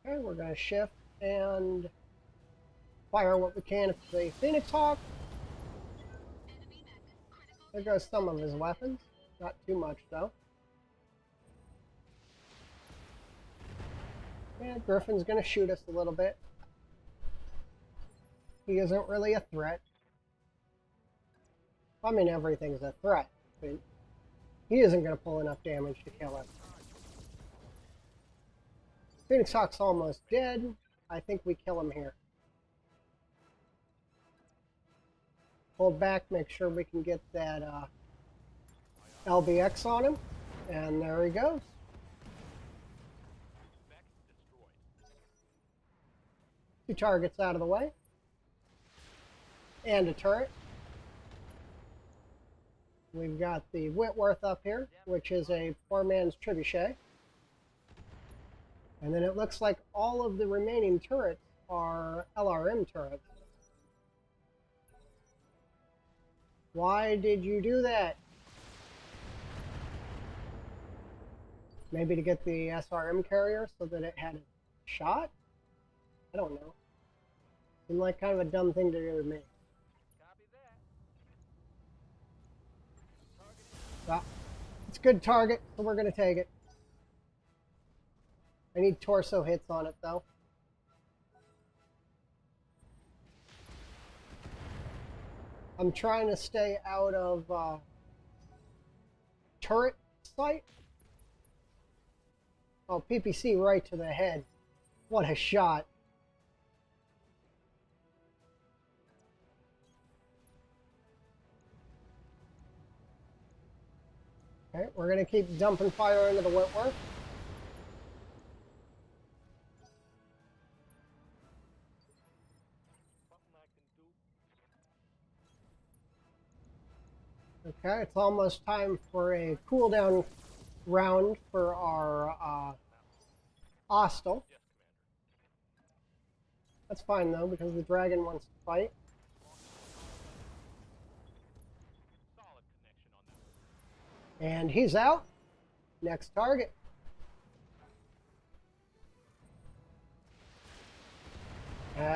Okay, we're going to shift and fire what we can at the Phoenix Hawk. There goes some of his weapons. Not too much, though. Yeah, Griffin's going to shoot us a little bit. He isn't really a threat. I mean, everything's a threat, but he isn't going to pull enough damage to kill us. Phoenix Hawk's almost dead. I think we kill him here. Hold back, make sure we can get that LBX on him. And there he goes. Mech destroyed. 2 targets out of the way. And a turret. We've got the Whitworth up here, which is a poor man's trebuchet. And then it looks like all of the remaining turrets are LRM turrets. Why did you do that? Maybe to get the SRM carrier so that it had a shot? I don't know. Seemed like kind of a dumb thing to do to me. Copy that. Target Well, it's a good target, so we're going to take it. I need torso hits on it, though. I'm trying to stay out of turret sight. Oh, PPC right to the head. What a shot. Okay, we're going to keep dumping fire into the Whitworth. Something I can do. Okay, it's almost time for a cooldown round for our Hostile. Yes, Commander. That's fine though, because the dragon wants to fight. Solid connection on that. And he's out. Next target.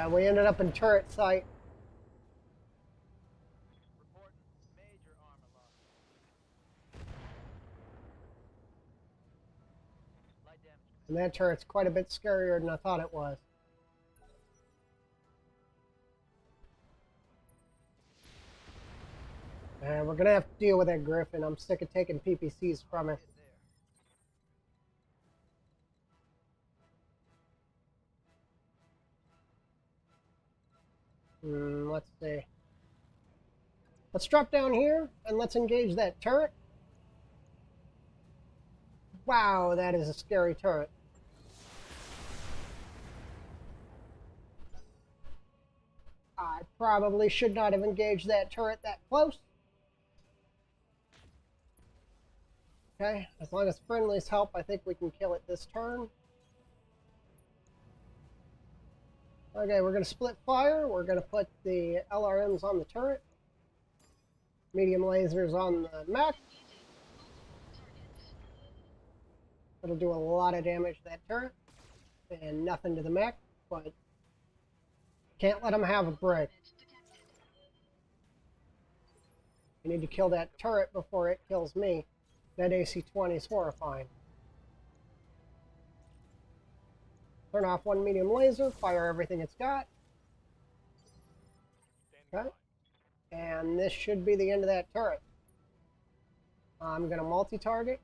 We ended up in turret sight. reporting major armor loss. Light damage. And that turret's quite a bit scarier than I thought it was. And we're going to have to deal with that Griffin. I'm sick of taking PPCs from it. Get there. Let's see. Let's drop down here and let's engage that turret. Wow, that is a scary turret. I probably should not have engaged that turret that close. Okay, as long as friendlies help, I think we can kill it this turn. Okay, we're going to split fire. We're going to put the LRMs on the turret. Medium lasers on the mech. That'll do a lot of damage to that turret. And nothing to the mech, but can't let them have a break. I need to kill that turret before it kills me. That AC-20 is horrifying. Turn off one medium laser, fire everything it's got. Standing Okay. And this should be the end of that turret. I'm going to multi-target.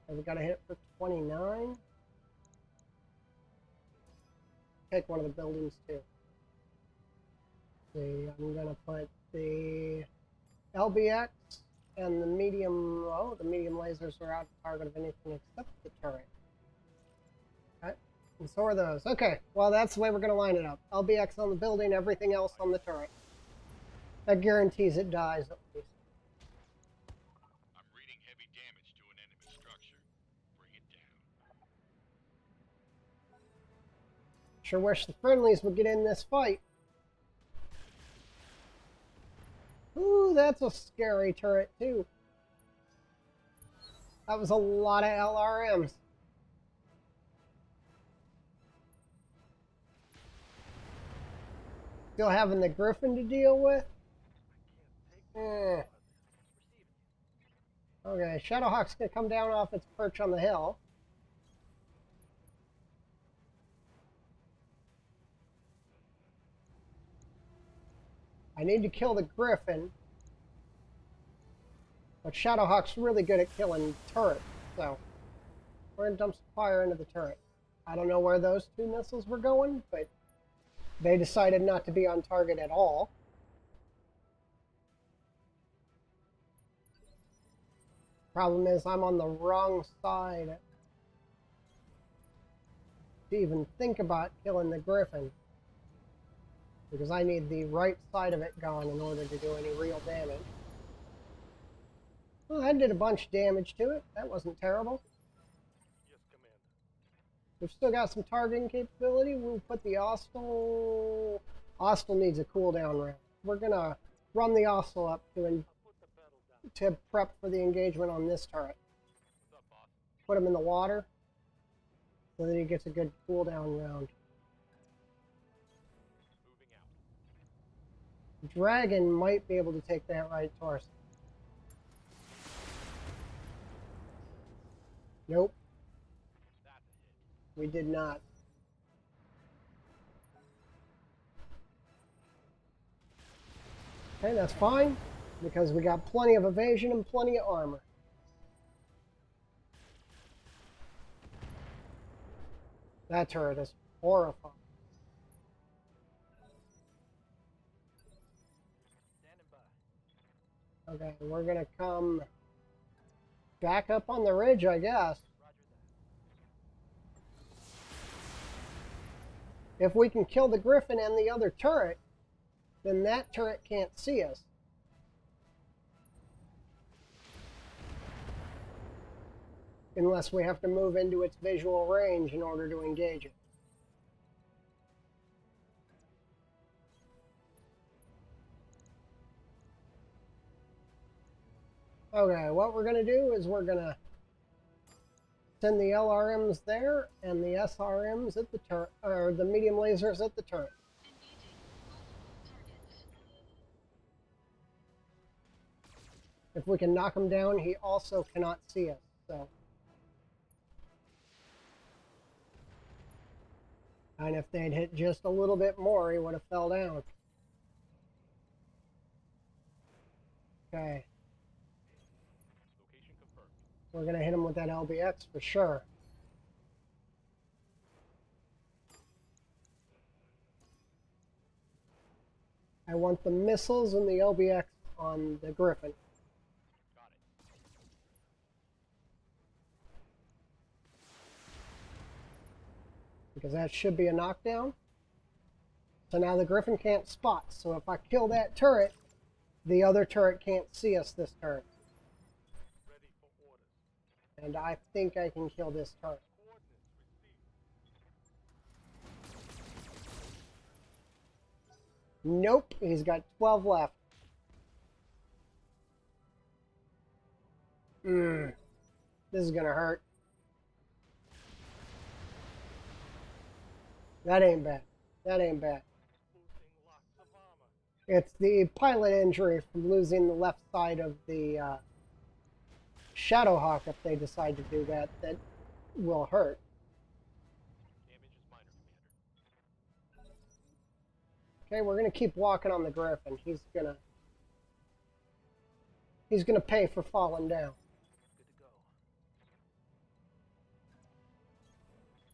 And we got to hit it for 29. Take one of the buildings too. See, I'm going to put the LBX and the medium, oh, the medium lasers are out to target of anything except the turret. Okay, and so are those. Okay, well, that's the way we're going to line it up. LBX on the building, everything else on the turret. That guarantees it dies at least. I'm reading heavy damage to an enemy structure. Bring it down. Sure wish the friendlies would get in this fight. Ooh, that's a scary turret too. That was a lot of LRMs. Still having the Griffin to deal with? Eh. Okay, Shadowhawk's gonna come down off its perch on the hill. I need to kill the Griffin. But Shadowhawk's really good at killing turrets, so we're gonna dump some fire into the turret. I don't know where those two missiles were going, but they decided not to be on target at all. Problem is, I'm on the wrong side to even think about killing the Griffin, because I need the right side of it gone in order to do any real damage. Well, I did a bunch of damage to it. That wasn't terrible. Yes, Commander. We've still got some targeting capability. We'll put the Austral... Austral needs a cooldown round. We're going to run the Austral up I'll put the battle down. to prep for the engagement on this turret. What's up, boss? Put him in the water so that he gets a good cooldown round. Moving out. Dragon might be able to take that right torso. Nope, That's a hit. we did not. Okay, that's fine, because we got plenty of evasion and plenty of armor. That turret is horrifying. Standing by. Okay, we're gonna come back up on the ridge, I guess. Roger that. If we can kill the Griffin and the other turret, then that turret can't see us. Unless we have to move into its visual range in order to engage it. Okay, what we're going to do is we're going to send the LRMs there and the SRMs at the turret, or the medium lasers at the turret. If we can knock him down, he also cannot see us, so. And if they'd hit just a little bit more, he would have fell down. Okay. Location confirmed. We're going to hit him with that LBX for sure. I want the missiles and the LBX on the Griffin. Got it. Because that should be a knockdown. So now the Griffin can't spot. So if I kill that turret, the other turret can't see us this turn. Ready for orders. And I think I can kill this turret. Coordinates received. Nope, he's got 12 left. This is gonna hurt. That ain't bad. That ain't bad. Losing lots of armor. It's the pilot injury from losing the left side of the Shadowhawk, if they decide to do that, that will hurt. Damage is minor, Commander. Okay, we're gonna keep walking on the Griffin. He's gonna pay for falling down. Good to go.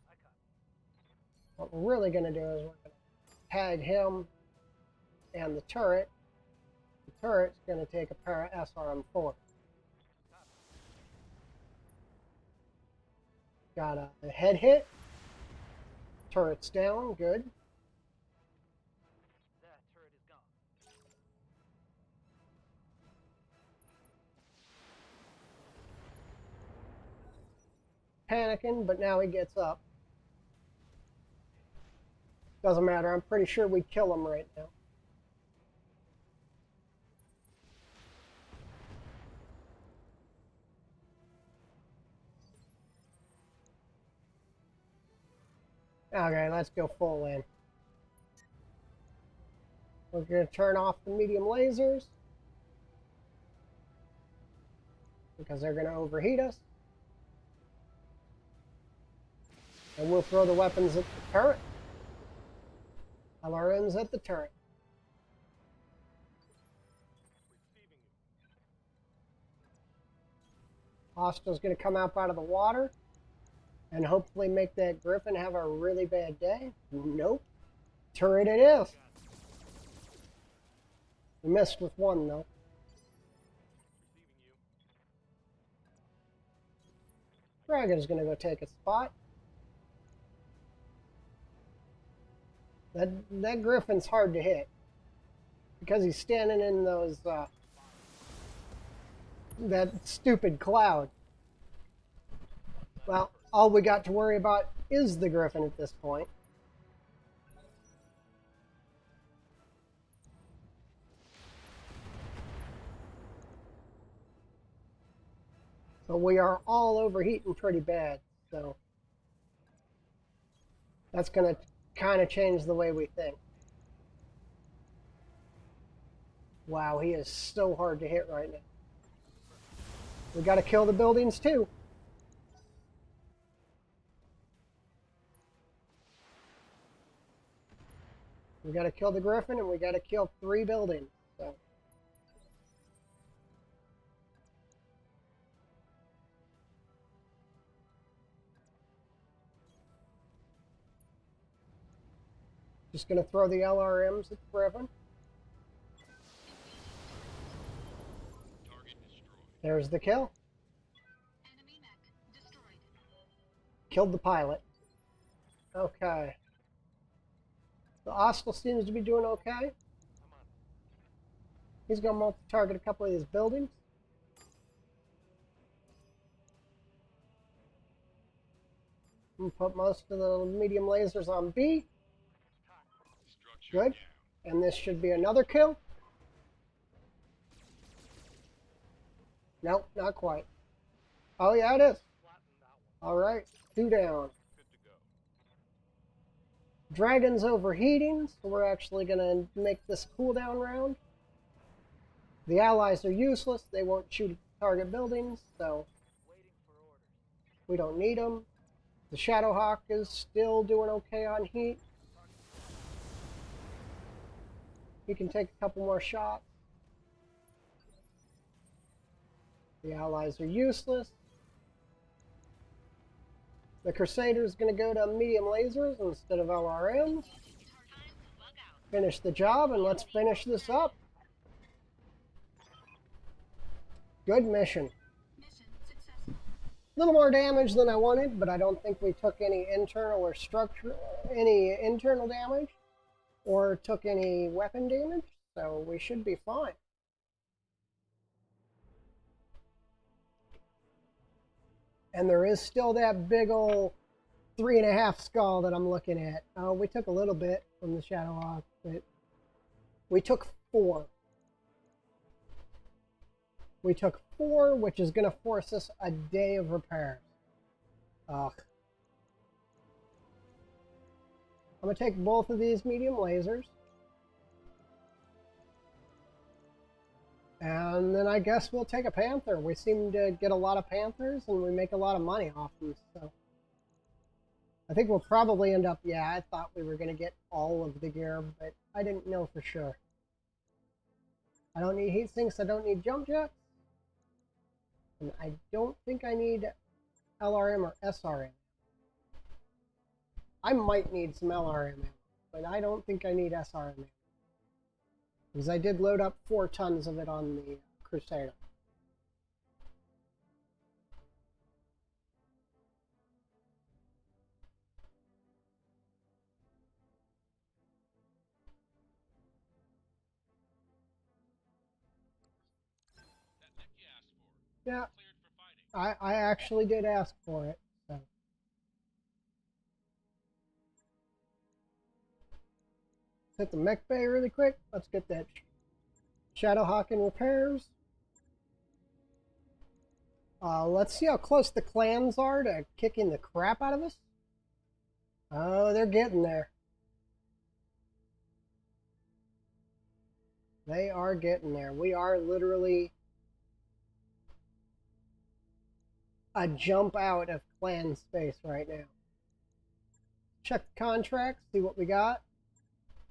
I copy. What we're really gonna do is we're gonna tag him and the turret. The turret's gonna take a pair of SRM4. Got a head hit. Turret's down, good. That turret is gone. Panicking, but now he gets up. Doesn't matter, I'm pretty sure we'd kill him right now. Okay, let's go full in. We're going to turn off the medium lasers because they're going to overheat us. And we'll throw the weapons at the turret. LRMs at the turret. Receiving you. Hostile's going to come up out of the water and hopefully make that Griffin have a really bad day. Nope. Turret it is. We missed with one, though. Receiving you. Dragon's going to go take a spot. That Griffin's hard to hit because he's standing in those that stupid cloud. Well, all we got to worry about is the Griffin at this point. But we are all overheating pretty bad, so that's going to kind of change the way we think. Wow, he is so hard to hit right now. We got to kill the buildings too. We got to kill the Griffin and we got to kill 3 buildings. So just going to throw the LRMs at the Griffin. Target destroyed. There's the kill. Enemy mech destroyed. Killed the pilot. Okay. The hostile seems to be doing okay. I'm on. He's going to multi-target a couple of these buildings. And put most of the medium lasers on B. Structure Good. down. And this should be another kill. Nope, not quite. Oh, yeah, it is. Flatten that one. All right, 2 down. Good to go. Dragon's overheating, so we're actually going to make this cooldown round. The allies are useless. They won't shoot at target buildings, so Waiting for orders. we don't need them. The Shadowhawk is still doing okay on heat. He can take a couple more shots. The allies are useless. The Crusader's going to go to medium lasers instead of LRMs. Finish the job, and let's finish this up. Good mission. Mission successful. A little more damage than I wanted, but I don't think we took any internal or any internal damage or took any weapon damage, so we should be fine. And there is still that big old 3.5 skull that I'm looking at. We took a little bit from the Shadowhawk, but we took 4. We took 4, which is going to force us a day of repairs. Ugh. I'm going to take both of these medium lasers. And then I guess we'll take a Panther. We seem to get a lot of Panthers and we make a lot of money off them. So I think we'll probably end up, yeah, I thought we were going to get all of the gear, but I didn't know for sure. I don't need heat sinks, I don't need jump jets. And I don't think I need LRM or SRM. I might need some LRM, but I don't think I need SRM. Because I did load up 4 tons of it on the Crusader. That mech you asked for. Yeah, Cleared for fighting. I actually did ask for it. So. Hit the mech bay really quick. Let's get that Shadowhawk in repairs. Let's see how close the clans are to kicking the crap out of us. Oh, they're getting there. They are getting there. We are literally a jump out of clan space right now. Check the contracts, see what we got.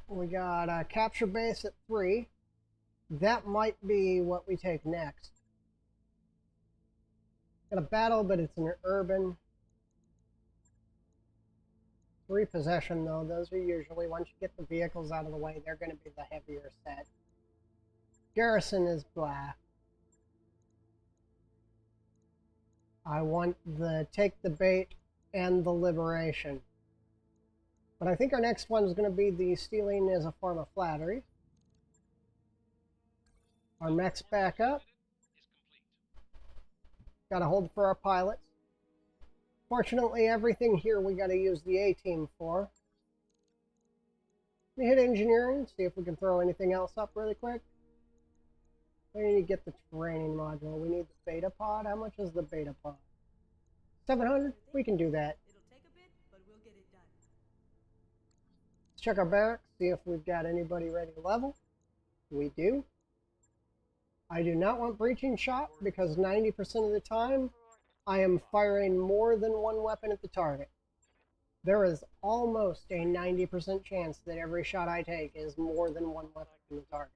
We got a capture base at 3. That might be what we take next. Got a battle, but it's an urban. Repossession, though, those are usually, once you get the vehicles out of the way, they're going to be the heavier set. Garrison is blah. I want the take the bait and the liberation. But I think our next one is going to be the stealing is a form of flattery. Our mech's back up. Got to hold for our pilots. Fortunately, everything here we got to use the A-team for. Let me hit engineering, see if we can throw anything else up really quick. We need to get the training module. We need the beta pod. How much is the beta pod? 700? We can do that. It'll take a bit, but we'll get it done. Let's check our barracks, see if we've got anybody ready to level. We do. I do not want breaching shot because 90% of the time I am firing more than one weapon at the target. There is almost a 90% chance that every shot I take is more than one weapon in the target.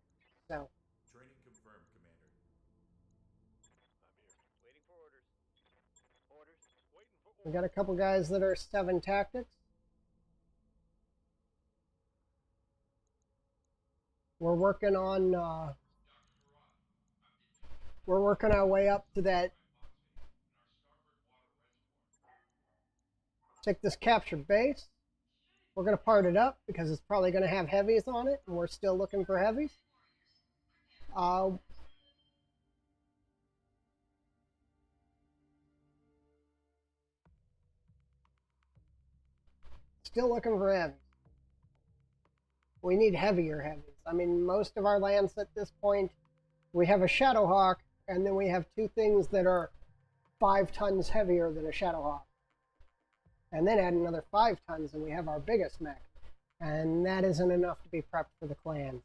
So, Training confirmed, Commander. I'm here. Waiting for orders. Orders. Waiting for we orders. got a couple guys that are 7 tactics. We're working on we're working our way up to that. Take this captured base. We're going to part it up because it's probably going to have heavies on it, and we're still looking for heavies. Still looking for heavies. We need heavier heavies. I mean, most of our lands at this point, we have a Shadowhawk, and then we have 2 things that are 5 tons heavier than a Shadowhawk. And then add another 5 tons, and we have our biggest mech. And that isn't enough to be prepped for the clans.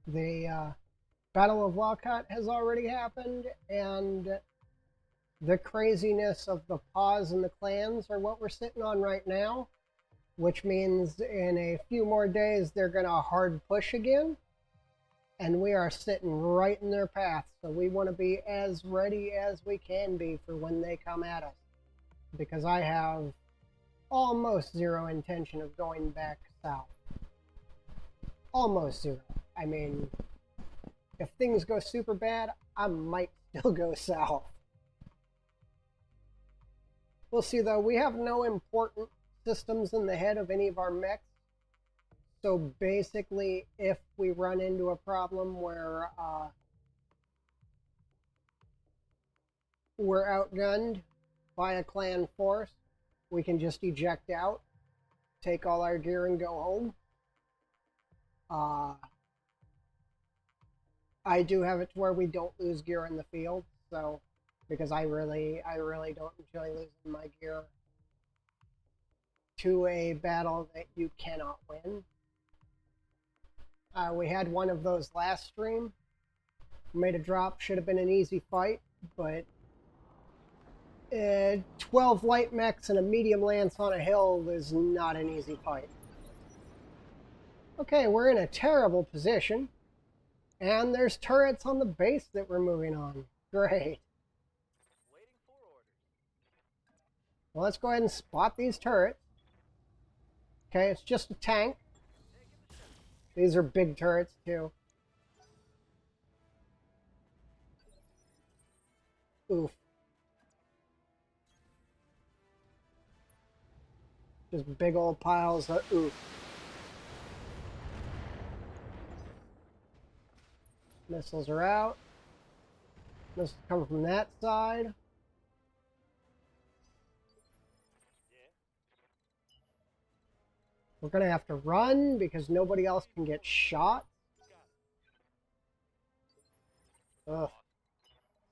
The Battle of Walcott has already happened, and the craziness of the pause and the clans are what we're sitting on right now, which means in a few more days they're going to hard push again, and we are sitting right in their path, so we want to be as ready as we can be for when they come at us, because I have almost zero intention of going back south. Almost zero. I mean, if things go super bad, I might still go south. We'll see, though. We have no important systems in the head of any of our mechs. So basically, if we run into a problem where we're outgunned by a clan force, we can just eject out, take all our gear, and go home. I do have it to where we don't lose gear in the field, so because I really don't enjoy losing my gear to a battle that you cannot win. We had one of those last stream. Made a drop, should have been an easy fight, but 12 light mechs and a medium lance on a hill is not an easy fight. Okay, we're in a terrible position, and there's turrets on the base that we're moving on. Great. Waiting for orders. Well, let's go ahead and spot these turrets. Okay, it's just a tank. These are big turrets, too. Oof. Just big old piles of oof. Missiles are out. Missiles come from that side. We're gonna have to run because nobody else can get shot. Ugh.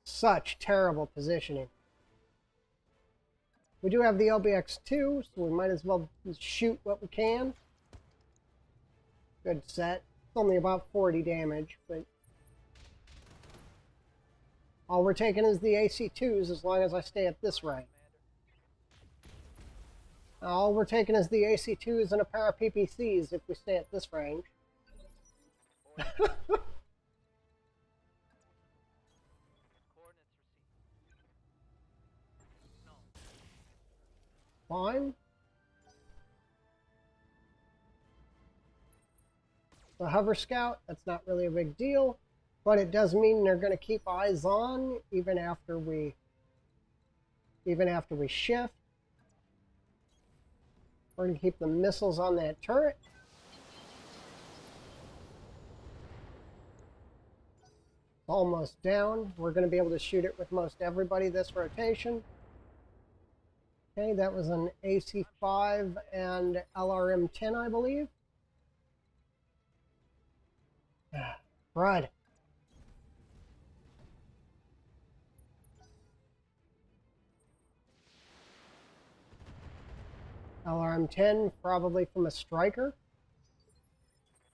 Such terrible positioning. We do have the LBX-2, so we might as well shoot what we can. Good set. It's only about 40 damage, but all we're taking is the AC-2s as long as I stay at this rank. All we're taking is the AC-2s and a pair of PPCs if we stay at this range. Coordinates received. No. Fine. The hover scout, that's not really a big deal, but it does mean they're going to keep eyes on even after we shift. We're going to keep the missiles on that turret. Almost down. We're going to be able to shoot it with most everybody this rotation. Okay, that was an AC-5 and LRM-10, I believe. Crud. LRM-10, probably from a striker.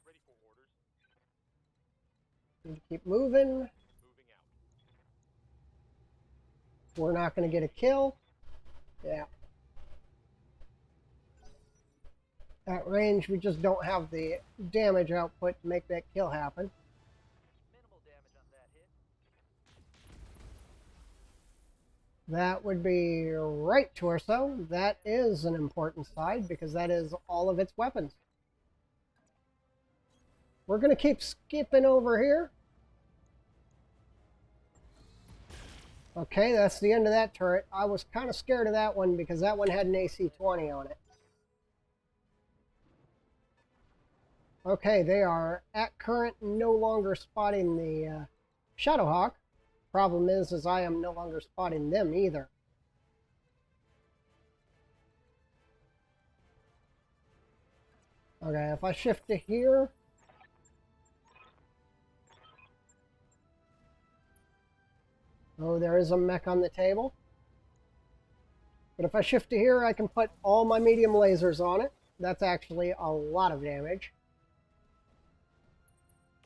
Ready for orders. Need to keep moving. Moving out. We're not going to get a kill. Yeah. At range, we just don't have the damage output to make that kill happen. Minimal damage on that hit. That would be right torso. That is an important side because that is all of its weapons. We're going to keep skipping over here. Okay, that's the end of that turret. I was kind of scared of that one because that one had an AC-20 on it. Okay, they are at current no longer spotting the Shadowhawk. Problem is I am no longer spotting them either. Okay, if I shift to here. Oh, there is a mech on the table. But if I shift to here, I can put all my medium lasers on it. That's actually a lot of damage.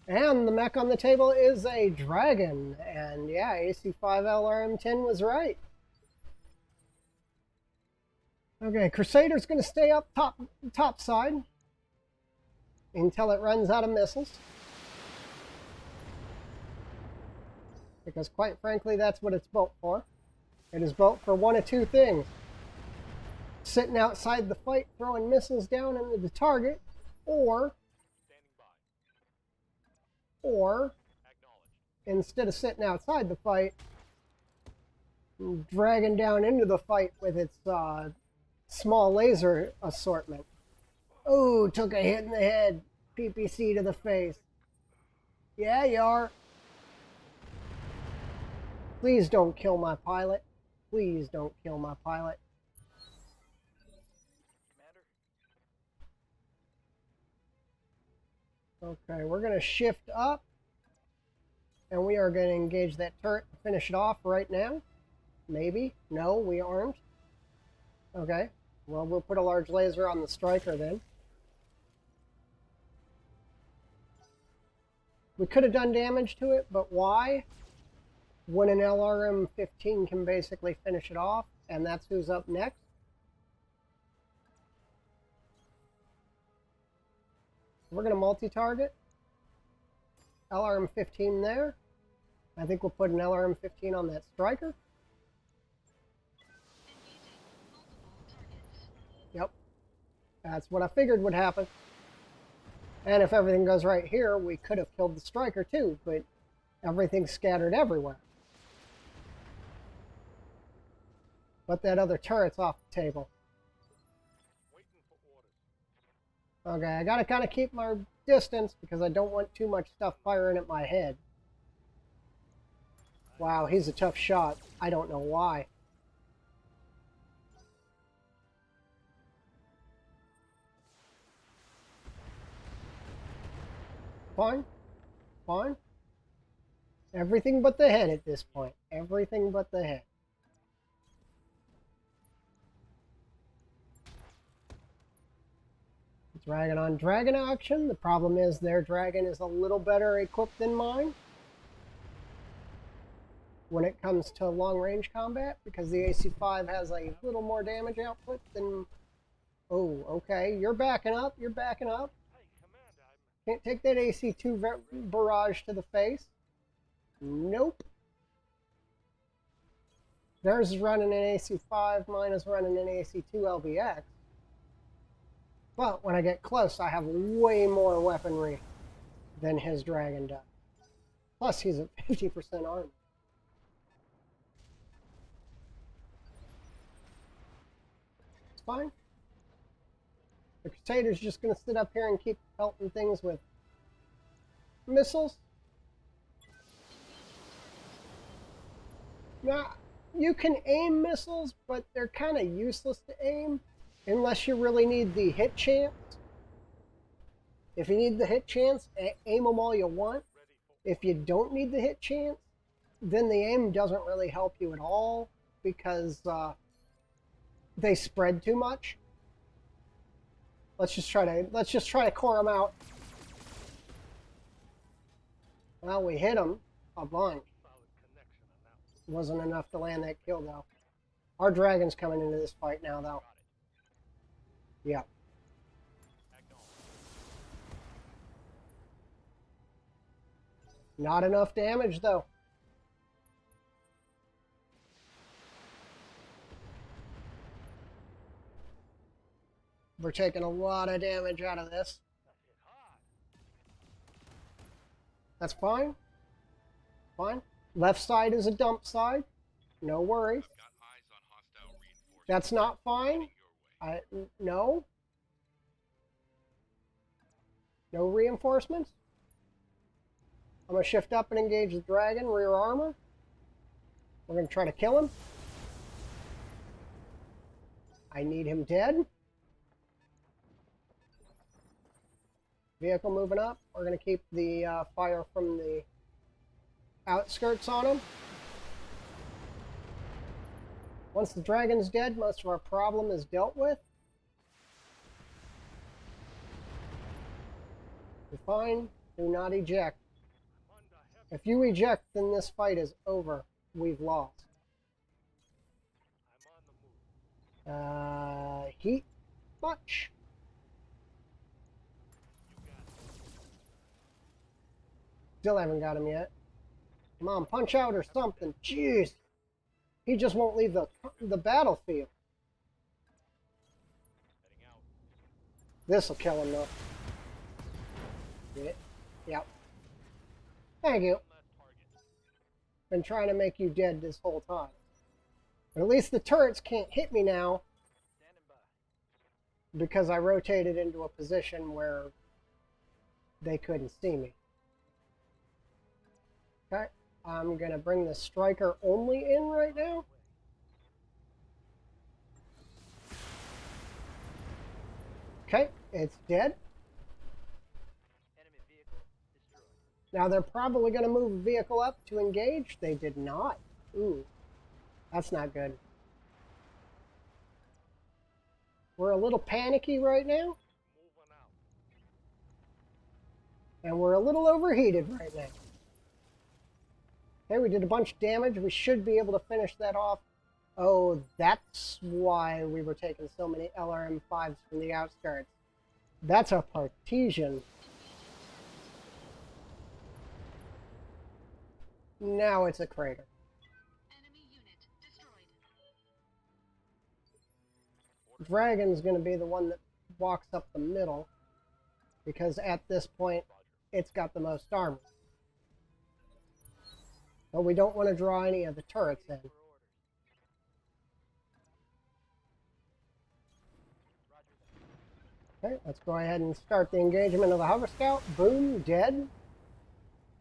And the mech on the table is a dragon. And yeah, AC-5 LRM-10 was right. Okay, Crusader's going to stay up top side until it runs out of missiles. Because quite frankly, that's what it's built for. It is built for one of two things. Sitting outside the fight, throwing missiles down into the target, or instead of sitting outside the fight, dragging down into the fight with its small laser assortment. Oh, took a hit in the head. PPC to the face. Yeah, you are. Please don't kill my pilot. Please don't kill my pilot. Commander. Okay, we're going to shift up. And we are going to engage that turret to finish it off right now. Maybe? No, we aren't. Okay. Well, we'll put a large laser on the striker then. We could have done damage to it, but why? When an LRM-15 can basically finish it off, and that's who's up next. We're going to multi-target. LRM-15 there. I think we'll put an LRM-15 on that striker. Engaging multiple targets. Yep. That's what I figured would happen. And if everything goes right here, we could have killed the striker too, but everything's scattered everywhere. But that other turret's off the table. Waiting for orders. Okay, I gotta kind of keep my distance because I don't want too much stuff firing at my head. Wow, he's a tough shot. I don't know why. Fine. Fine. Everything but the head at this point. Everything but the head. Dragon on dragon action. The problem is their dragon is a little better equipped than mine when it comes to long range combat because the AC-5 has a little more damage output than... Oh, okay. You're backing up. You're backing up. Hey, Commander, Can't take that AC-2 barrage to the face. Nope. Theirs is running an AC-5. Mine is running an AC-2 LBX. But when I get close, I have way more weaponry than his dragon does. Plus, he's at 50% armor. It's fine. The Crusader's just going to sit up here and keep pelting things with missiles. Now, you can aim missiles, but they're kind of useless to aim. Unless you really need the hit chance. If you need the hit chance, aim them all you want. If you don't need the hit chance, then the aim doesn't really help you at all because they spread too much. Let's just try to core them out. Well, we hit them a bunch. solid connection on that. Wasn't enough to land that kill though. Our dragon's coming into this fight now though. Yeah. Act on. Not enough damage though. We're taking a lot of damage out of this. That hit hard. That's fine. Fine. Left side is a dump side. No worries. I've got eyes on hostile reinforcements. That's not fine. Heading your way. No. No reinforcements. I'm gonna shift up and engage the dragon, rear armor. We're gonna try to kill him. I need him dead. Vehicle moving up. We're gonna keep the fire from the outskirts on him. Once the dragon's dead, most of our problem is dealt with. You're fine. Do not eject. I'm under heavy. If you eject, then this fight is over. We've lost. I'm on the move. Heat much. You got it. Still haven't got him yet. Come on, punch out or something. Jeez. He just won't leave the battlefield. Heading out. This'll kill him though. Yep. Thank you. One last target. Been trying to make you dead this whole time. But at least the turrets can't hit me now Standing by. because I rotated into a position where they couldn't see me. Okay, I'm gonna bring the striker only in right now. Okay, it's dead. Enemy vehicle destroyed. Now they're probably gonna move a vehicle up to engage. They did not. Ooh. That's not good. We're a little panicky right now, Moving out. and we're a little overheated right now. Okay, we did a bunch of damage. We should be able to finish that off. Oh, that's why we were taking so many LRM-5s from the outskirts. That's a partisan. Now it's a crater. Enemy unit destroyed. Dragon's going to be the one that walks up the middle, because at this point, it's got the most armor. But we don't want to draw any of the turrets in. For orders. Roger that. Okay, let's go ahead and start the engagement of the hover scout. Boom, dead.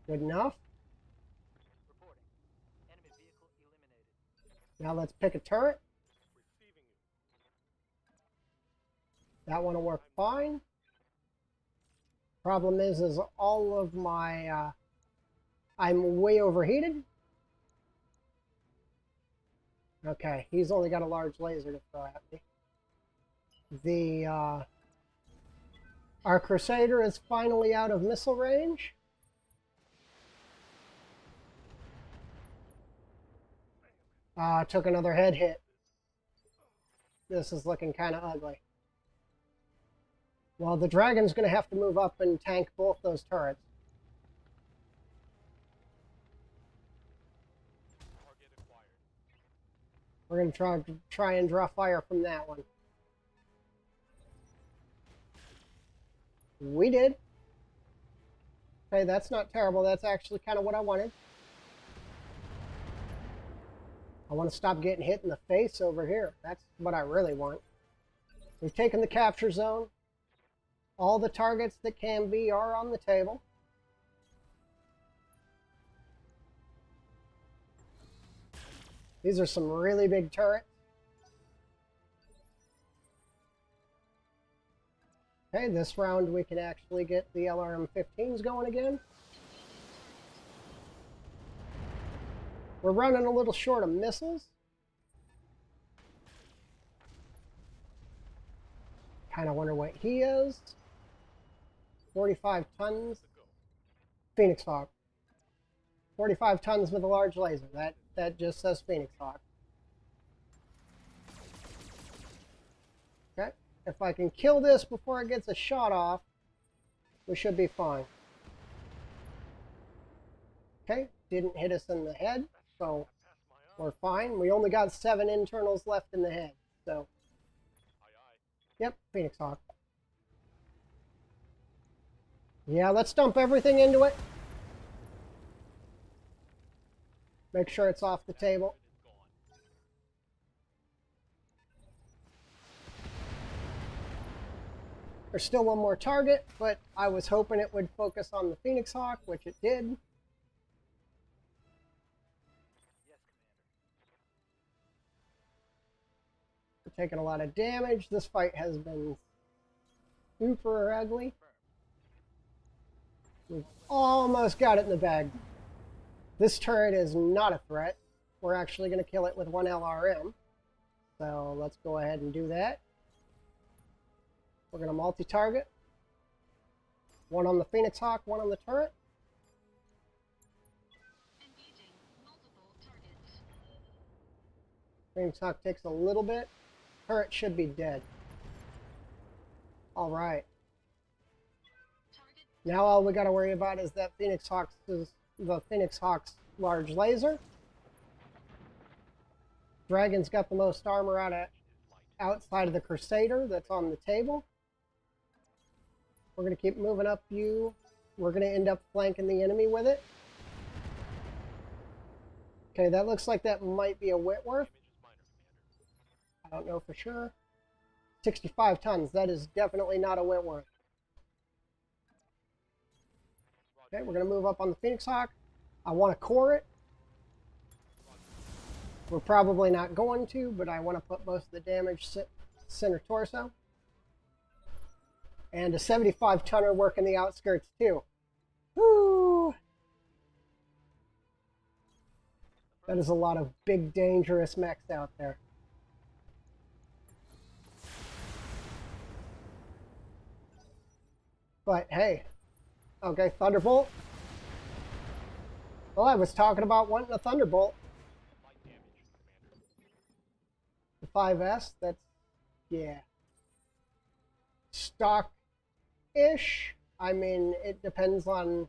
Good enough. Reporting. Enemy vehicle eliminated. Now let's pick a turret. Receiving you. That one will work fine. Problem is all of my, I'm way overheated. Okay, he's only got a large laser to throw at me. Our Crusader is finally out of missile range. Took another head hit. This is looking kind of ugly. Well, the Dragon's going to have to move up and tank both those turrets. Target acquired. We're going to try and draw fire from that one. We did. Okay, that's not terrible. That's actually kind of what I wanted. I want to stop getting hit in the face over here. That's what I really want. We've taken the capture zone. All the targets that can be are on the table. These are some really big turrets. Okay, this round we can actually get the LRM-15s going again. We're running a little short of missiles. Kind of wonder what he is. 45 tons. Phoenix Hawk. 45 tons with a large laser. That just says Phoenix Hawk. Okay. If I can kill this before it gets a shot off, we should be fine. Okay. Didn't hit us in the head, so we're fine. We only got 7 internals left in the head, so. Yep, Phoenix Hawk. Yeah, let's dump everything into it. Make sure it's off the table. There's still one more target, but I was hoping it would focus on the Phoenix Hawk, which it did. Yes, Commander. We're taking a lot of damage. This fight has been super ugly. We've almost got it in the bag. This turret is not a threat. We're actually going to kill it with 1 LRM. So let's go ahead and do that. We're going to multi-target. 1 on the Phoenix Hawk, 1 on the turret. Engaging multiple targets. Phoenix Hawk takes a little bit. Turret should be dead. All right. Target Now all we got to worry about is that the Phoenix Hawk's large laser. Dragon's got the most armor outside of the Crusader that's on the table. We're going to keep moving up you. We're going to end up flanking the enemy with it. Okay, that looks like that might be a Whitworth. I don't know for sure. 65 tons. That is definitely not a Whitworth. Okay, we're going to move up on the Phoenix Hawk. I want to core it. We're probably not going to, but I want to put most of the damage center torso. And a 75-tonner working the outskirts too. Woo! That is a lot of big, dangerous mechs out there. But hey, okay, Thunderbolt. Well, I was talking about wanting a Thunderbolt. Light damage, Commander. The 5S, that's, yeah. Stock-ish. I mean, it depends on...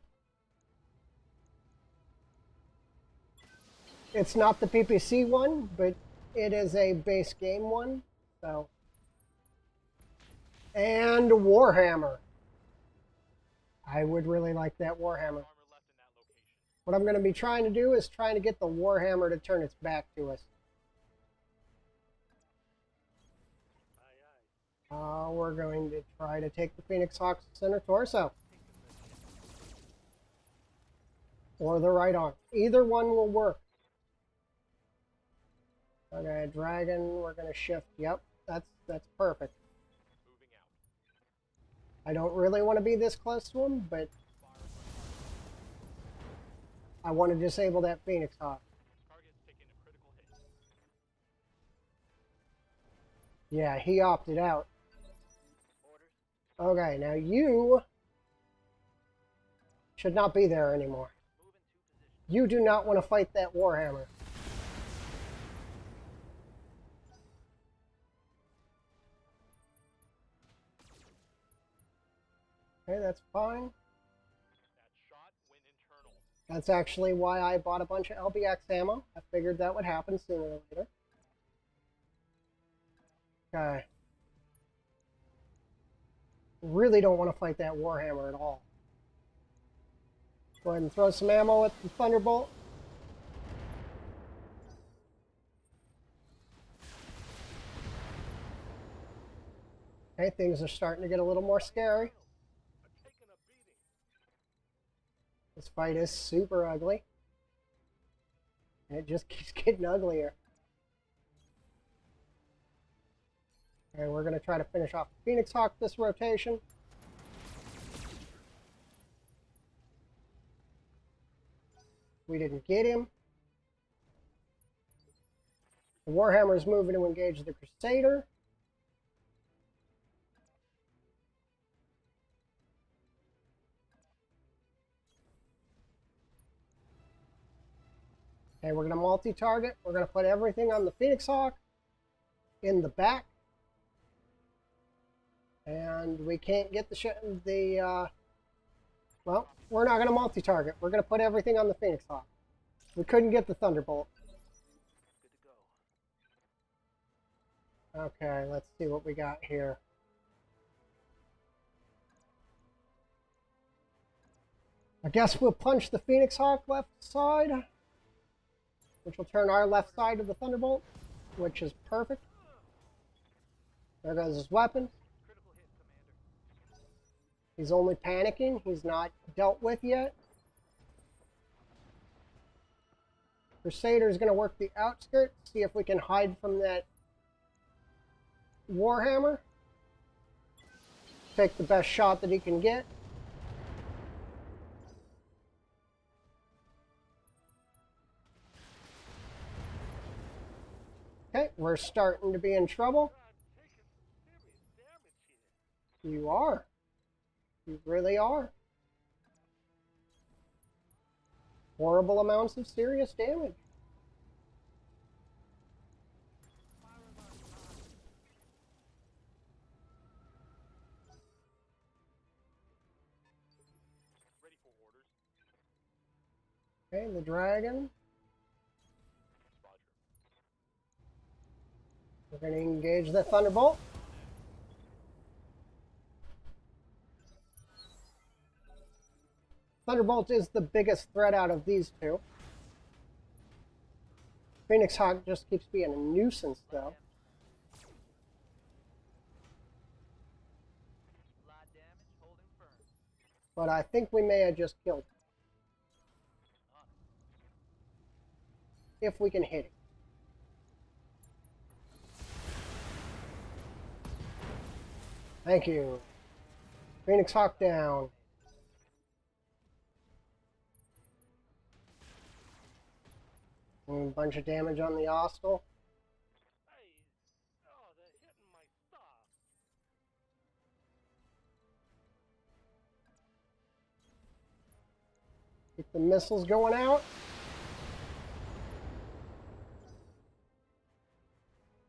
It's not the PPC one, but it is a base game one, so... And Warhammer. I would really like that Warhammer. Armor left in that location. What I'm going to be trying to do is trying to get the Warhammer to turn its back to us. Aye, aye. We're going to try to take the Phoenix Hawk's center torso. Or the right arm. Either one will work. Okay, Dragon, we're going to shift. Yep, that's perfect. Moving out. I don't really want to be this close to him, but I want to disable that Phoenix Hawk. Target's taking a critical hit. Yeah, he opted out. Orders. Okay, now you should not be there anymore. Move into position. You do not want to fight that Warhammer. Okay, that's fine. That shot went internal. That's actually why I bought a bunch of LBX ammo. I figured that would happen sooner or later. Okay. Really don't want to fight that Warhammer at all. Go ahead and throw some ammo at the Thunderbolt. Okay, things are starting to get a little more scary. I'm taking a beating. This fight is super ugly. And it just keeps getting uglier. Okay, we're going to try to finish off the Phoenix Hawk this rotation. We didn't get him. The Warhammer is moving to engage the Crusader. Okay, we're going to multi-target. We're going to put everything on the Phoenix Hawk in the back. And we can't get well, we're not going to multi-target. We're going to put everything on the Phoenix Hawk. We couldn't get the Thunderbolt. Good to go. Okay, let's see what we got here. I guess we'll punch the Phoenix Hawk left side, which will turn our left side to the Thunderbolt, which is perfect. There goes his weapon. Critical hit, Commander. He's only panicking. He's not dealt with yet. Crusader's going to work the outskirts, see if we can hide from that Warhammer. Take the best shot that he can get. Okay, we're starting to be in trouble. I'm taking some serious damage here. You are. You really are. Horrible amounts of serious damage. Ready for orders. Okay, the dragon. Roger. We're going to engage the Thunderbolt. Thunderbolt is the biggest threat out of these two. Phoenix Hawk just keeps being a nuisance, though. Light damage, holding firm. But I think we may have just killed him. If we can hit it. Thank you. Phoenix Hawk down. A bunch of damage on the hostile. Hey, oh, they're hitting my stuff. Keep the missiles going out.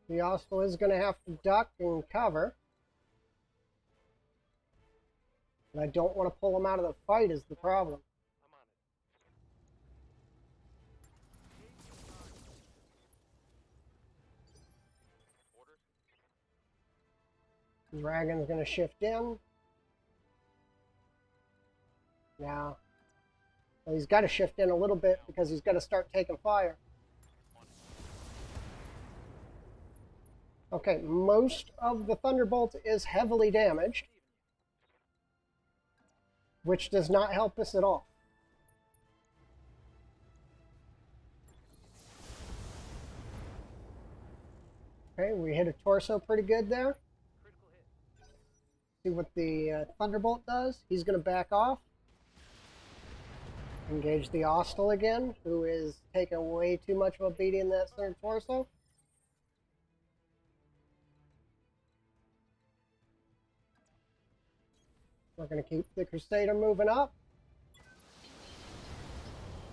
The hostile is going to have to duck and cover. But I don't want to pull him out of the fight is the problem. I'm on it. Orders? Dragon's going to shift in. Now, well, he's got to shift in a little bit because he's got to start taking fire. Okay, most of the Thunderbolt is heavily damaged, which does not help us at all. Okay, we hit a torso pretty good there. Critical hit. See what the Thunderbolt does. He's going to back off. Engage the hostile again, who is taking way too much of a beating in that third torso. We're going to keep the Crusader moving up.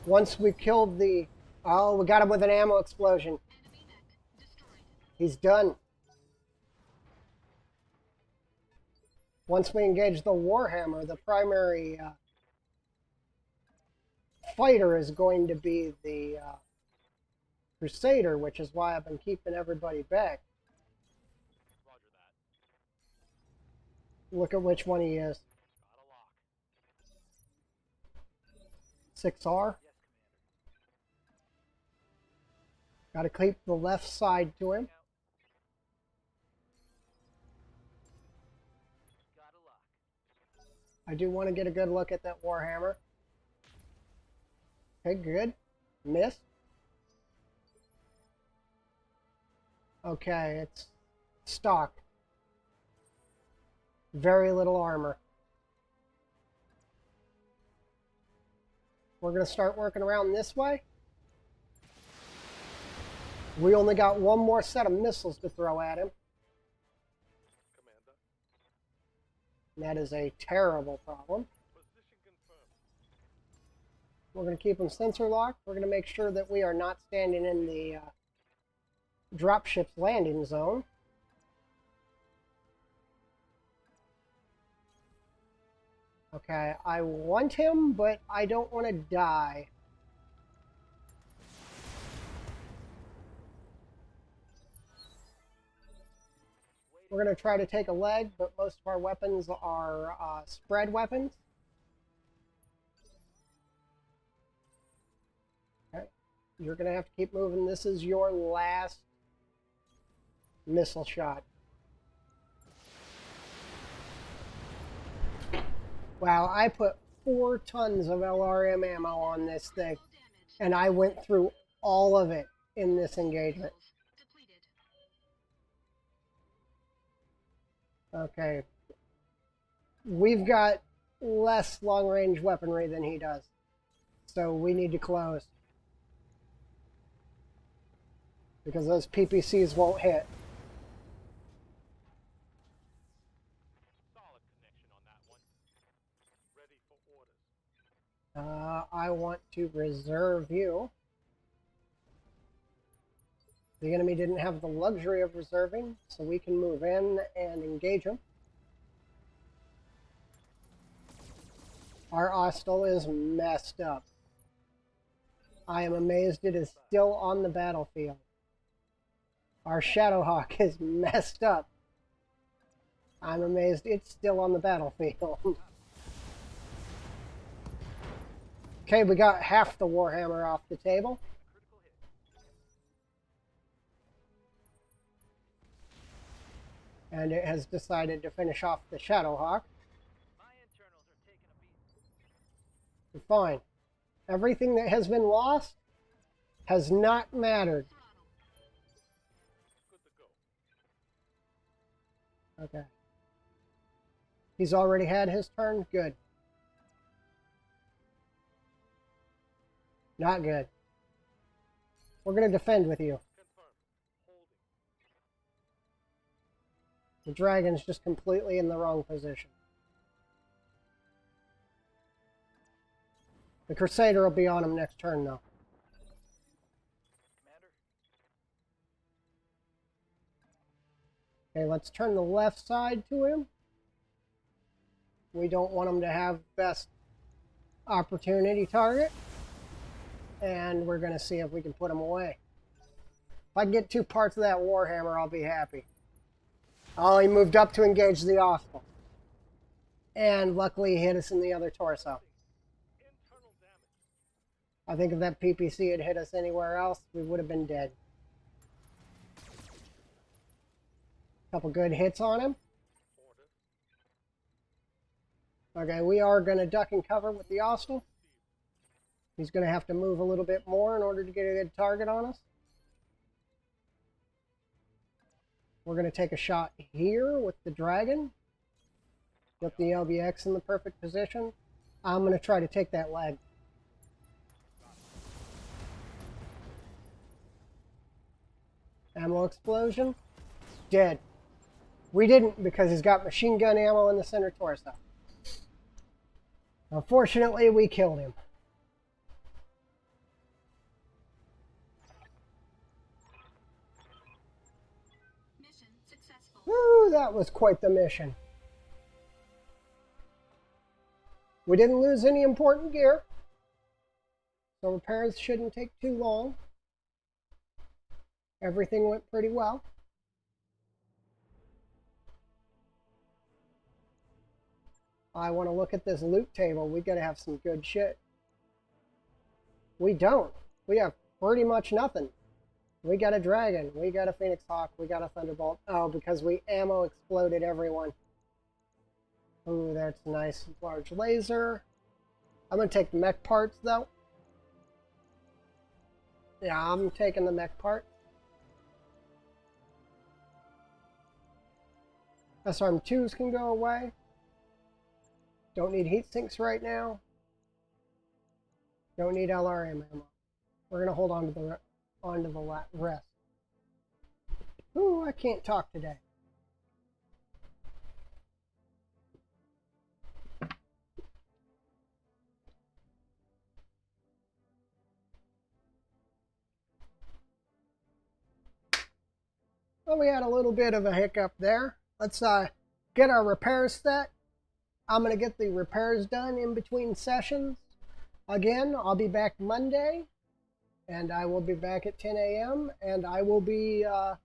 Once we killed the... Oh, we got him with an ammo explosion. Enemy mech destroyed. He's done. Once we engage the Warhammer, the primary fighter is going to be the Crusader, which is why I've been keeping everybody back. Roger that. Look at which one he is. Got a lock. 6R. Yes, Commander. Got to keep the left side to him. Got a lock. I do want to get a good look at that Warhammer. Okay, good. Missed. Okay, it's stock. Very little armor. We're going to start working around this way. We only got one more set of missiles to throw at him. Commander. And that is a terrible problem. Position confirmed. We're going to keep them sensor locked. We're going to make sure that we are not standing in the dropship's landing zone. Okay, I want him, but I don't want to die. We're going to try to take a leg, but most of our weapons are spread weapons. Okay, you're going to have to keep moving. This is your last missile shot. Wow, I put 4 tons of LRM ammo on this thing, Full damage. and I went through all of it in this engagement. Depleted. Okay. We've got less long-range weaponry than he does, so we need to close. Because those PPCs won't hit. Solid connection on that one. Ready for orders. I want to reserve you. The enemy didn't have the luxury of reserving, so we can move in and engage them. Our hostile is messed up. I am amazed it is still on the battlefield. Our Shadowhawk is messed up. I'm amazed it's still on the battlefield. Okay, we got half the Warhammer off the table. Critical hit. And it has decided to finish off the Shadowhawk. My internals are taking a beating. Fine. Everything that has been lost has not mattered. Throttle. Good to go. Okay. He's already had his turn? Good. Not good. We're going to defend with you. Confirmed. Holding. The dragon's just completely in the wrong position. The Crusader will be on him next turn, though. Commander? Okay, let's turn the left side to him. We don't want him to have best opportunity target. And we're going to see if we can put him away. If I can get 2 parts of that Warhammer, I'll be happy. Oh, he moved up to engage the Austral. And luckily he hit us in the other torso. Internal damage. I think if that PPC had hit us anywhere else, we would have been dead. Couple good hits on him. Order. Okay, we are going to duck and cover with the Austral. He's going to have to move a little bit more in order to get a good target on us. We're going to take a shot here with the dragon. Get the LBX in the perfect position. I'm going to try to take that leg. Ammo explosion. Dead. We didn't because he's got machine gun ammo in the center torso. Unfortunately, we killed him. Mission successful. Woo, that was quite the mission. We didn't lose any important gear, so repairs shouldn't take too long. Everything went pretty well. I want to look at this loot table. We gotta have some good shit. We don't. We have pretty much nothing. We got a dragon. We got a Phoenix Hawk. We got a Thunderbolt. Oh, because we ammo exploded everyone. Ooh, that's nice. Large laser. I'm gonna take the mech parts though. Yeah, I'm taking the mech part. SRM2s can go away. Don't need heat sinks right now. Don't need LRM ammo. We're gonna hold on to the rest. Ooh, I can't talk today. Well, we had a little bit of a hiccup there. Let's get our repairs set. I'm going to get the repairs done in between sessions. Again, I'll be back Monday, and I will be back at 10 a.m. and I will be on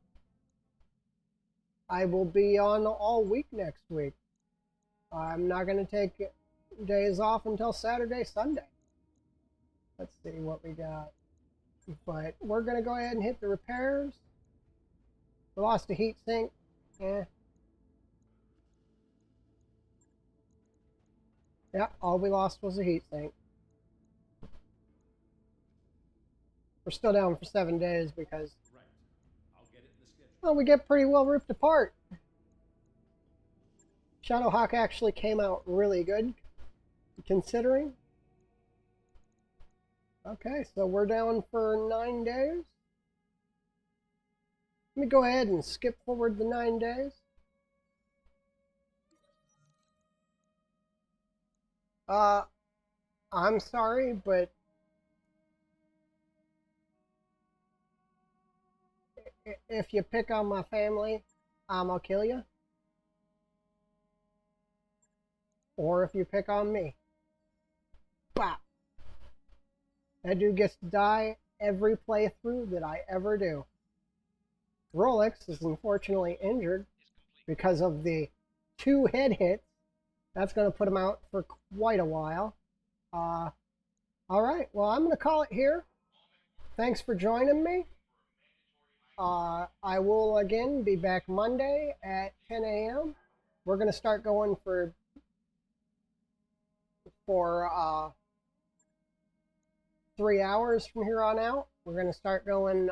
all week next week. I'm not going to take days off until Saturday, Sunday. Let's see what we got. But we're going to go ahead and hit the repairs. We lost a heat sink. Yeah, all we lost was a heat sink. We're still down for 7 days because, Right. I'll get it in the schedule. well, we get pretty well ripped apart. Shadowhawk actually came out really good, considering. Okay, so we're down for 9 days. Let me go ahead and skip forward the 9 days. I'm sorry, but if you pick on my family, I'll kill you. Or if you pick on me, bop. That dude gets to die every playthrough that I ever do. Rolex is unfortunately injured because of the 2 head hits. That's going to put him out for quite a while. All right, well, I'm going to call it here. Thanks for joining me. I will again be back Monday at 10 a.m. We're going to start going for 3 hours from here on out. We're going to start going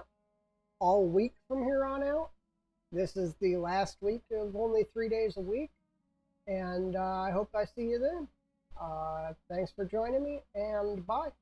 all week from here on out. This is the last week of only 3 days a week. And I hope I see you then. Thanks for joining me, and bye.